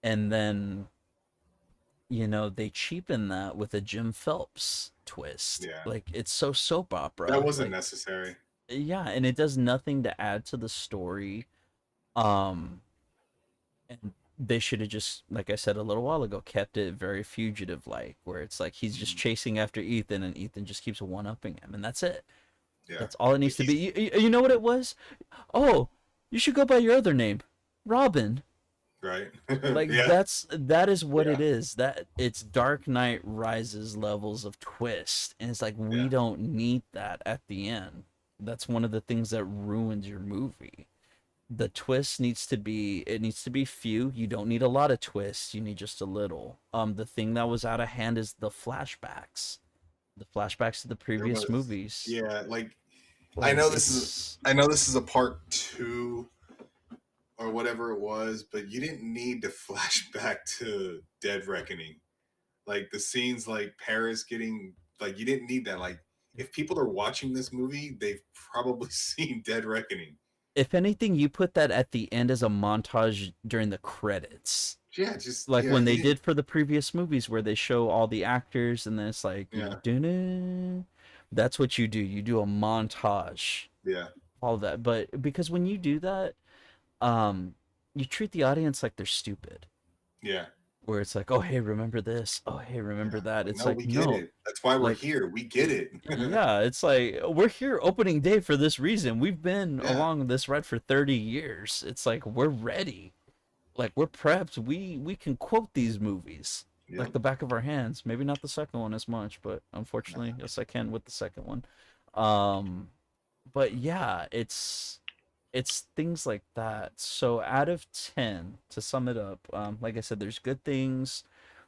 And then, they cheapen that with a Jim Phelps twist. Yeah. Like it's so soap That opera. wasn't Like necessary. yeah, and it does nothing to add to the story. Um, and they should have just, like I said a little while ago, kept it very fugitive like, where it's like he's just Mhm. chasing after Ethan, and Ethan just keeps one upping him, and that's it. Yeah, That's all it like needs to be. he's You know what it was? Oh, you should go by your other name, Robin. right. Like Yeah, that is what it yeah, is. That it's Dark Knight Rises levels of twist, and it's like we yeah. don't need that at the end. That's one of the things that ruins your movie. The twist needs to be, it needs to be few. You don't need a lot of twists, you need just a little. The thing that was out of hand is the flashbacks. The flashbacks to the There previous was, movies. yeah, like I Like know this is it's I know this is a part two or whatever it was, but you didn't need to flash back to Dead Reckoning. Like the scenes like Paris getting, like you didn't need that. Like if people are watching this movie, they've probably seen Dead Reckoning. if anything, you put that at the end as a montage during the credits. Yeah, just Like yeah, when you they didn't. did for the previous movies where they show all the actors and then it's like, you know, Yeah, dun that's what you do. You do a montage, yeah, all of that. But because when you do that, um, you treat the audience like they're stupid. yeah, Where it's like, oh hey, remember this? Oh hey, yeah. remember that? Like It's no, like we get no, it. That's why we're like here. We get it. yeah, it's like we're here opening day for this reason. We've been Yeah, along this ride for 30 years. It's like we're ready. Like we're prepped. We can quote these movies like yep. the back of our hands. Maybe not the second one as much, but unfortunately, Nah. yes, I can with the second one. Um, but yeah, it's things like that. So out of 10, to sum it up, like I said, there's good things,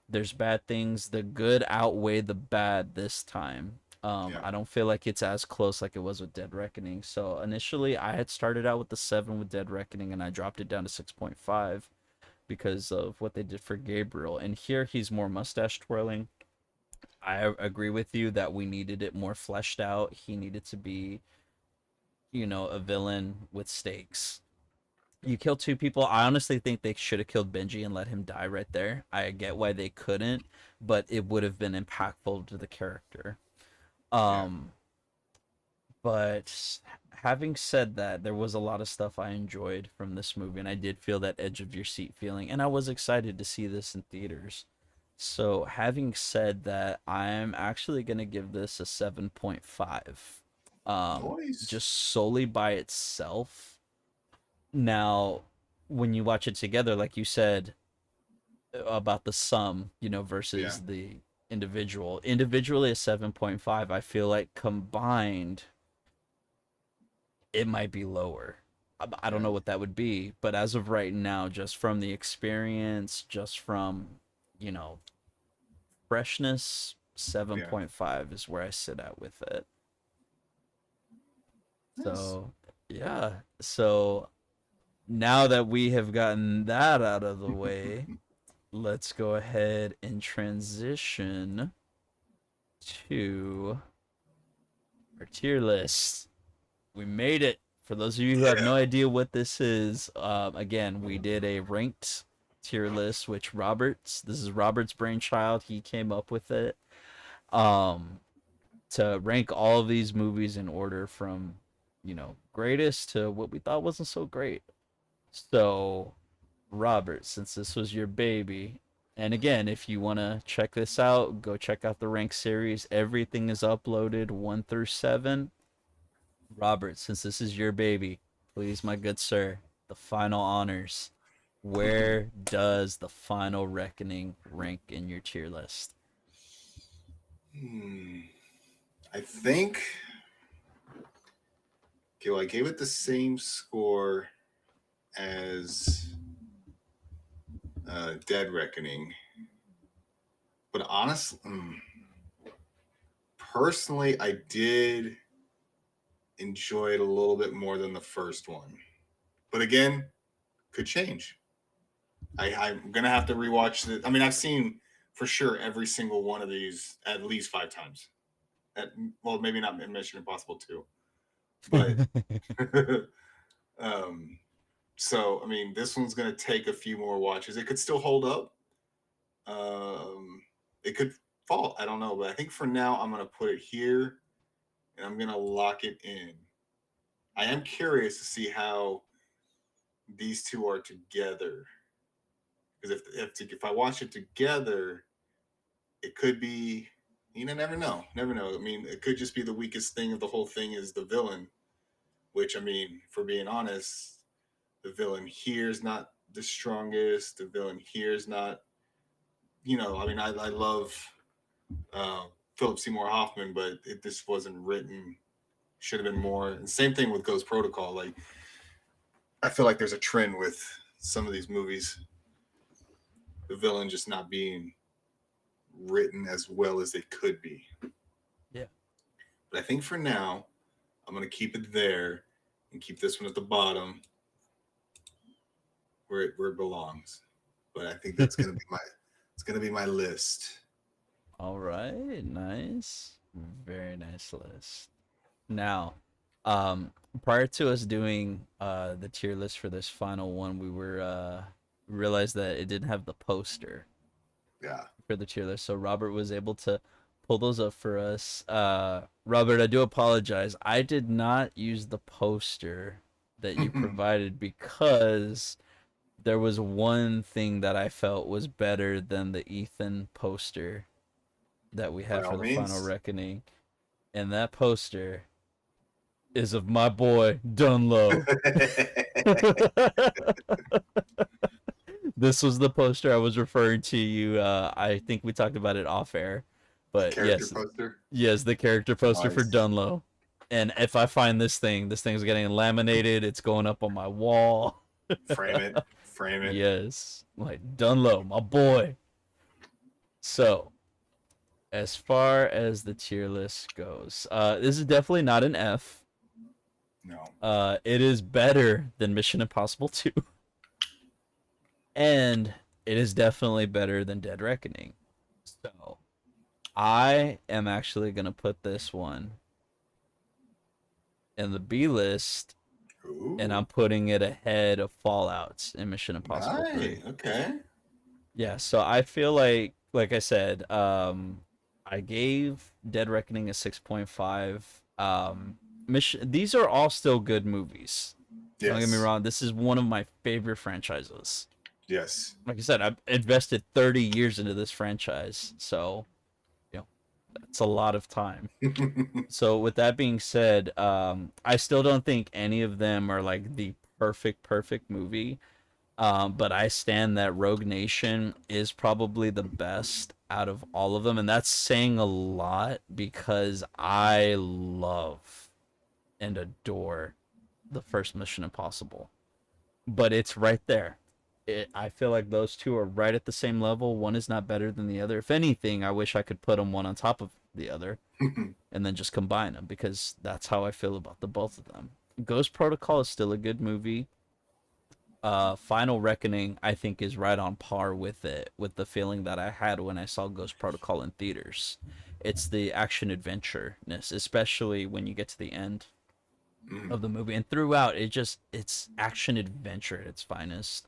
there's bad things. The good outweigh the bad this time. Yeah, I don't feel like it's as close like it was with Dead Reckoning. So initially, I had started out with the 7 with Dead Reckoning, and I dropped it down to 6.5 because of what they did for Gabriel. And here he's more mustache twirling. I agree with you that we needed it more fleshed out. He needed to be, you know, a villain with stakes. You kill two people. I honestly think they should have killed Benji and let him die right there. I get why they couldn't, but it would have been impactful to the character. yeah. Um, but having said that, there was a lot of stuff I enjoyed from this movie, and I did feel that edge of your seat feeling, and I was excited to see this in theaters. So, having said that, I'm actually gonna give this a 7.5. Noise. Just solely by itself. Now, when you watch it together, like you said about the sum, you know, Yeah, versus the individual, individually a 7.5, I feel like combined it might be lower. I don't yeah, know what that would be, but as of right now, just from the experience, just from, you know, freshness, yeah. 7.5 is where I sit at with it. Nice. So, yeah. So, now that we have gotten that out of the way, let's go ahead and transition to our tier list. We made it. For those of you who have Yeah. no idea what this is, again, we did a ranked tier list, which this is Robert's brainchild. He came up with it um, to rank all of these movies in order from, you know, greatest to what we thought wasn't so great. So, Robert, since this was your baby, and again, if you want to check this out, go check out the rank series. Everything is uploaded 1 through 7. Robert, since this is your baby, please, my good sir, the final honors. Where does the final reckoning rank in your tier list? Hmm. I think. Okay, well, I gave it the same score as Dead Reckoning, but honestly, personally, I did enjoy it a little bit more than the first one. But again, could change. I'm gonna have to rewatch it. I mean, I've seen for sure every single one of these at least 5 times. At, well, maybe not in Mission Impossible 2, but um, so I mean, this one's gonna take a few more watches. It could still hold up. Um, it could fall. I don't know, but I think for now I'm gonna put it here and I'm gonna lock it in. I am curious to see how these two are together. Because if I watch it together, it could be, you know, never know, never know. I mean, it could just be the weakest thing of the whole thing is the villain. Which I mean, for being honest, the villain here is not the strongest. The villain here is not, you know. I mean, I love uh, Philip Seymour Hoffman, but this wasn't written. Should have been more. And same thing with Ghost Protocol. Like I feel like there's a trend with some of these movies, the villain just not being written as well as they could be. Yeah. But I think for now, I'm gonna keep it there and keep this one at the bottom where it belongs. But I think that's gonna be my it's gonna be my list. All right, nice. Very nice list. Now, prior to us doing the tier list for this final one, we were realized that it didn't have the poster Yeah. for the tier list. So Robert was able to pull those up for us. Robert, I do apologize. I did not use the poster that you provided because there was one thing that I felt was better than the Ethan poster that we By have all for the final means. reckoning. And that poster is of my boy Dunlo. This was the poster I was referring to you. I think we talked about it off air, The but character yes, poster. yes, the character poster for Nice. Dunlo. And if I find this thing's getting laminated. It's going up on my wall. Frame it. Frame it. Yes, like Dunlo, my boy. So, as far as the tier list goes, this is definitely not an F. No. It is better than Mission Impossible 2, and it is definitely better than Dead Reckoning. So, I am actually gonna put this one in the B list, and Ooh. I'm putting it ahead of Fallout in Mission Impossible 3. Nice. Okay. Yeah, so I feel like I said, I gave Dead Reckoning a 6.5. Mission These are all still good movies. Don't get me Yes. wrong, this is one of my favorite franchises. Yes. Like I said, I've invested 30 years into this franchise, so, you know, that's a lot of time. So with that being said, I still don't think any of them are like the perfect movie. But I stand that Rogue Nation is probably the best out of all of them, and that's saying a lot because I love and adore the first Mission Impossible. But it's right there. I feel like those two are right at the same level. One is not better than the other. If anything, I wish I could put them one on top of the other and then just combine them because that's how I feel about the both of them. Ghost Protocol is still a good movie. Final Reckoning I think is right on par with it, with the feeling that I had when I saw Ghost Protocol in theaters. It's the action adventure-ness, especially when you get to the end Mm. of the movie, and throughout it's action adventure at its finest.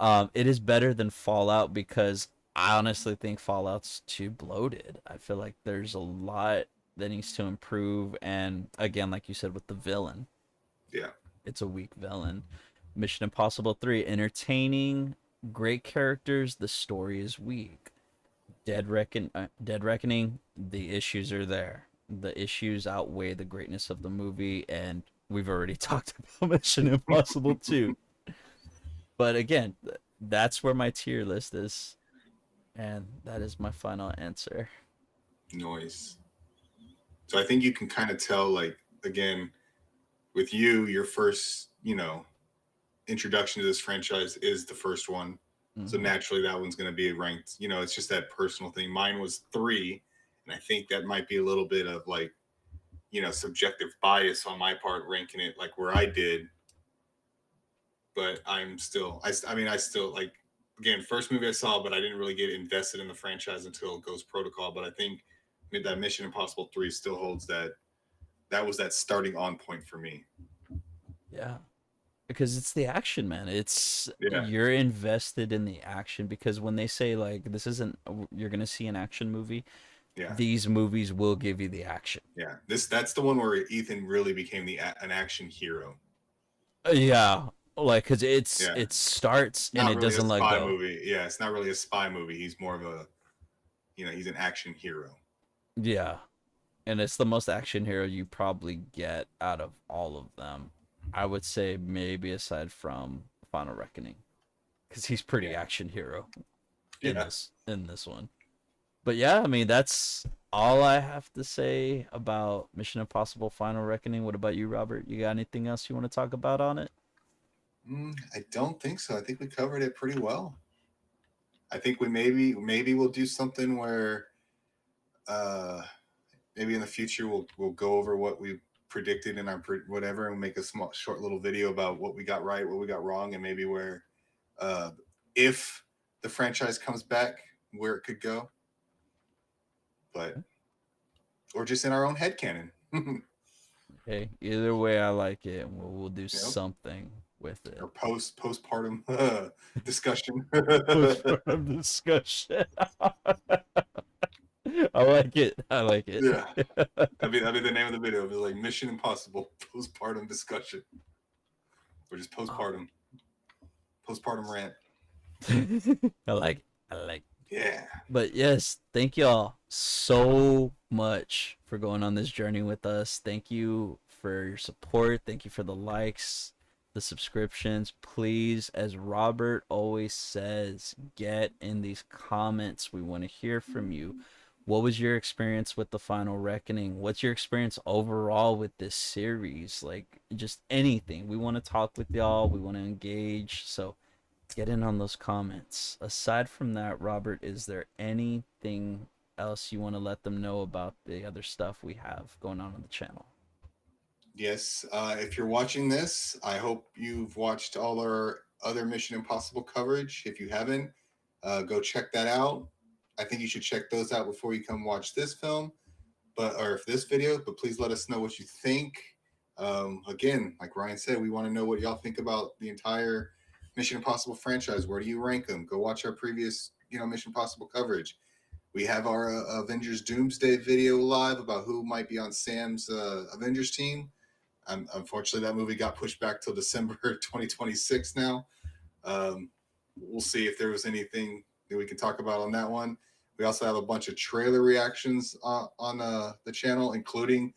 It is better than Fallout because I honestly think Fallout's too bloated. I feel like there's a lot that needs to improve, and again, like you said with the villain, Yeah. it's a weak villain. Mission Impossible 3, entertaining, great characters, the story is weak. Dead Reckoning, the issues are there. The issues outweigh the greatness of the movie, and we've already talked about Mission Impossible 2. But again, that's where my tier list is, and that is my final answer. Noise. So I think you can kind of tell, like, again, with you, your first, you know, introduction to this franchise is the first one. So Mm-hmm. naturally, that one's going to be ranked. You know, it's just that personal thing. Mine was three, and I think that might be a little bit of like, you know, subjective bias on my part, ranking it like where I did. But I'm still, I mean, I still like. Again, first movie I saw, but I didn't really get invested in the franchise until Ghost Protocol. But I think that Mission Impossible 3 still holds that. That was that starting on point for me. Yeah. Because it's the action, man. It's Yeah. You're invested in the action because when they say like this isn't you're going to see an action movie, Yeah, these movies will give you the action. yeah. That's the one where Ethan really became an action hero. Yeah, like because Yeah, it starts and not it really a doesn't let spy go. movie. Yeah, it's not really a spy movie. He's more of a, he's an action hero. Yeah, and it's the most action hero you probably get out of all of them. I would say maybe aside from Final Reckoning, because he's pretty Yeah, action hero yeah. in this one. But yeah, I mean that's all I have to say about Mission Impossible Final Reckoning. What about you, Robert? You got anything else you want to talk about on it? I don't think so. I think we covered it pretty well. I think we maybe we'll do something where uh maybe in the future we'll go over what we predicted in our whatever and make a small short little video about what we got right, what we got wrong, and maybe where uh if the franchise comes back, where it could go, but or just in our own head canon. Hey, either way, I like it, and we'll do You know, something with it. or postpartum discussion. Postpartum discussion. I like it. I like it. Yeah, that'd be the name of the video. It'd be like Mission Impossible postpartum discussion, or just postpartum rant. I like it. I like it. Yeah. But yes, thank y'all so much for going on this journey with us. Thank you for your support. Thank you for the likes, the subscriptions. Please, as Robert always says, get in these comments. We want to hear from you. What was your experience with the Final Reckoning? What's your experience overall with this series? Like, just anything. We want to talk with y'all. We want to engage. So, get in on those comments. Aside from that, Robert, is there anything else you want to let them know about the other stuff we have going on the channel? Yes. If you're watching this, I hope you've watched all our other Mission Impossible coverage. If you haven't, go check that out. I think you should check those out before you come watch this film, or if this video. But please let us know what you think. Again, like Ryan said, we want to know what y'all think about the entire Mission Impossible franchise. Where do you rank them? Go watch our previous, Mission Impossible coverage. We have our Avengers Doomsday video live about who might be on Sam's Avengers team. Unfortunately, that movie got pushed back till December 2026 now. We'll see if there was anything that we can talk about on that one. We also have a bunch of trailer reactions on the channel, including,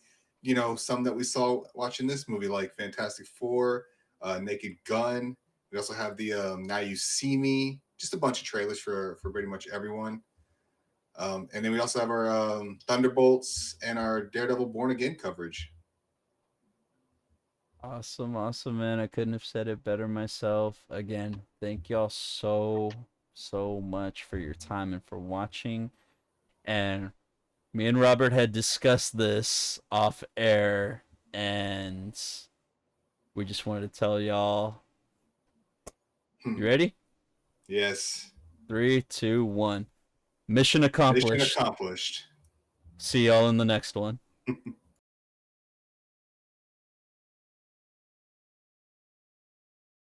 some that we saw watching this movie, like Fantastic Four, Naked Gun. We also have the Now You See Me, just a bunch of trailers for pretty much everyone. And then we also have our Thunderbolts and our Daredevil Born Again coverage. Awesome, awesome, man. I couldn't have said it better myself. Again, thank y'all so much for your time and for watching. And me and Robert had discussed this off air, and we just wanted to tell y'all. You ready? Yes. 3, 2, 1. Mission Mission accomplished. accomplished. See y'all in the next one.